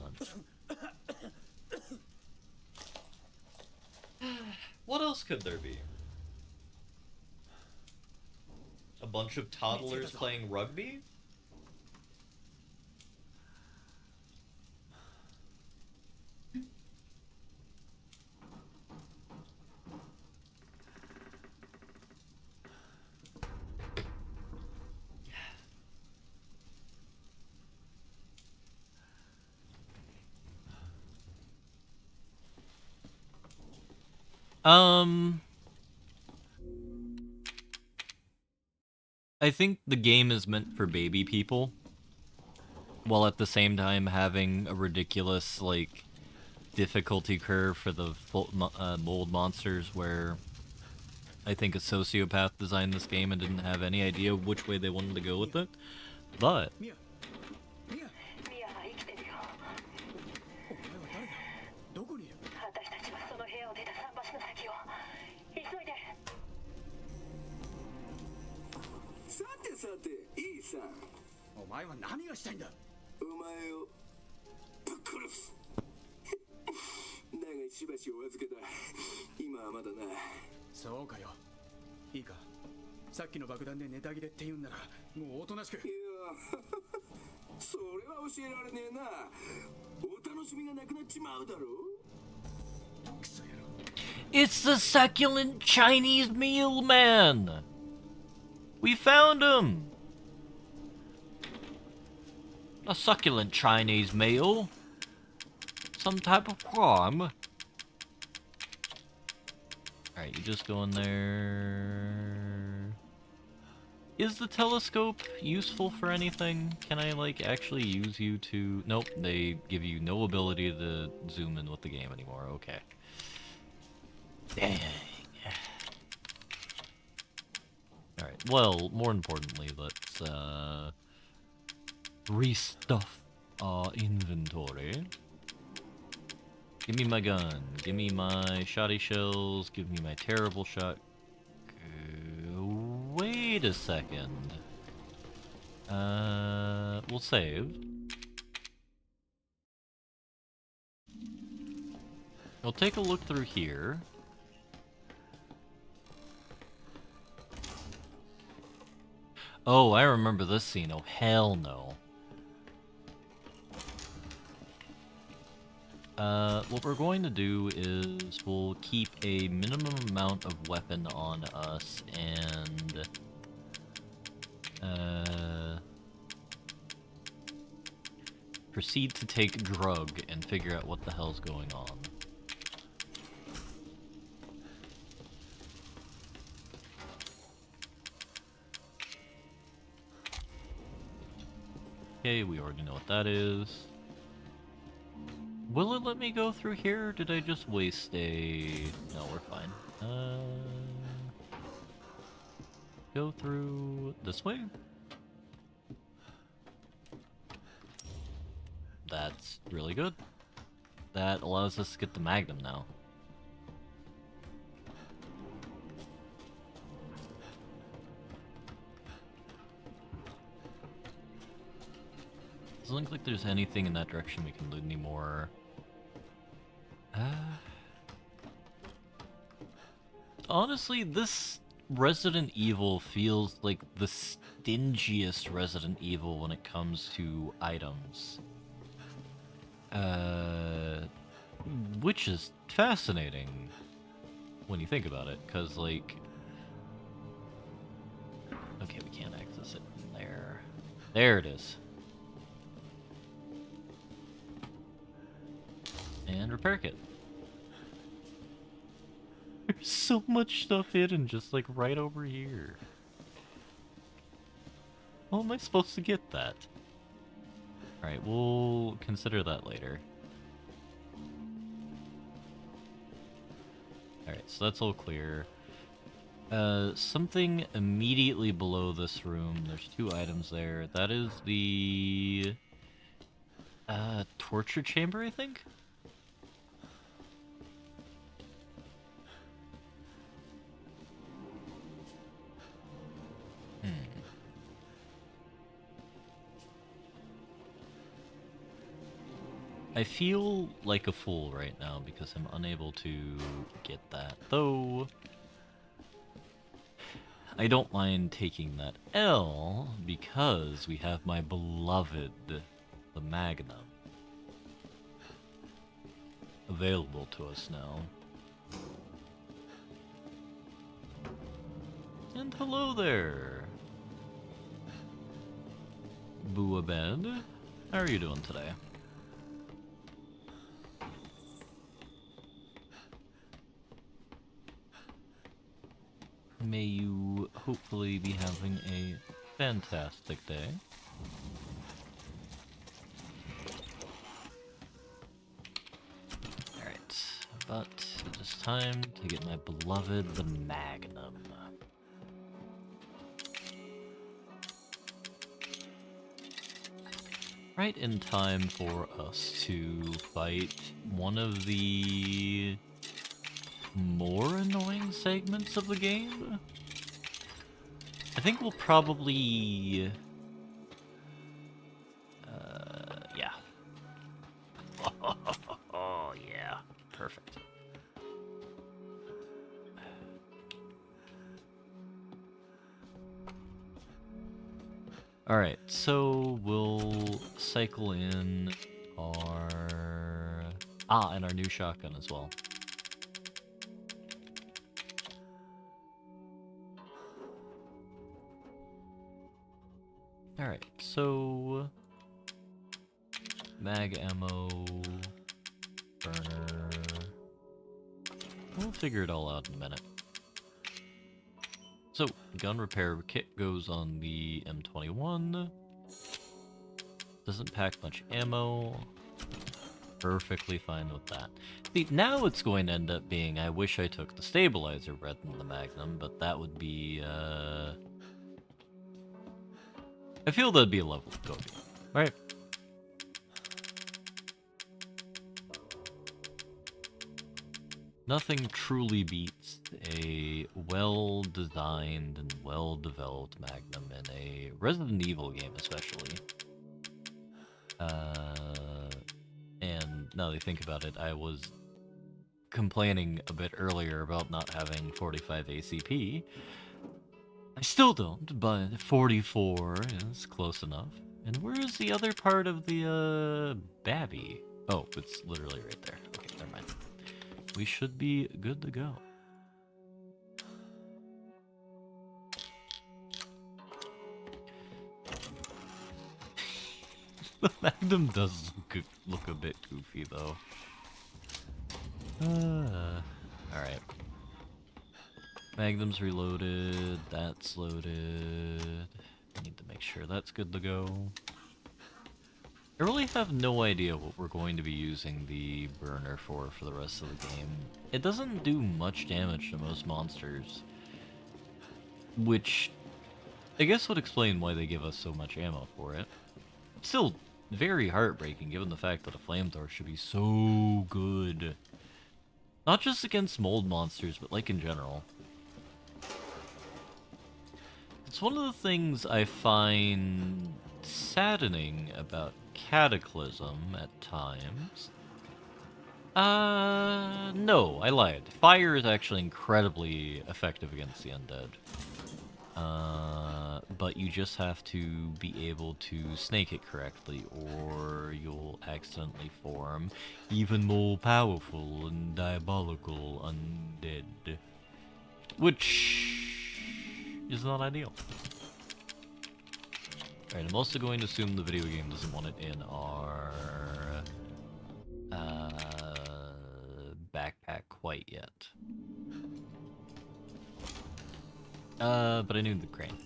What else could there be? A bunch of toddlers playing rugby? I think the game is meant for baby people, while at the same time having a ridiculous, like, difficulty curve for the mold monsters, where I think a sociopath designed this game and didn't have any idea which way they wanted to go with it. But it's the succulent Chinese meal man! We found him! A succulent Chinese meal? Some type of crime? Alright, you just go in there. Is the telescope useful for anything? Can I, like, actually use you to... Nope, they give you no ability to zoom in with the game anymore. Okay. Dang. Alright, well, more importantly, let's, restuff our inventory. Give me my gun. Give me my shotty shells. Give me my terrible shot. wait a second. We'll save. We'll take a look through here. Oh, I remember this scene. Oh, hell no. What we're going to do is we'll keep a minimum amount of weapon on us and proceed to take Grug and figure out what the hell's going on. Okay, we already know what that is. Will it let me go through here, or did I just waste a... No, we're fine. Go through this way? That's really good. That allows us to get the Magnum now. Doesn't look like there's anything in that direction we can loot anymore. Honestly, this Resident Evil feels like the stingiest Resident Evil when it comes to items. Which is fascinating when you think about it, because, like... Okay, we can't access it from there. There it is. And repair kit. There's so much stuff hidden just like right over here. How am I supposed to get that? Alright, we'll consider that later. Alright, so that's all clear. Something immediately below this room. There's two items there. That is the... torture chamber, I think? I feel like a fool right now because I'm unable to get that, though I don't mind taking that L because we have my beloved, the Magnum, available to us now. And hello there, Buabed. How are you doing today? May you hopefully be having a fantastic day. Alright, but it is time to get my beloved the Magnum. Right in time for us to fight one of the more annoying segments of the game. I think we'll probably... yeah. Oh, yeah. Perfect. Alright, so we'll cycle in our... and our new shotgun as well. Alright, so... mag ammo... burner... We'll figure it all out in a minute. So, gun repair kit goes on the M21. Doesn't pack much ammo. Perfectly fine with that. See, now it's going to end up being, I wish I took the stabilizer rather than the Magnum, but that would be, I feel that'd be a level to go to, right? Nothing truly beats a well-designed and well-developed Magnum in a Resident Evil game, especially. And now that I think about it, I was complaining a bit earlier about not having 45 ACP. I still don't, but 44 is close enough. And where is the other part of the, Babby? Oh, it's literally right there. Okay, never mind. We should be good to go. The Magnum does look a bit goofy, though. Alright. Magnum's reloaded, that's loaded. I need to make sure that's good to go. I really have no idea what we're going to be using the burner for the rest of the game. It doesn't do much damage to most monsters, which I guess would explain why they give us so much ammo for it. Still very heartbreaking given the fact that a flamethrower should be so good. Not just against mold monsters, but like in general. It's one of the things I find saddening about Cataclysm at times. No, I lied. Fire is actually incredibly effective against the undead. But you just have to be able to snake it correctly, or you'll accidentally form even more powerful and diabolical undead. Which is not ideal. Alright, I'm also going to assume the video game doesn't want it in our backpack quite yet. But I knew the crane.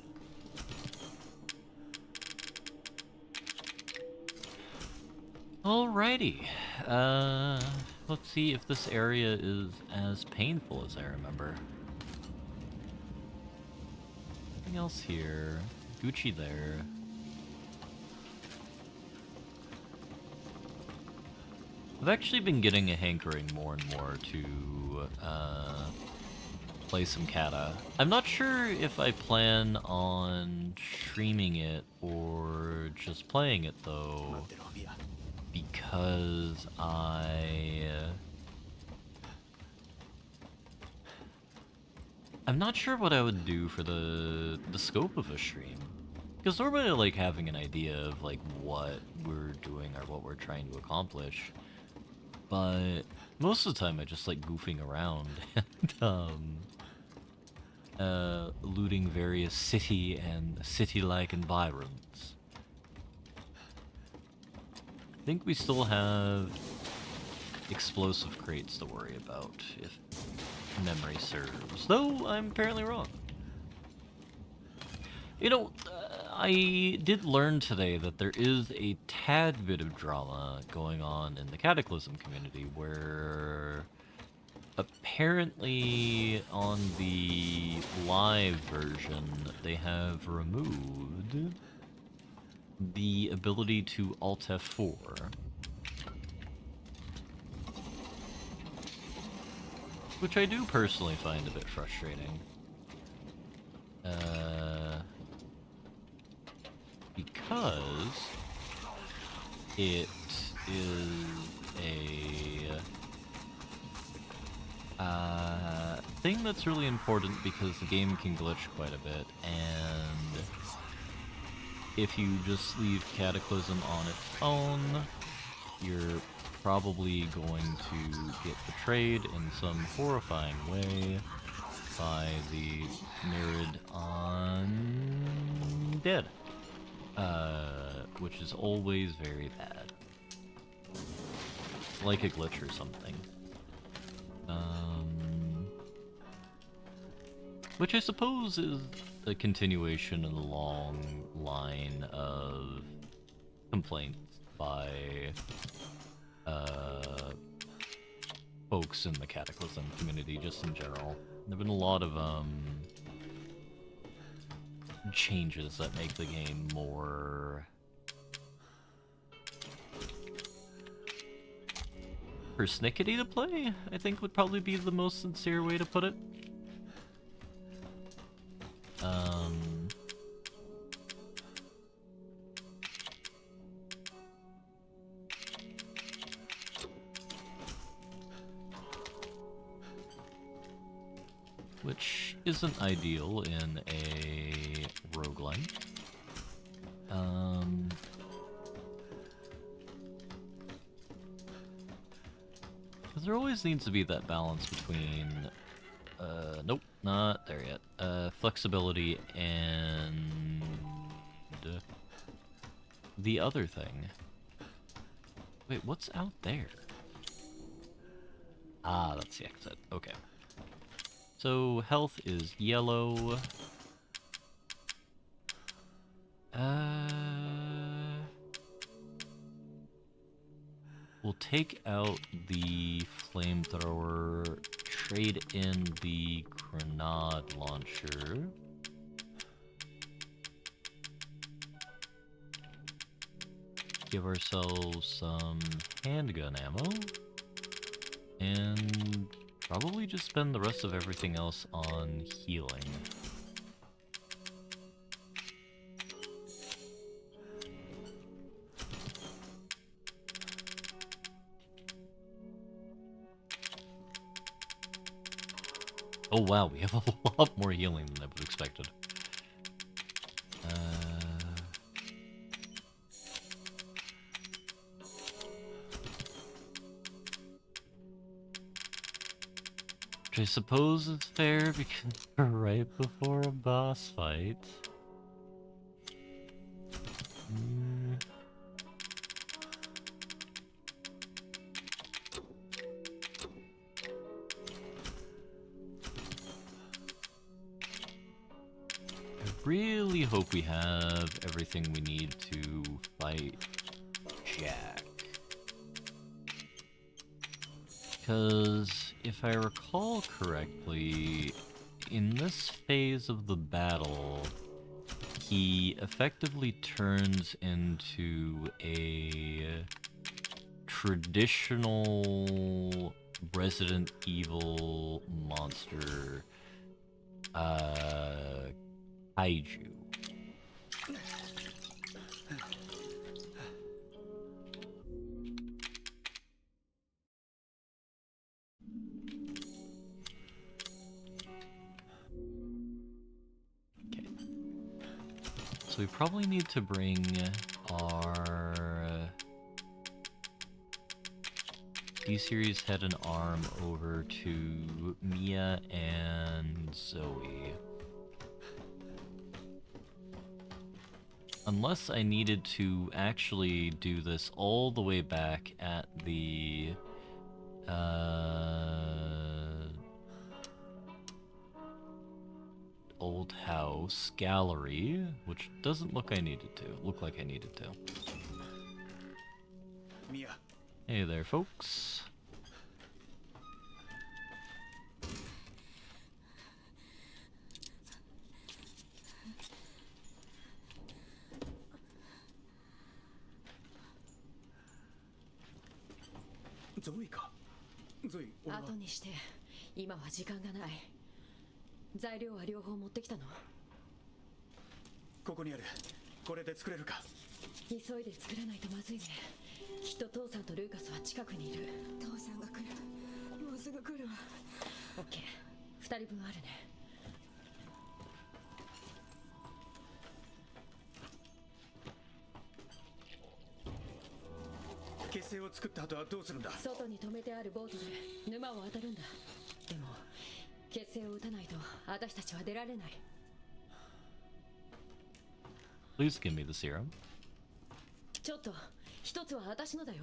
Alrighty. Let's see if this area is as painful as I remember. Nothing else here. Gucci there. I've actually been getting a hankering more and more to play some Kata. I'm not sure if I plan on streaming it or just playing it though, because I'm not sure what I would do for the scope of a stream. Because normally I like having an idea of like what we're doing or what we're trying to accomplish. But most of the time I just like goofing around and looting various city and city-like environs. I think we still have explosive crates to worry about, if memory serves. Though I'm apparently wrong. You know, I did learn today that there is a tad bit of drama going on in the Cataclysm community where apparently on the live version they have removed the ability to Alt F4. Which I do personally find a bit frustrating. Because it is a thing that's really important because the game can glitch quite a bit, and if you just leave Cataclysm on its own, you're probably going to get betrayed in some horrifying way by the Mirrid Undead. Which is always very bad. Like a glitch or something. Which I suppose is a continuation in the long line of complaints by folks in the Cataclysm community, just in general. There have been a lot of changes that make the game more persnickety to play, I think would probably be the most sincere way to put it. Which isn't ideal in a roguelike. Because there always needs to be that balance between, nope, not there yet, flexibility and the other thing. Wait, what's out there? Ah, that's the exit, okay. So, health is yellow. We'll take out the flamethrower, trade in the grenade launcher. Give ourselves some handgun ammo. And probably just spend the rest of everything else on healing. Oh wow, we have a lot more healing than I would have expected. Which I suppose is fair because we're right before a boss fight. I really hope we have everything we need to fight Jack. Because if I recall correctly, in this phase of the battle, he effectively turns into a traditional Resident Evil monster, kaiju. So we probably need to bring our D-Series head and arm over to Mia and Zoe. Unless I needed to actually do this all the way back at the old house gallery, which doesn't look like I needed to. Mia. Hey there, folks. Zoe か。Zoe、俺は後にして、今は時間がない。材料は両方持ってきたの？ここにある。これで作れるか。急いで作らないとまずいね。きっと父さんとルーカスは近くにいる。父さんが来る。もうすぐ来るわ。オッケー、2人分あるね。結成を作った後はどうするんだ。外に止めてあるボートで沼を渡るんだ。でも結成を打たないと私たちは出られない。Please give me the serum. ちょっと、一つは私のだよ。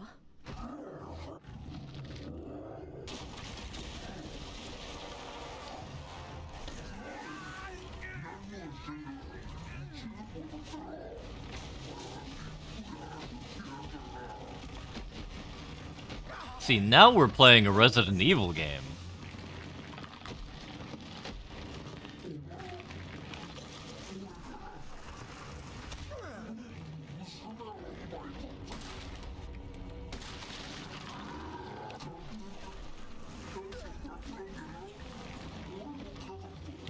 See, now we're playing a Resident Evil game.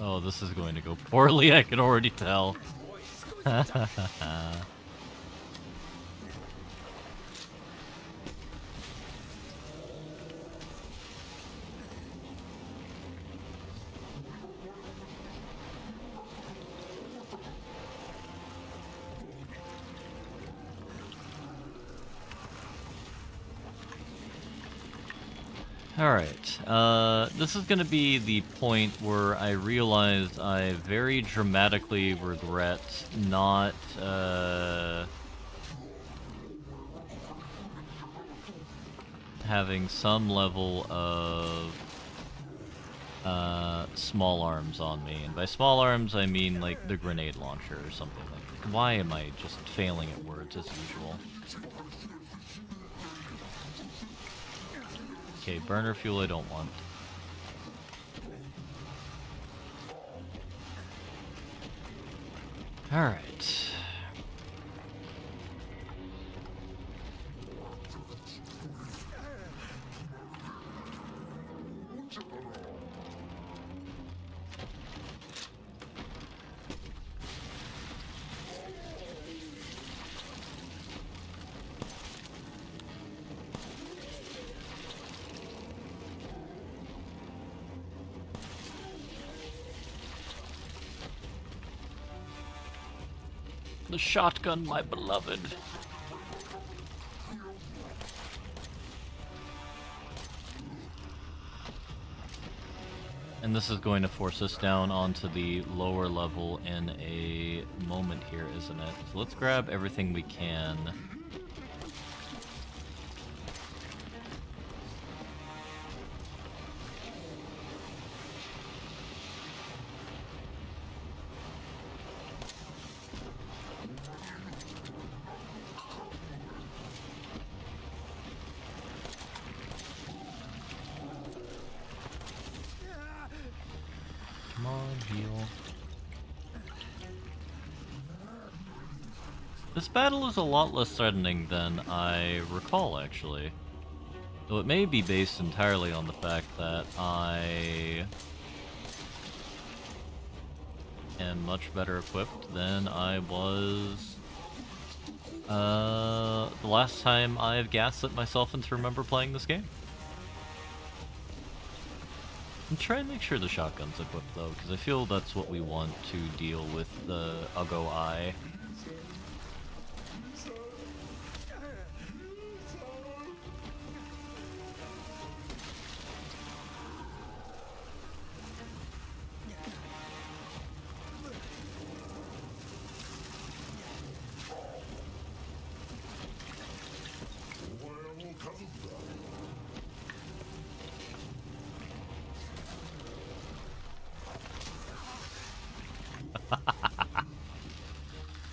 Oh, this is going to go poorly, I can already tell. Alright, this is gonna be the point where I realize I very dramatically regret not, having some level of, small arms on me. And by small arms, I mean, like, the grenade launcher or something like that. Why am I just failing at words as usual? Okay, burner fuel I don't want. Alright. The shotgun, my beloved. And this is going to force us down onto the lower level in a moment here, isn't it? So let's grab everything we can. Come on, heal. This battle is a lot less threatening than I recall, actually. Though it may be based entirely on the fact that I am much better equipped than I was the last time I've gaslit myself into remember playing this game. And try and make sure the shotgun's equipped though, because I feel that's what we want to deal with the Uggo Eye.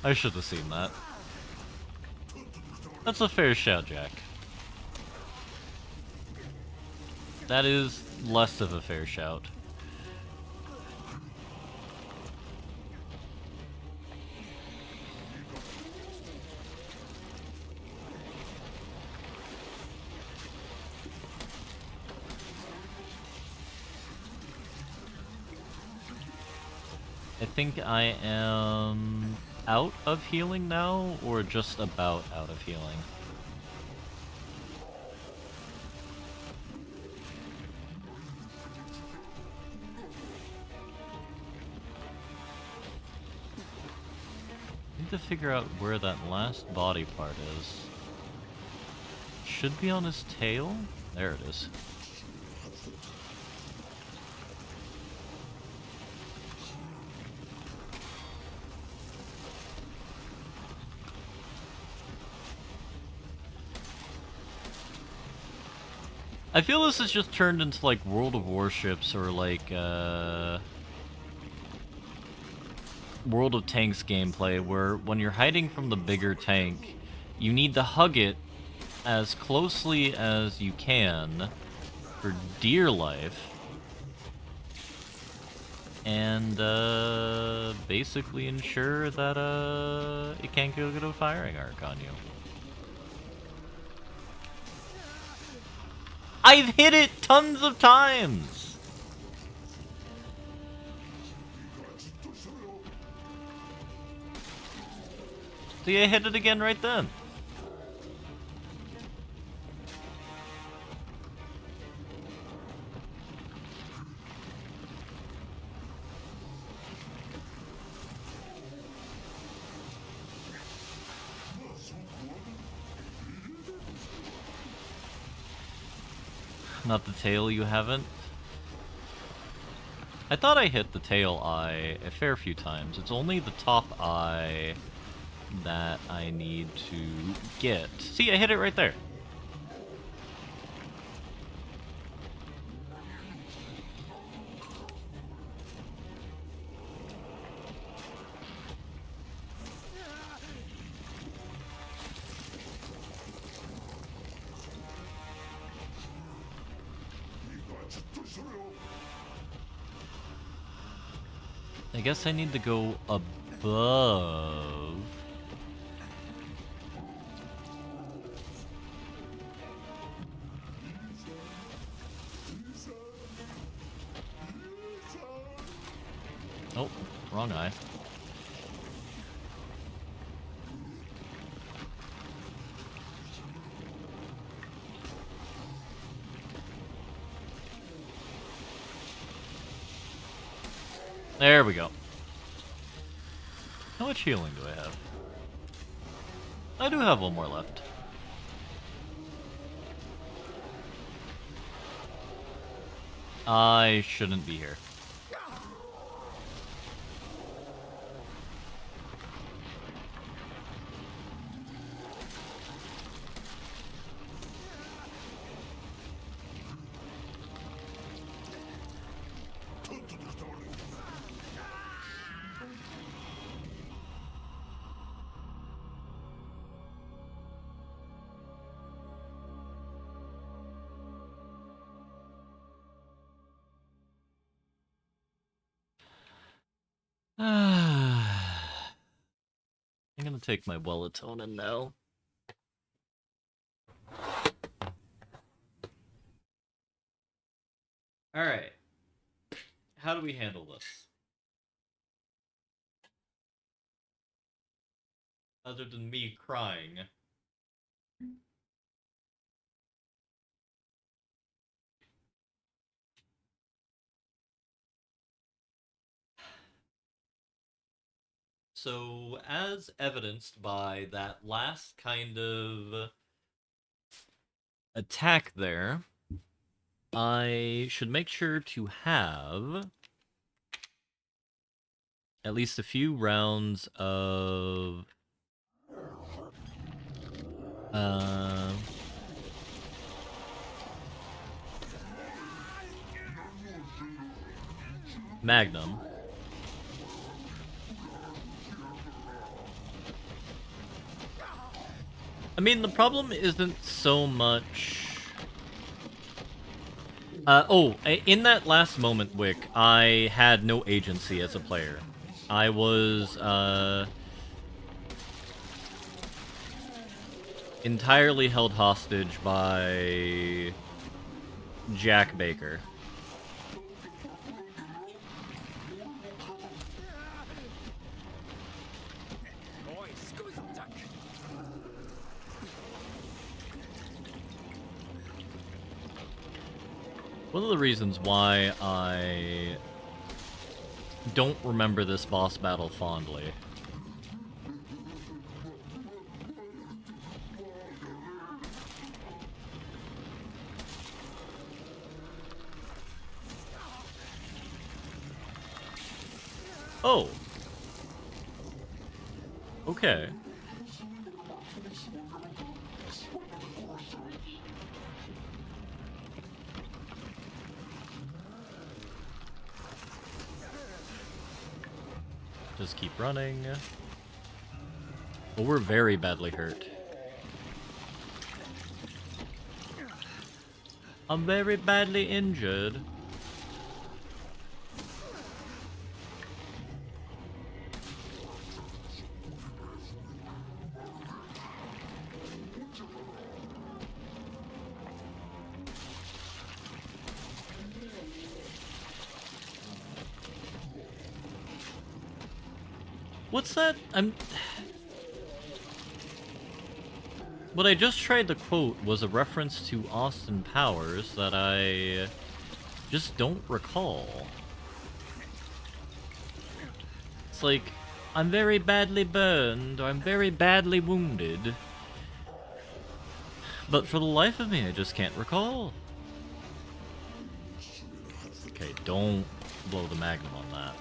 I should have seen that. That's a fair shout, Jack. That is less of a fair shout. I think I am out of healing now, or just about out of healing. I need to figure out where that last body part is. Should be on his tail? There it is. I feel this has just turned into like World of Warships or like World of Tanks gameplay, where when you're hiding from the bigger tank, you need to hug it as closely as you can for dear life, and basically ensure that it can't go get a firing arc on you. I've hit it tons of times! See, I hit it again right then. Not the tail, you haven't? I thought I hit the tail eye a fair few times. It's only the top eye that I need to get. See, I hit it right there. I guess I need to go above. Oh, wrong eye. There we go. How much healing do I have? I do have one more left. I shouldn't be here. I'm gonna take my Wellatonin now. Alright. How do we handle this? Other than me crying. So, as evidenced by that last kind of attack there, I should make sure to have at least a few rounds of Magnum. I mean, the problem isn't so much... in that last moment, Wick, I had no agency as a player. I was, entirely held hostage by Jack Baker. One of the reasons why I don't remember this boss battle fondly Oh. Okay. Just keep running. Well, we're very badly hurt. I'm very badly injured. What's that? What I just tried to quote was a reference to Austin Powers that I just don't recall. It's like, I'm very badly burned, or I'm very badly wounded. But for the life of me, I just can't recall. Okay, don't blow the magnum on that.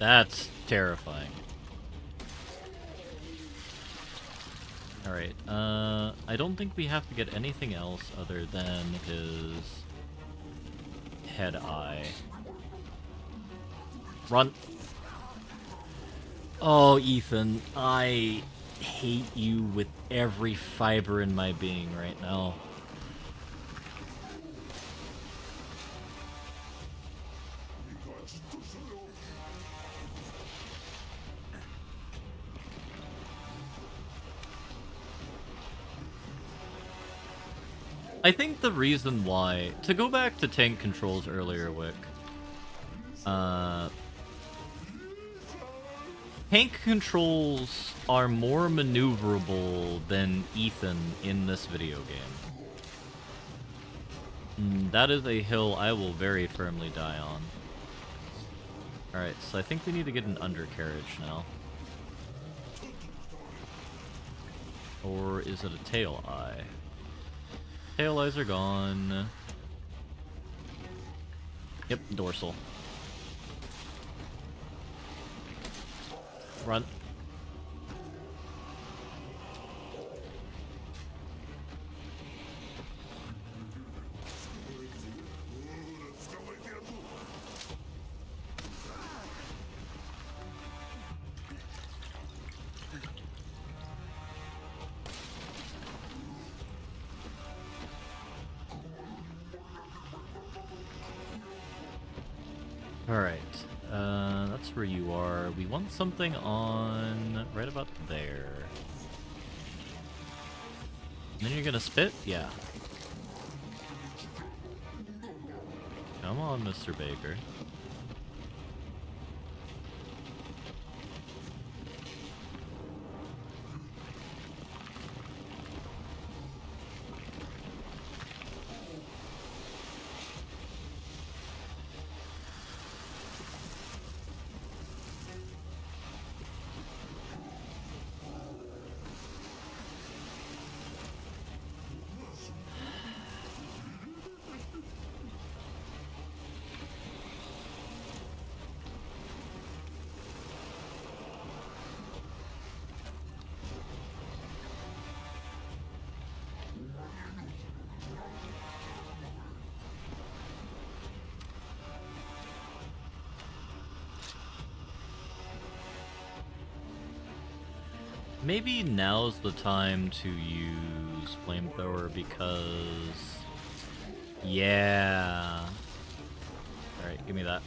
That's terrifying. Alright, I don't think we have to get anything else other than his head eye. Run! Oh, Ethan, I hate you with every fiber in my being right now. I think the reason why, to go back to tank controls earlier, Wick, tank controls are more maneuverable than Ethan in this video game. That is a hill I will very firmly die on. Alright, so I think we need to get an undercarriage now. Or is it a tail eye? Tail eyes are gone. Yep, dorsal. Run. Alright, that's where you are. We want something on right about there. And then you're gonna spit? Yeah. Come on, Mr. Baker. Maybe now's the time to use flamethrower because... Yeah. Alright, give me that.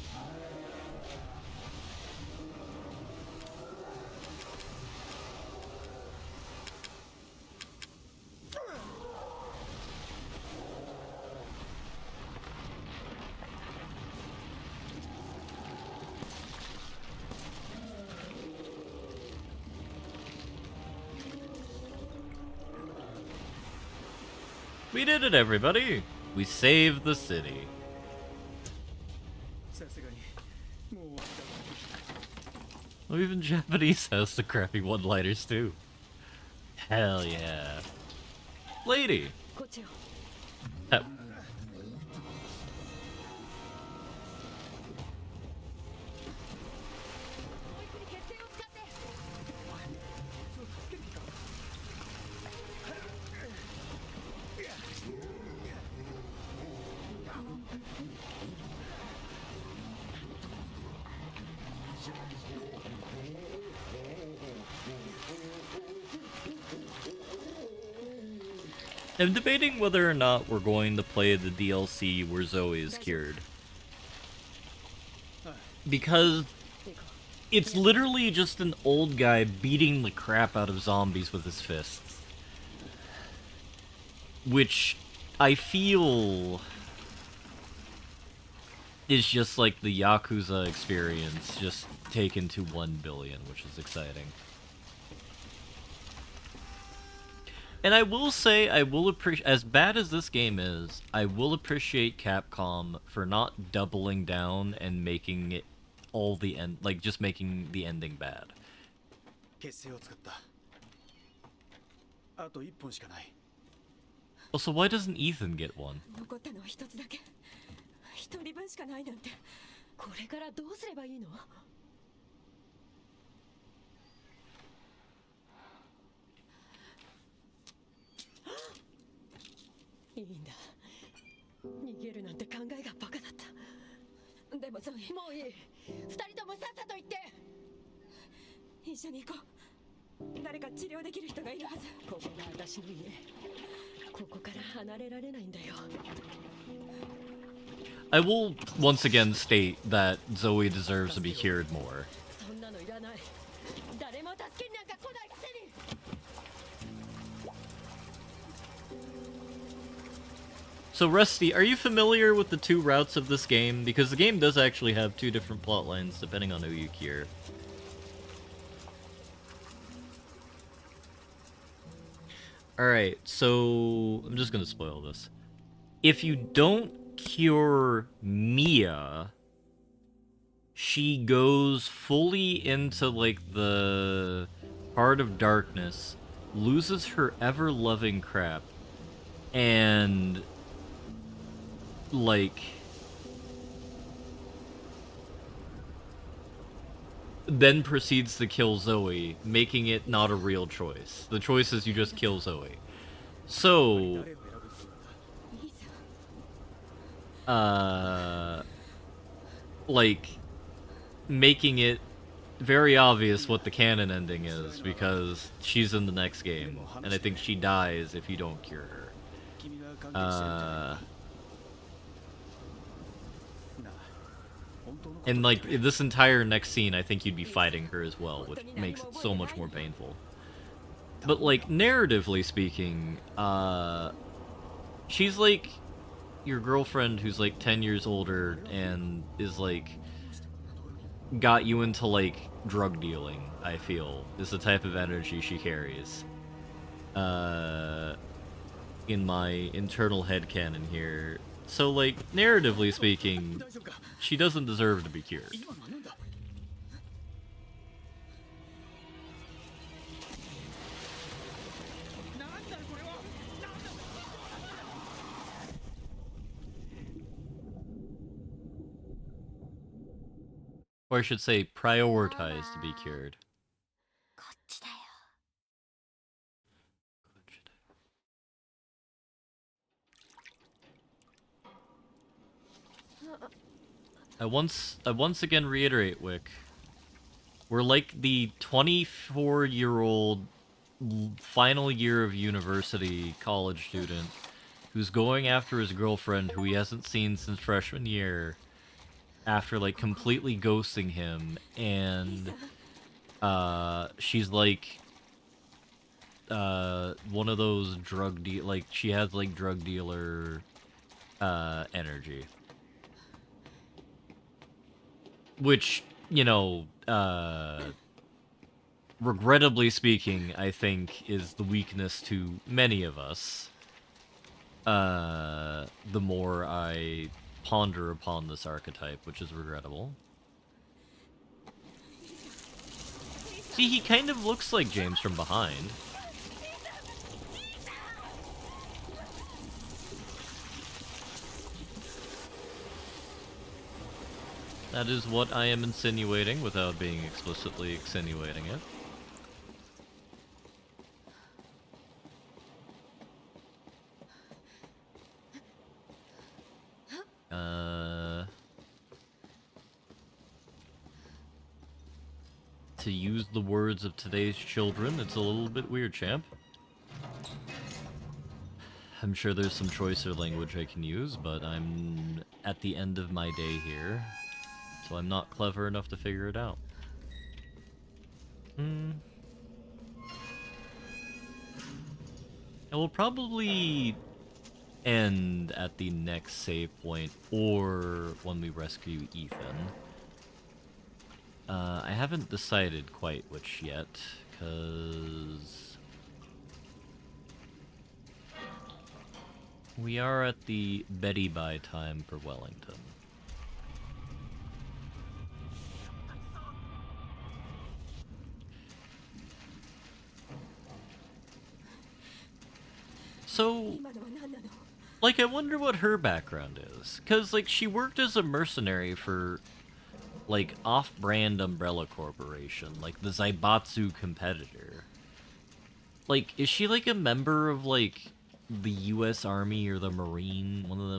We did it, everybody! We saved the city. さすがにもう終わりだ。 Well, even Japanese has the crappy one-liners too. Hell yeah. Lady! こっちよ。 Uh, I'm debating whether or not we're going to play the DLC where Zoe is cured. Because it's literally just an old guy beating the crap out of zombies with his fists. Which I feel is just like the Yakuza experience, just taken to 1 billion, which is exciting. And I will say, I will appreciate, as bad as this game is, I will appreciate Capcom for not doubling down and making it all the end, like just making the ending bad. 結成を使った。あと1本しかない。 Also, why doesn't Ethan get one? 残ったのは一つだけ。一人分しかないなんて。これからどうすればいいの？いいんだ。逃げるなんて考えがバカだった。でもゾイ、もういい。二人ともさっさと行って。一緒に行こう。誰か治療できる人がいるはず。ここが私の家。ここから離れられないんだよ。I will once again state that Zoe deserves to be cured more. そんなのいらない。誰も助けになんか来ないくせに。So Rusty, are you familiar with the 2 routes of this game? Because the game does actually have 2 different plot lines depending on who you cure. Alright, so I'm just gonna spoil this. If you don't cure Mia, she goes fully into, like, the Heart of Darkness, loses her ever-loving crap, and, like, then proceeds to kill Zoe, making it not a real choice. The choice is you just kill Zoe. So, like, making it very obvious what the canon ending is, because she's in the next game, and I think she dies if you don't cure her. And, like, this entire next scene, I think you'd be fighting her as well, which makes it so much more painful. But, like, narratively speaking, she's, like, your girlfriend who's, like, 10 years older and is, like, got you into, like, drug dealing, I feel, is the type of energy she carries. In my internal headcanon here. So, like, narratively speaking, she doesn't deserve to be cured. Or I should say, prioritize to be cured. こっちだよ。 I once again reiterate, Wick. We're like the 24-year-old final year of university college student who's going after his girlfriend who he hasn't seen since freshman year after, like, completely ghosting him, and she's like one of those like, she has, like, drug dealer energy. Which, you know, regrettably speaking, I think is the weakness to many of us. The more I ponder upon this archetype, which is regrettable. See, he kind of looks like James from behind. That is what I am insinuating without being explicitly insinuating it. To use the words of today's children, it's a little bit weird, champ. I'm sure there's some choicer language I can use, but I'm at the end of my day here, so I'm not clever enough to figure it out. It will probably end at the next save point or when we rescue Ethan. I haven't decided quite which yet, because we are at the Betty Bye time for Wellington. So, 今のは何なの？ like, I wonder what her background is. Because, like, she worked as a mercenary for, like, off-brand Umbrella Corporation, like the Zaibatsu competitor. Like, is she, like, a member of, like, the U.S. Army or the Marine? One of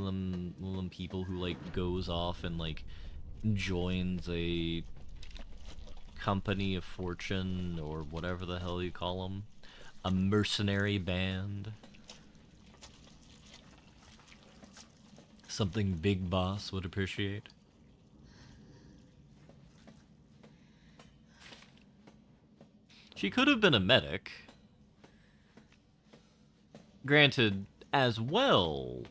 them people who, like, goes off and, like, joins a company of fortune, or whatever the hell you call them. A mercenary band. Something Big Boss would appreciate. She could have been a medic. Granted, as well,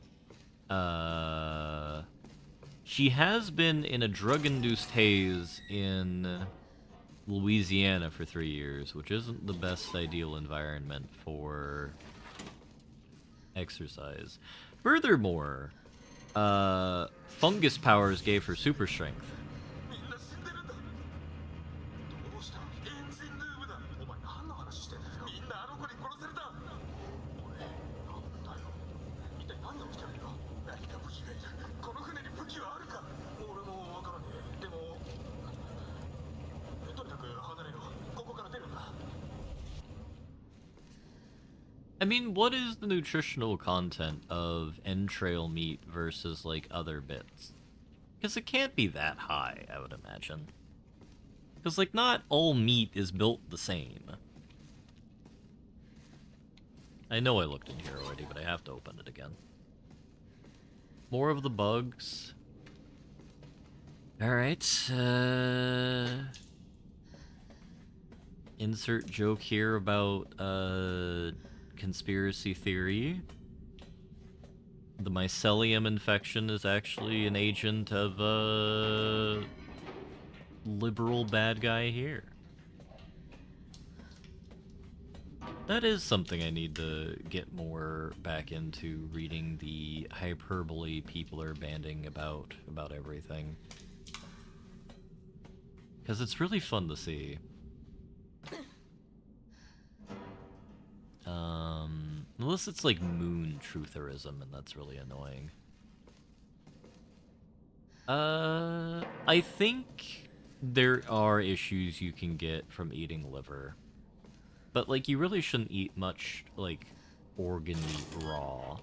she has been in a drug-induced haze in Louisiana for 3 years, which isn't the best ideal environment for exercise. Furthermore, fungus powers gave her super strength. みんな死んでるんだ。どうした？エンジンルームだ。お前何の話してんだよ。みんなあの子に殺された。おい、なんだよ。一体何が起きてるんだ。何か武器がいる。この船に武器はあるか。俺もわからねえ。でもとにかく離れろ。ここから出るんだ。 I mean, what is the nutritional content of entrail meat versus, like, other bits? Because it can't be that high, I would imagine. Because, like, not all meat is built the same. I know I looked in here already, but I have to open it again. More of the bugs. Alright, insert joke here about, conspiracy theory. The mycelium infection is actually an agent of a liberal bad guy here. That is something I need to get more back into, reading the hyperbole people are banding about everything. Because it's really fun to see. Unless it's like moon trutherism, and that's really annoying. I think there are issues you can get from eating liver. But, like, you really shouldn't eat much, like, organ meat raw.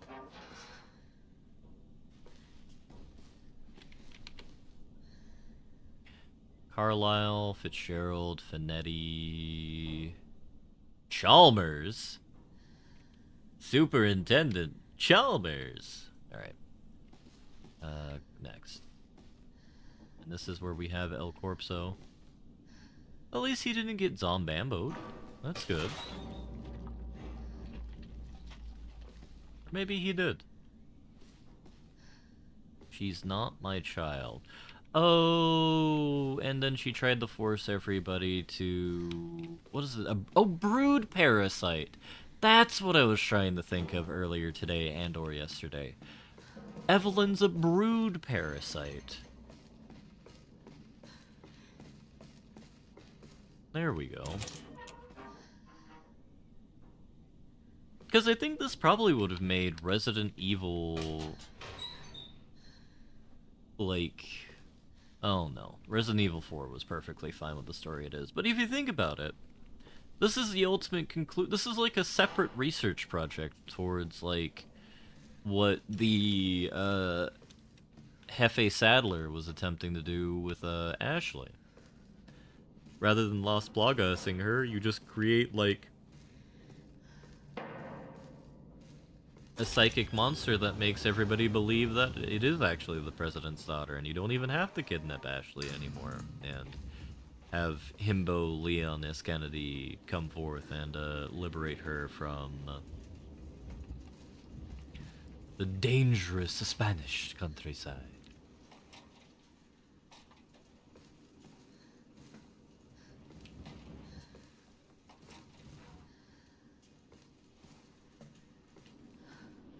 Carlisle, Fitzgerald, Finetti... Chalmers? Superintendent Chalmers! Alright. Next. And this is where we have El Corpso. At least he didn't get zombamboed. That's good. Maybe he did. She's not my child. Oh, and then she tried to force everybody to... What is it? Oh, brood parasite! That's what I was trying to think of earlier today and or yesterday. Evelyn's a brood parasite. There we go. Because I think this probably would have made Resident Evil... like... Oh no, Resident Evil 4 was perfectly fine with the story it is. But if you think about it, this is the ultimate this is like a separate research project towards, like, what the, Hefe Sadler was attempting to do with, Ashley. Rather than Lost Plagasing her, you just create, like, a psychic monster that makes everybody believe that it is actually the president's daughter, and you don't even have to kidnap Ashley anymore. And have Himbo Leon S. Kennedy come forth and liberate her from the dangerous Spanish countryside.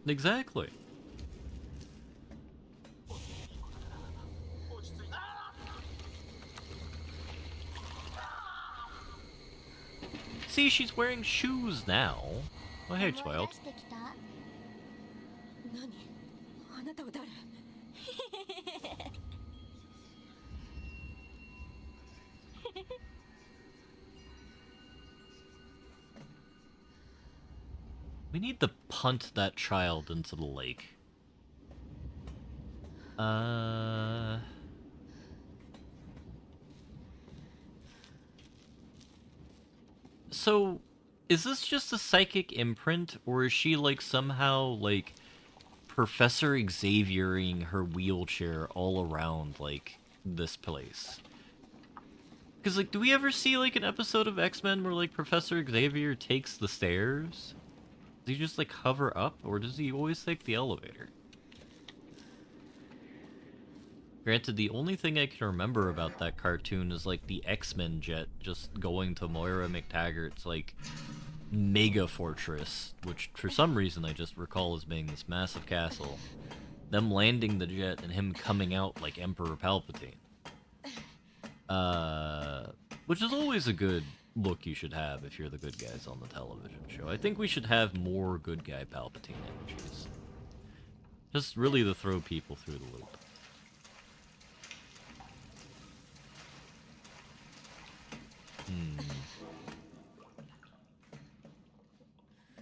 Exactly. See, she's wearing shoes now. Oh, hey, 思い child. 出してきた。何？あなたは誰？ We need to punt that child into the lake. So, is this just a psychic imprint, or is she, like, somehow, like, Professor Xaviering her wheelchair all around, like, this place? Because, like, do we ever see, like, an episode of X-Men where, like, Professor Xavier takes the stairs? Does he just, like, hover up, or does he always take the elevator? Granted, the only thing I can remember about that cartoon is, like, the X-Men jet just going to Moira McTaggart's, like, mega fortress, which for some reason I just recall as being this massive castle. Them landing the jet and him coming out like Emperor Palpatine. Which is always a good look you should have if you're the good guys on the television show. I think we should have more good guy Palpatine energies. Just really to throw people through the loop.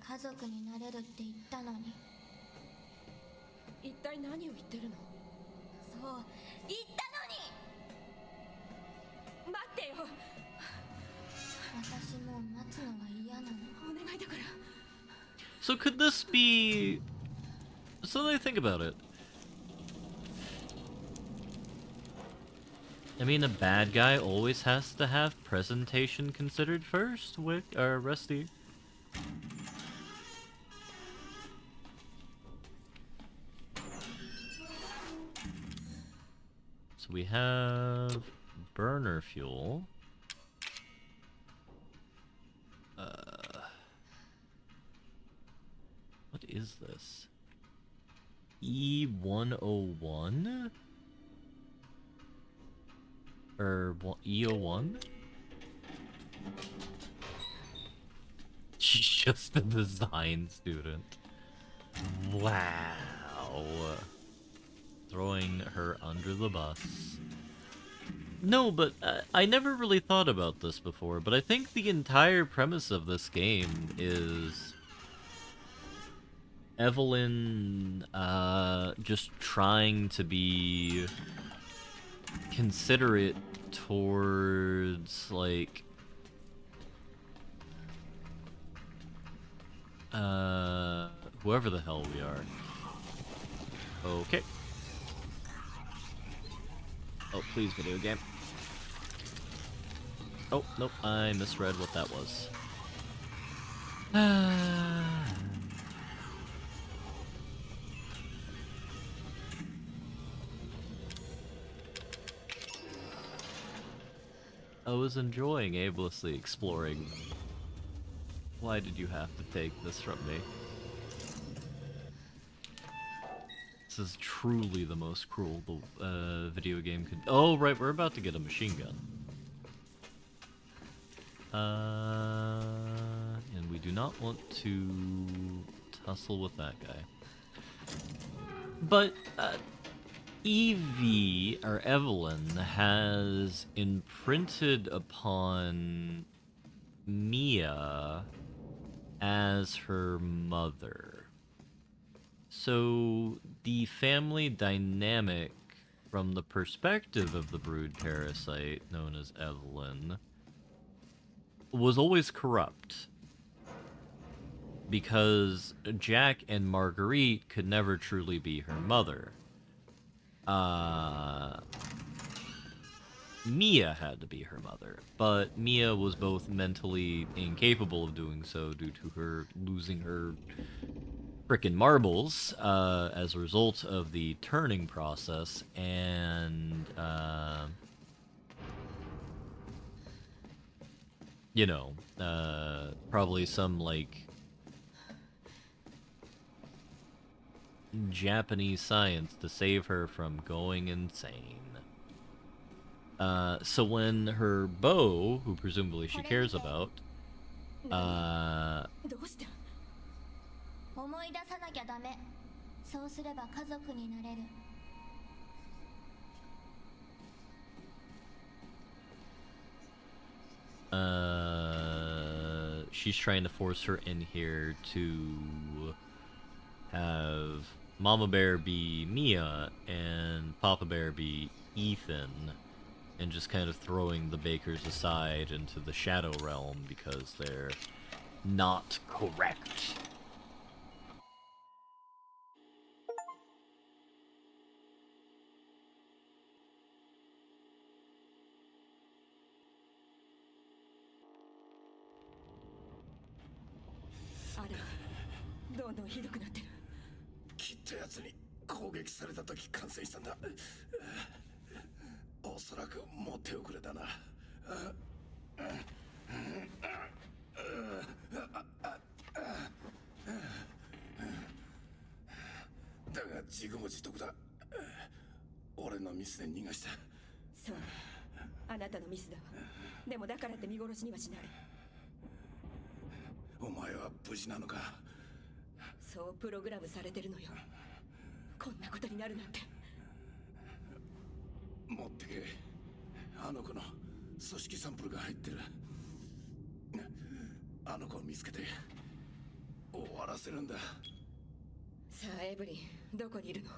家族になれるって言ったのに。一体何を言ってるの？そう言ったのに。待ってよ。私もう待つのが嫌なの。お願いだから。 So could this be... So that I think about it. I mean, a bad guy always has to have presentation considered first, Rusty. So we have burner fuel. What is this? E101? Or E01? She's just a design student. Wow. Throwing her under the bus. No, but I never really thought about this before, but I think the entire premise of this game is Evelyn just trying to be considerate towards, like, whoever the hell we are. Okay. Oh, please, video game. Oh, nope, I misread what that was. I was enjoying aimlessly exploring. Why did you have to take this from me? This is truly the most cruel the video game could... Oh, right, we're about to get a machine gun. And we do not want to tussle with that guy. But, Evie, or Evelyn, has imprinted upon Mia as her mother. So, the family dynamic from the perspective of the brood parasite, known as Evelyn, was always corrupt. Because Jack and Marguerite could never truly be her mother. Mia had to be her mother, but Mia was both mentally incapable of doing so due to her losing her frickin' marbles as a result of the turning process, and you know, probably some like Japanese science to save her from going insane. So when her beau, who presumably she cares about, どうして？思い出さなきゃダメ。そうすれば家族になれる。she's trying to force her in here to have Mama Bear be Mia and Papa Bear be Ethan, and just kind of throwing the Bakers aside into the Shadow Realm because they're not correct. Ara, どんどんひどくなってる。きっとやつに攻撃された時感染したんだ。おそらくもう手遅れだな。だが自業自得だ。俺のミスで逃がした。そうね、あなたのミスだわ。でもだからって見殺しにはしない。お前は無事なのか？そうプログラムされてるのよ。こんなことになるなんて。持ってけ。あの子の組織サンプルが入ってる。あの子を見つけて終わらせるんだ。さあエブリン、どこにいるの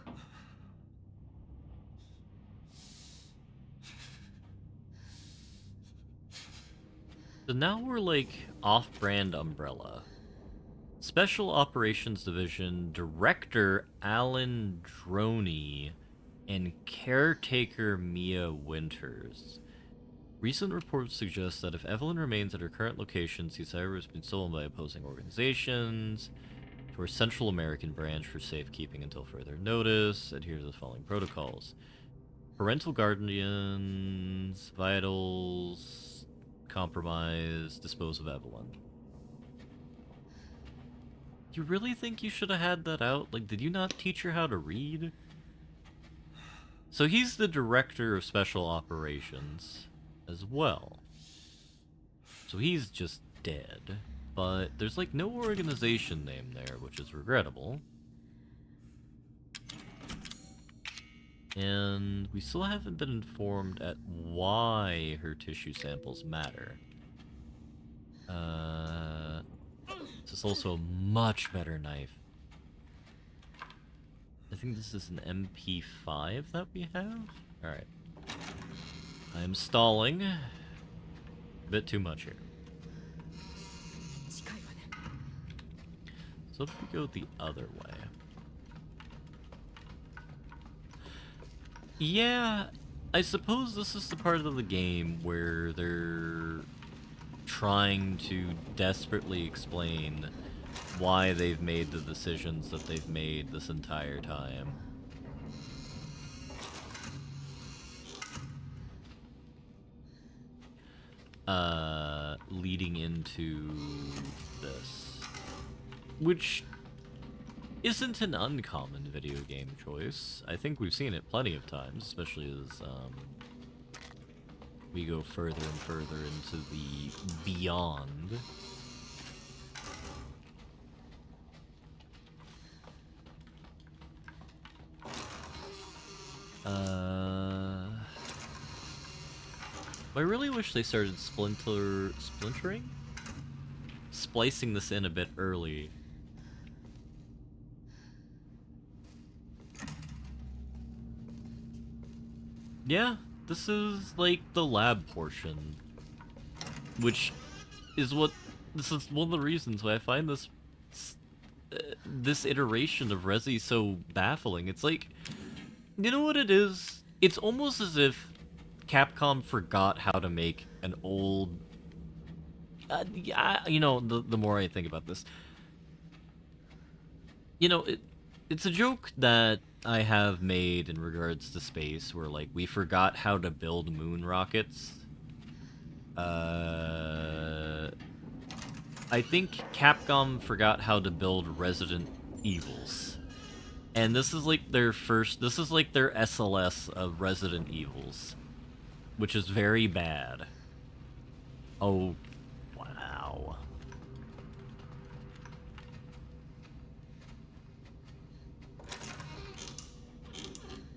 ？So now we're like off-brand Umbrella. Special Operations Division Director Alan Droney and Caretaker Mia Winters. Recent reports suggest that if Evelyn remains at her current location, Cyber has been stolen by opposing organizations to her Central American branch for safekeeping until further notice. Adhere to the following protocols: parental guardians, vitals, compromise, dispose of Evelyn. You really think you should have had that out? Like, did you not teach her how to read? So he's the director of special operations as well. So he's just dead. But there's like no organization name there, which is regrettable. And we still haven't been informed at why her tissue samples matter. This is also a much better knife. I think this is an MP5 that we have? Alright. I am stalling. A bit too much here. 近いわね。 So if we go the other way. Yeah, I suppose this is the part of the game where they're trying to desperately explain why they've made the decisions that they've made this entire time. Leading into this. Which isn't an uncommon video game choice. I think we've seen it plenty of times, especially as we go further and further into the beyond. I really wish they started splintering? Splicing this in a bit early. Yeah, this is like the lab portion, which is this is one of the reasons why I find this iteration of Resi so baffling. It's like, you know what it is? It's almost as if Capcom forgot how to make an old... yeah, you know, the more I think about this... You know, it's a joke that I have made in regards to space, where, like, we forgot how to build moon rockets. I think Capcom forgot how to build Resident Evils. And this is like their SLS of Resident Evils. Which is very bad. Oh, wow.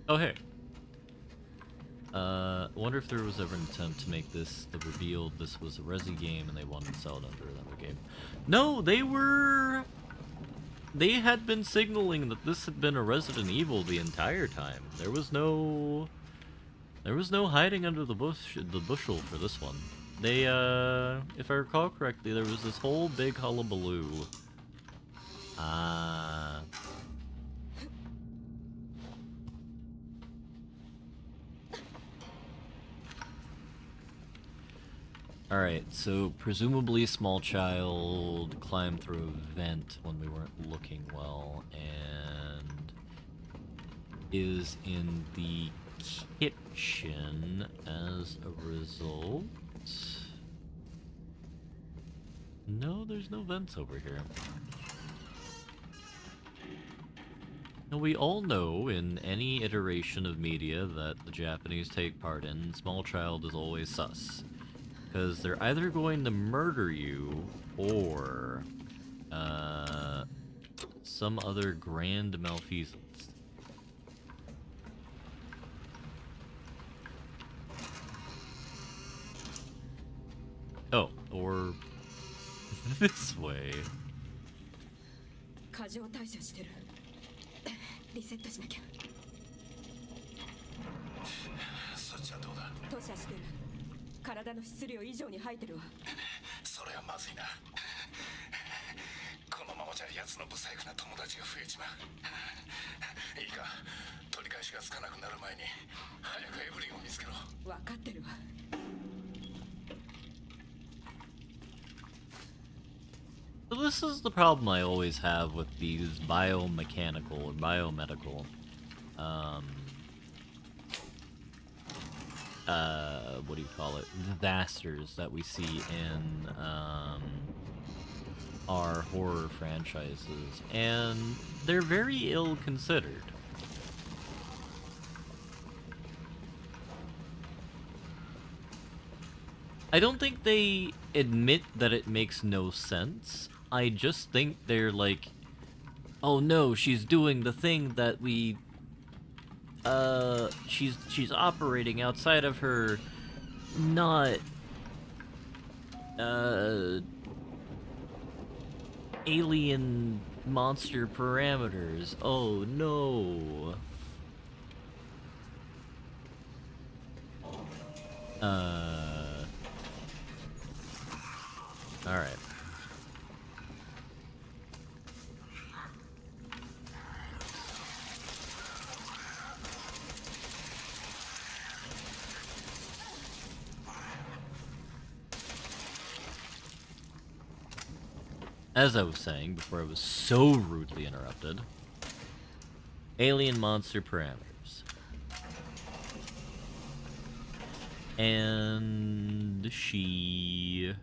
Oh, hey. Wonder if there was ever an attempt to make this the reveal this was a Resi game and they wanted to sell it under another game. No, they had been signaling that this had been a Resident Evil the entire time. There was no hiding under the bushel for this one. They, if I recall correctly, there was this whole big hullabaloo. Alright, so presumably small child climbed through a vent when we weren't looking well, and is in the kitchen as a result. No, there's no vents over here. Now, we all know in any iteration of media that the Japanese take part in, small child is always sus. Because they're either going to murder you, or some other grand malfeasance. Oh, or this way. 過剰代謝してる。リセットしなきゃ。そっちはどうだ。吐射してる。体の質量以上に吐いてるわ。それはまずいな。このままじゃ奴の不細工な友達が増えちまう。いいか、取り返しがつかなくなる前に早くエブリンを見つけろ。分かってるわ。So this is the problem I always have with these biomechanical or biomedical, what do you call it, disasters that we see in, our horror franchises, and they're very ill-considered. I don't think they admit that it makes no sense. I just think they're like, oh no, she's doing the thing that we, she's operating outside of her, not, alien monster parameters. Oh no. Alright. As I was saying before I was so rudely interrupted, alien monster parameters. And she...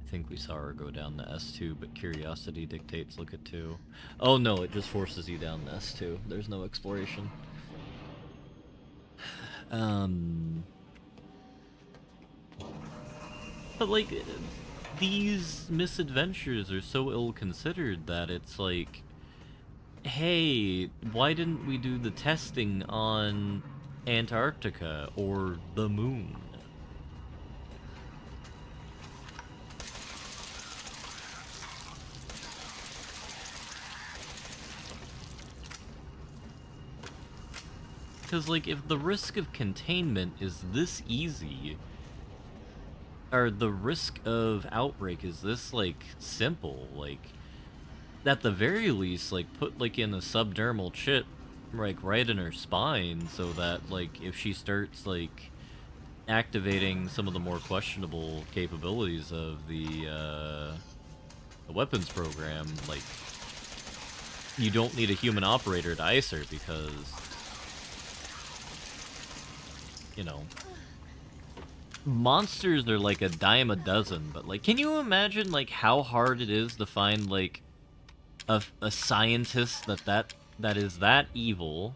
I think we saw her go down the S2, but curiosity dictates look at 2. Oh no, it just forces you down the S2. There's no exploration. But like, these misadventures are so ill-considered that it's like, hey, why didn't we do the testing on Antarctica or the moon? Because, like, if the risk of containment is this easy, or the risk of outbreak is this, like, simple, like, at the very least, like, put, like, in a subdermal chip like right in her spine, so that like if she starts like activating some of the more questionable capabilities of the weapons program, like you don't need a human operator to ice her because, you know, monsters are like a dime a dozen. But like, can you imagine like how hard it is to find like a scientist that is that evil?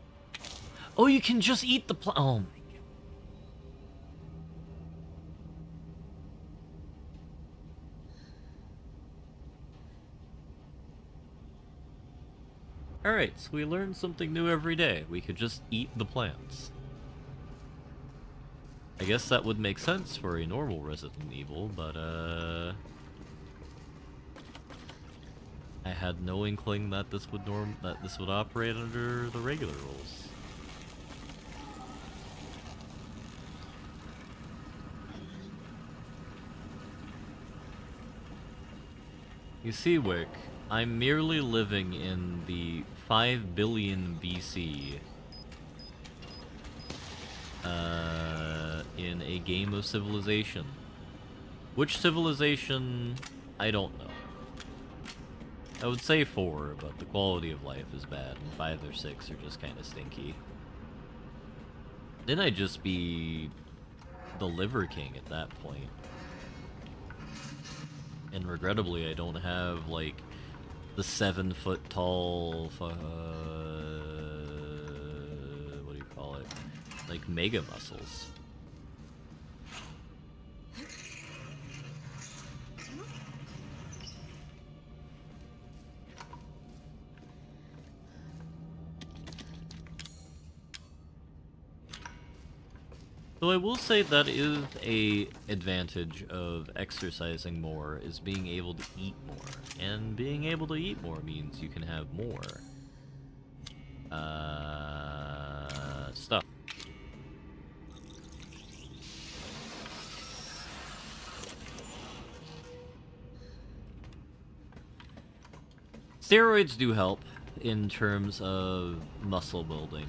Oh, you can just eat the oh my. Alright, so we learn something new every day. We could just eat the plants. I guess that would make sense for a normal Resident Evil, but I had no inkling that this would operate under the regular rules. You see, Wick, I'm merely living in the 5 billion BC in a game of civilization. Which civilization, I don't know. I would say 4, but the quality of life is bad, and 5 or 6 are just kind of stinky. Then I'd just be the Liver King at that point. And regrettably, I don't have, like, the 7-foot tall, what do you call it? Like, mega muscles. Though I will say that is a advantage of exercising more, is being able to eat more. And being able to eat more means you can have more stuff. Steroids do help in terms of muscle building.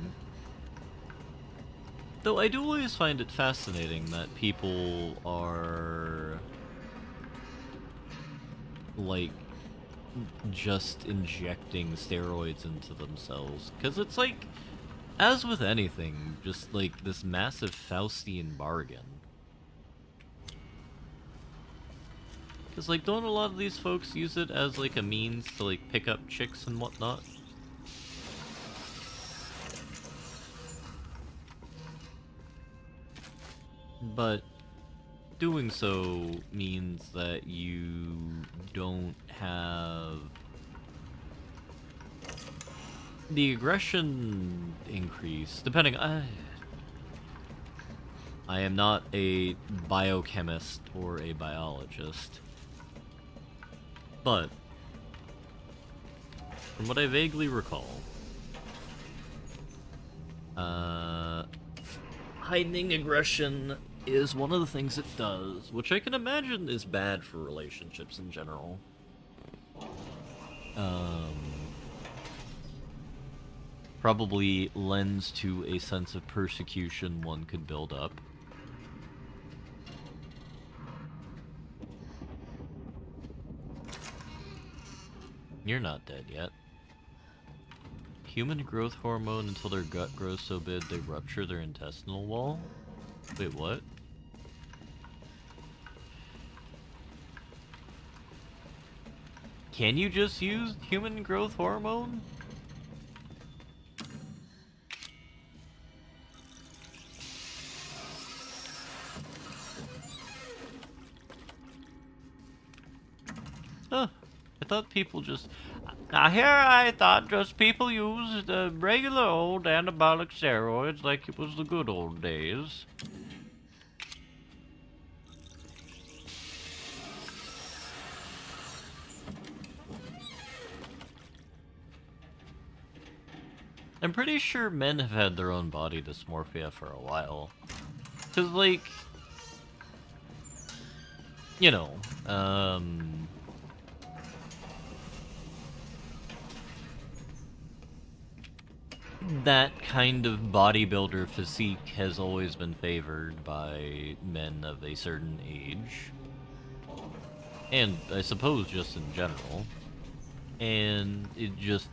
Though I do always find it fascinating that people are, like, just injecting steroids into themselves. Because it's like, as with anything, just like this massive Faustian bargain. Because, like, don't a lot of these folks use it as, like, a means to, like, pick up chicks and whatnot? But doing so means that you don't have the aggression increase, depending. I am not a biochemist or a biologist, but from what I vaguely recall, heightening aggression is one of the things it does, which I can imagine is bad for relationships in general. Probably lends to a sense of persecution one could build up. You're not dead yet. Human growth hormone until their gut grows so big they rupture their intestinal wall? Wait, what? Can you just use human growth hormone? Huh. I thought people just... Now here I thought just people used the regular old anabolic steroids like it was the good old days. I'm pretty sure men have had their own body dysmorphia for a while. 'Cause, like... You know, that kind of bodybuilder physique has always been favored by men of a certain age. And I suppose just in general. And it just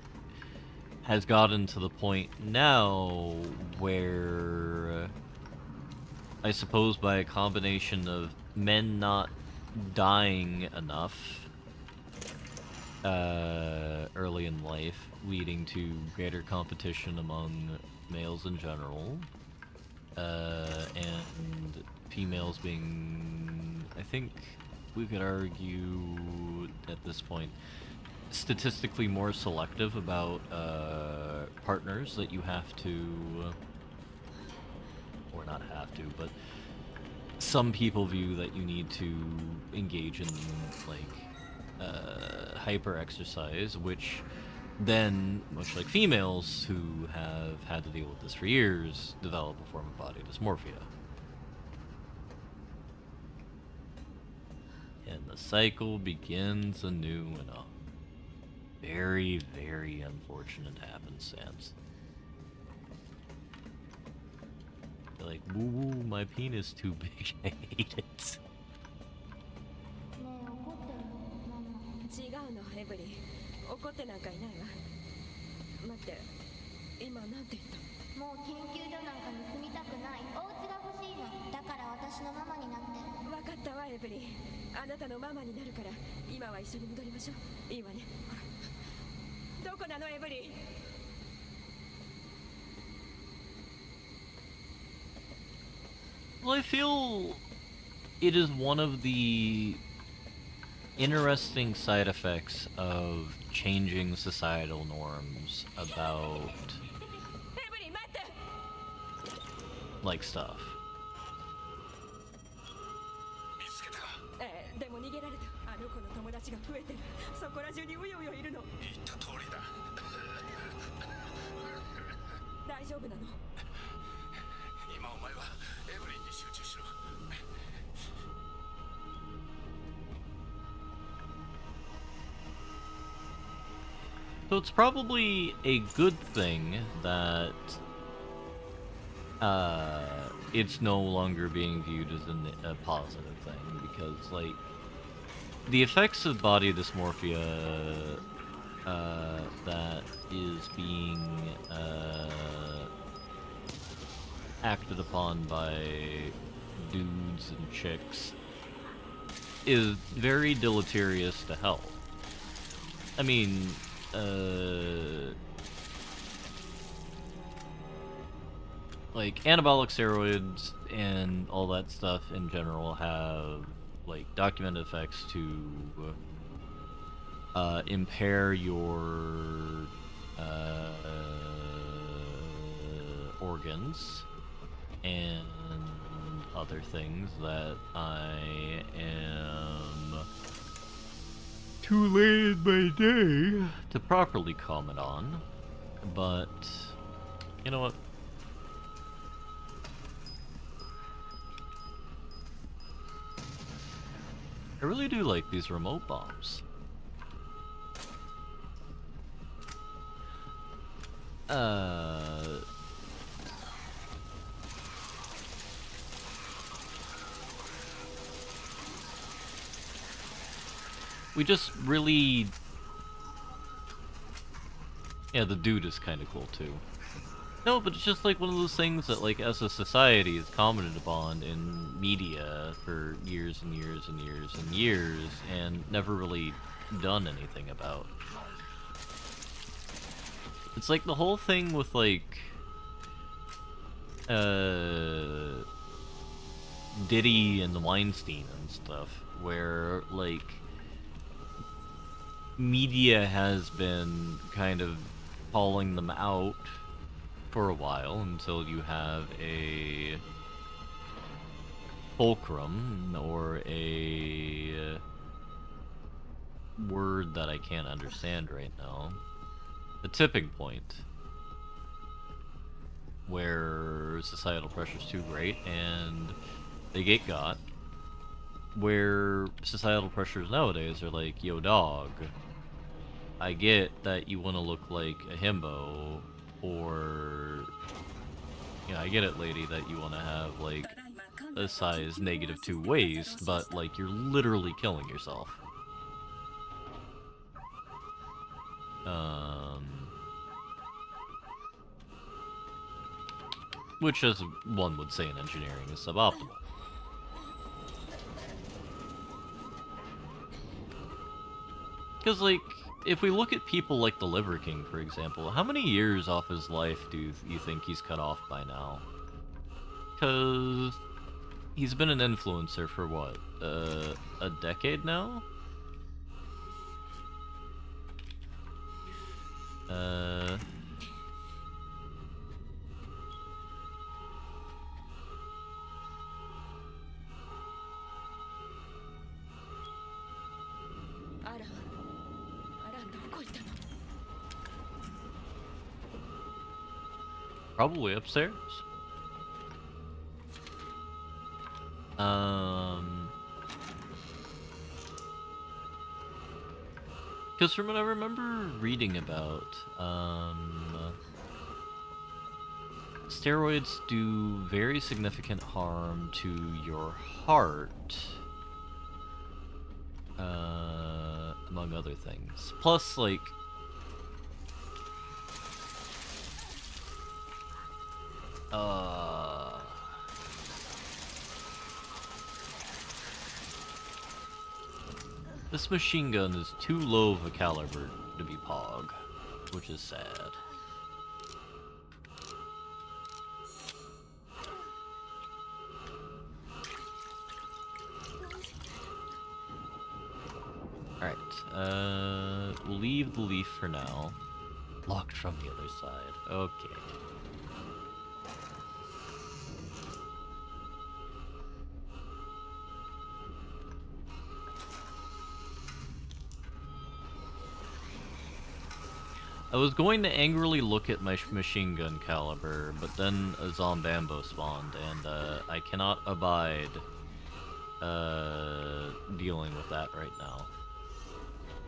has gotten to the point now where I suppose by a combination of men not dying enough early in life, leading to greater competition among males in general, and females being, I think we could argue at this point, statistically more selective about partners that you have to, or not have to, but some people view that you need to engage in, like, hyper exercise, which then, much like females who have had to deal with this for years, develop a form of body dysmorphia. And the cycle begins anew in a very, very unfortunate happenstance. You're like, woo, my penis too big, I hate it. 違うのエブリン、怒ってなんかいないわ。待って、今なんて言った？もう研究所なんかに住みたくない。お家が欲しいの。だから私のママになって。分かったわエブリン、あなたのママになるから今は一緒に戻りましょう。いいわね。ほら、どこなのエブリン？ Well, I feel it is one of the interesting side effects of changing societal norms about, like, stuff. 見つけた。でも逃げられた。あの子の友達が増えてる。そこら中にうようよいるの。言った通りだ。大丈夫なの？ 今お前はエブリンに集中しろ。 So it's probably a good thing that it's no longer being viewed as a positive thing, because, like, the effects of body dysmorphia that is being acted upon by dudes and chicks is very deleterious to health. I mean, like, anabolic steroids and all that stuff in general have, like, documented effects to impair your organs and other things that I am too late in my day to properly comment on, but you know what? I really do like these remote bombs. We just really... Yeah, the dude is kind of cool too. No, but it's just like one of those things that, like, as a society is commented upon in media for years and years and years and years, and never really done anything about. It's like the whole thing with, like, Diddy and Weinstein and stuff, where, like, media has been kind of calling them out for a while until you have a fulcrum or a word that I can't understand right now. The tipping point where societal pressure is too great and they get got. Where societal pressures nowadays are like, yo dog, I get that you want to look like a himbo or Yeah, I get it, lady, that you want to have, like, a size -2 waist, but, like, you're literally killing yourself. Which, as one would say in engineering, is suboptimal. Because, like, if we look at people like the Liver King, for example, how many years off his life do you think he's cut off by now? Because he's been an influencer for what, a decade now? Probably upstairs. Because from what I remember reading about, steroids do very significant harm to your heart, among other things. Plus, like, this machine gun is too low of a caliber to be POG, which is sad. Alright, we'll leave the leaf for now. Locked from the other side. Okay. I was going to angrily look at my machine gun caliber, but then a Zombambo spawned, and I cannot abide dealing with that right now.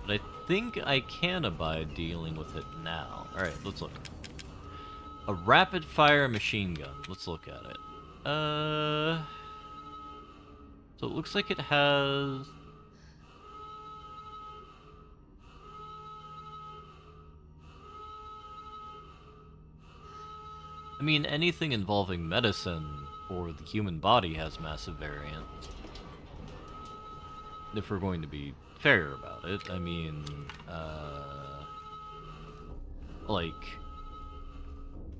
But I think I can abide dealing with it now. Alright, let's look. A rapid-fire machine gun. Let's look at it. So it looks like it has... I mean, anything involving medicine or the human body has massive variance. If we're going to be fair about it, I mean, like,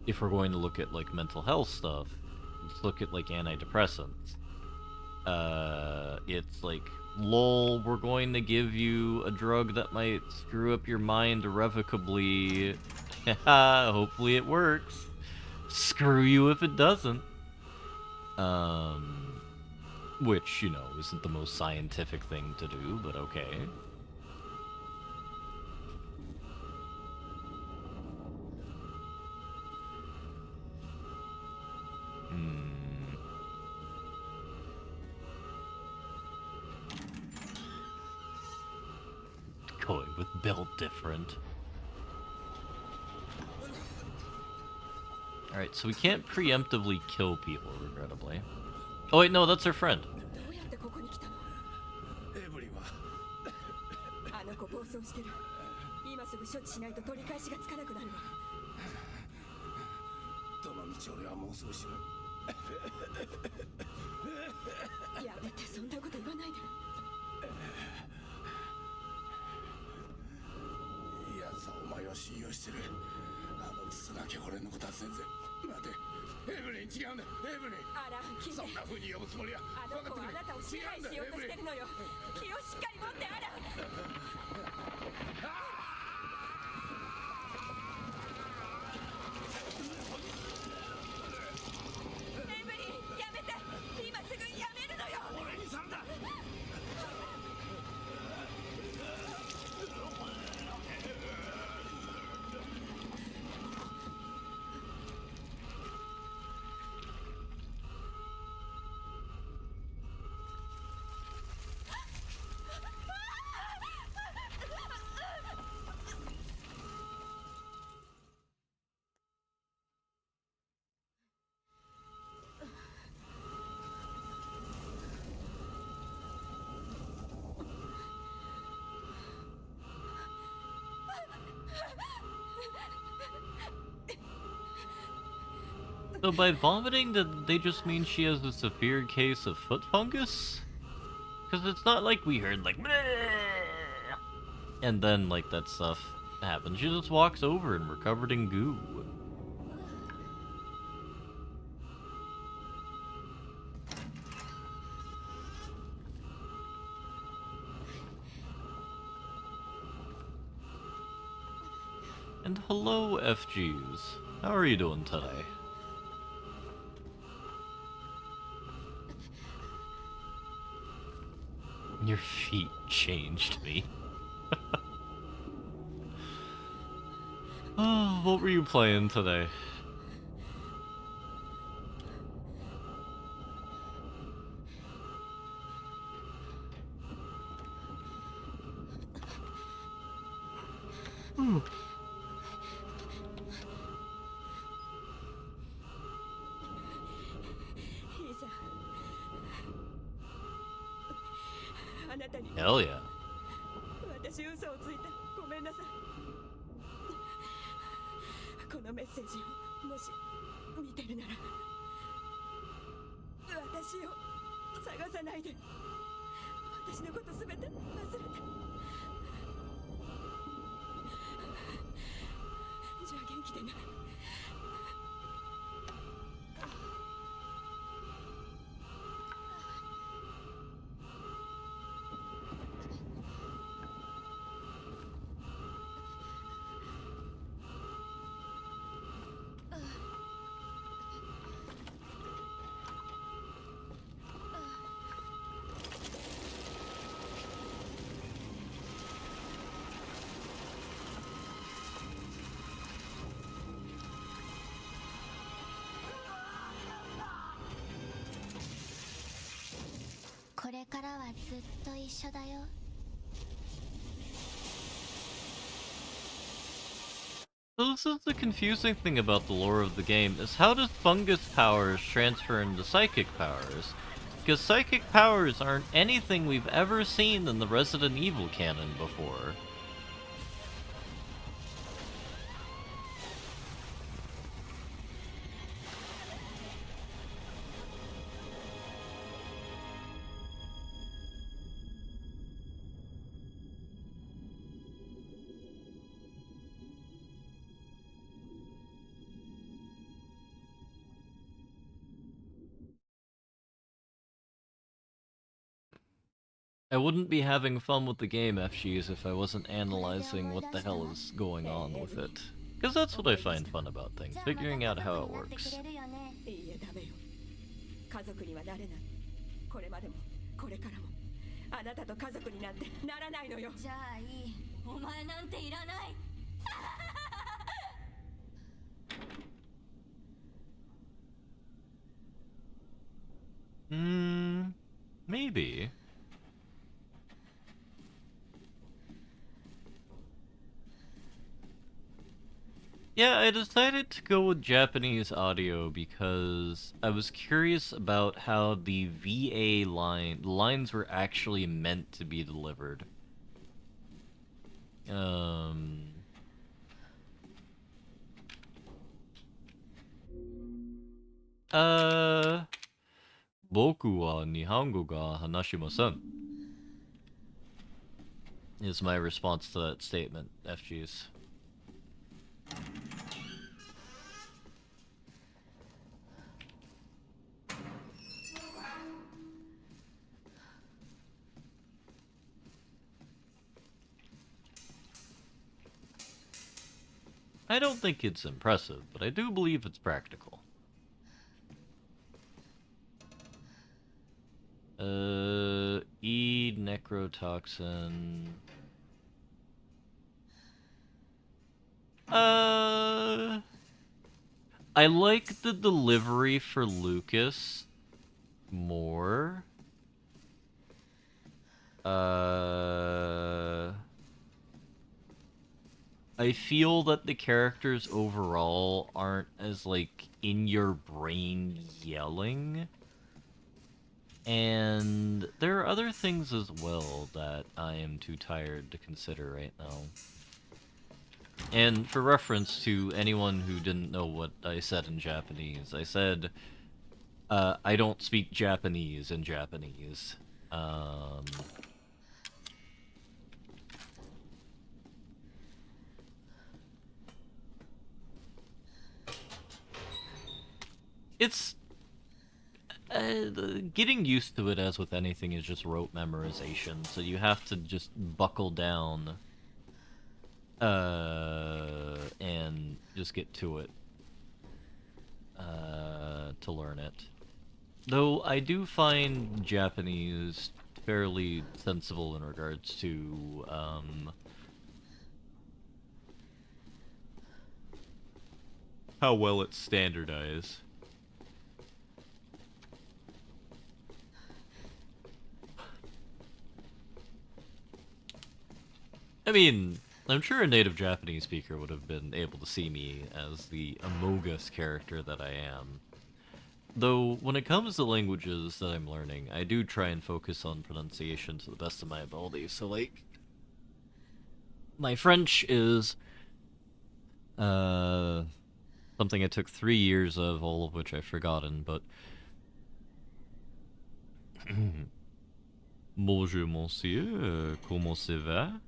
if we're going to look at, like, mental health stuff, let's look at, like, antidepressants. It's like, lol, we're going to give you a drug that might screw up your mind irrevocably. Hopefully it works. Screw you if it doesn't. Which, you know, isn't the most scientific thing to do, but okay. Going with build different. Alright, so we can't preemptively kill people, regrettably. Oh wait, no, that's her friend. エブリンはあの子暴走してる。今すぐ処置しないと取り返しがつかなくなるわ。どの道俺はもうすぐ死ぬ。やめて、そんなこと言わないで。いやさ、お前は信用してる。あのクソガキ俺のことは全然。待て、エブリン違うんだ、エブリン。アラン、聞いて。そんな風に呼ぶつもりは。あの子はあなたを支配しようとしてるのよ。気をしっかり持って、アラン。エブリン、やめて。今すぐやめるのよ。俺にさんだ。So by vomiting, did they just mean she has a severe case of foot fungus? Because it's not like we heard like "Bleh!" and then like that stuff happens. She just walks over and we're covered in goo. And hello, FGs. How are you doing today? Your feet changed me. Oh, what were you playing today? Hell yeah. 私嘘をついた。ごめんなさい。このメッセージをもし見てるなら、私を探さないで。私のことすべて忘れて。じゃあ元気でね。これからはずっと一緒だよ。So this is the confusing thing about the lore of the game, is how does fungus powers transfer into psychic powers? Because psychic powers aren't anything we've ever seen in the Resident Evil canon before. I wouldn't be having fun with the game, FGs, if I wasn't analyzing what the hell is going on with it. Because that's what I find fun about things, figuring out how it works. いいえ、ダメよ。家族にはなれない。これまでもこれからもあなたと家族になんてならないのよ。じゃあいい。お前なんていらない。Maybe. Yeah, I decided to go with Japanese audio because I was curious about how the VA lines were actually meant to be delivered. Boku wa Nihongo ga hanashimasen is my response to that statement, FGs. I don't think it's impressive, but I do believe it's practical. E necrotoxin. I like the delivery for Lucas more. I feel that the characters overall aren't as, like, in your brain yelling. And there are other things as well that I am too tired to consider right now. And for reference to anyone who didn't know what I said in Japanese, I said, I don't speak Japanese in Japanese. It's... getting used to it, as with anything, is just rote memorization, so you have to just buckle down and just get to it to learn it. Though I do find Japanese fairly sensible in regards to how well it's standardized. I mean, I'm sure a native Japanese speaker would have been able to see me as the Amogus character that I am. Though, when it comes to languages that I'm learning, I do try and focus on pronunciation to the best of my ability. So, like, my French is something I took 3 years of, all of which I've forgotten, but... Bonjour, monsieur, comment ça va?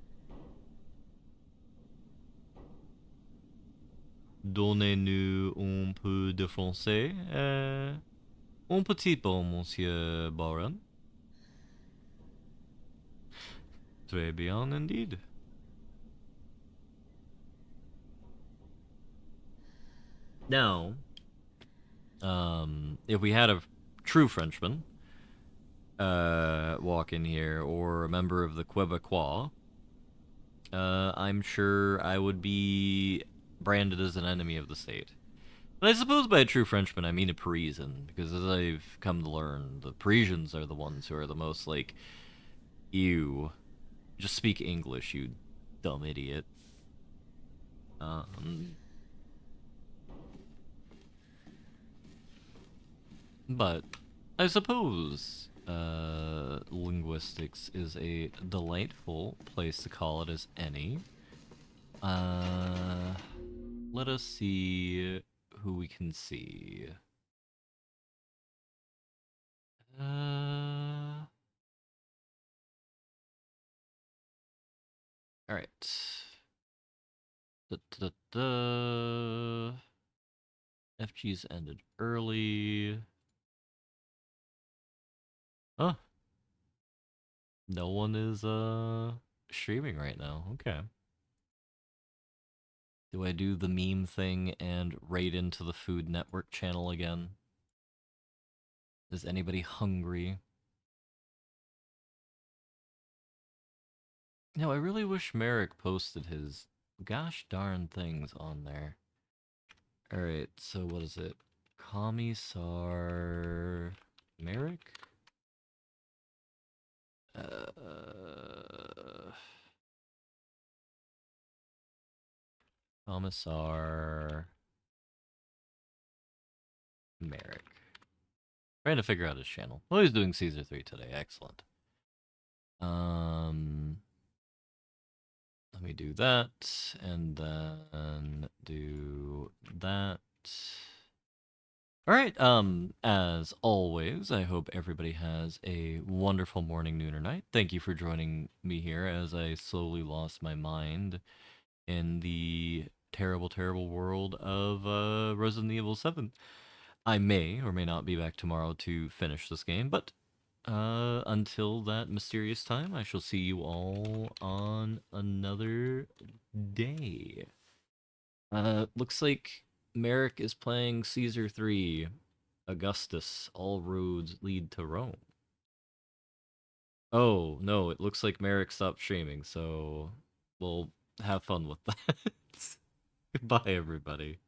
Donnez-nous un peu de français, un petit peu, monsieur Baron. Très bien indeed. Now, if we had a true Frenchman walk in here, or a member of the Quebecois, I'm sure I would be branded as an enemy of the state. And I suppose by a true Frenchman I mean a Parisian, because as I've come to learn, the Parisians are the ones who are the most like, ew, just speak English, you dumb idiot. But I suppose linguistics is a delightful place to call it as any. Let us see who we can see. Alright. FG's ended early. Huh. No one is streaming right now. Okay. Do I do the meme thing and raid into the Food Network channel again? Is anybody hungry? No, I really wish Merrick posted his gosh darn things on there. Alright, so what is it? Commissar... Merrick? Commissar... Merrick. Trying to figure out his channel. Oh, he's doing Caesar 3 today. Excellent. Let me do that, and then do that. Alright, as always, I hope everybody has a wonderful morning, noon, or night. Thank you for joining me here as I slowly lost my mind in the terrible, terrible world of Resident Evil 7. I may or may not be back tomorrow to finish this game, but until that mysterious time, I shall see you all on another day. Looks like Merrick is playing Caesar 3, Augustus, all roads lead to Rome. Oh, no, it looks like Merrick stopped streaming, so we'll have fun with that. Goodbye, everybody.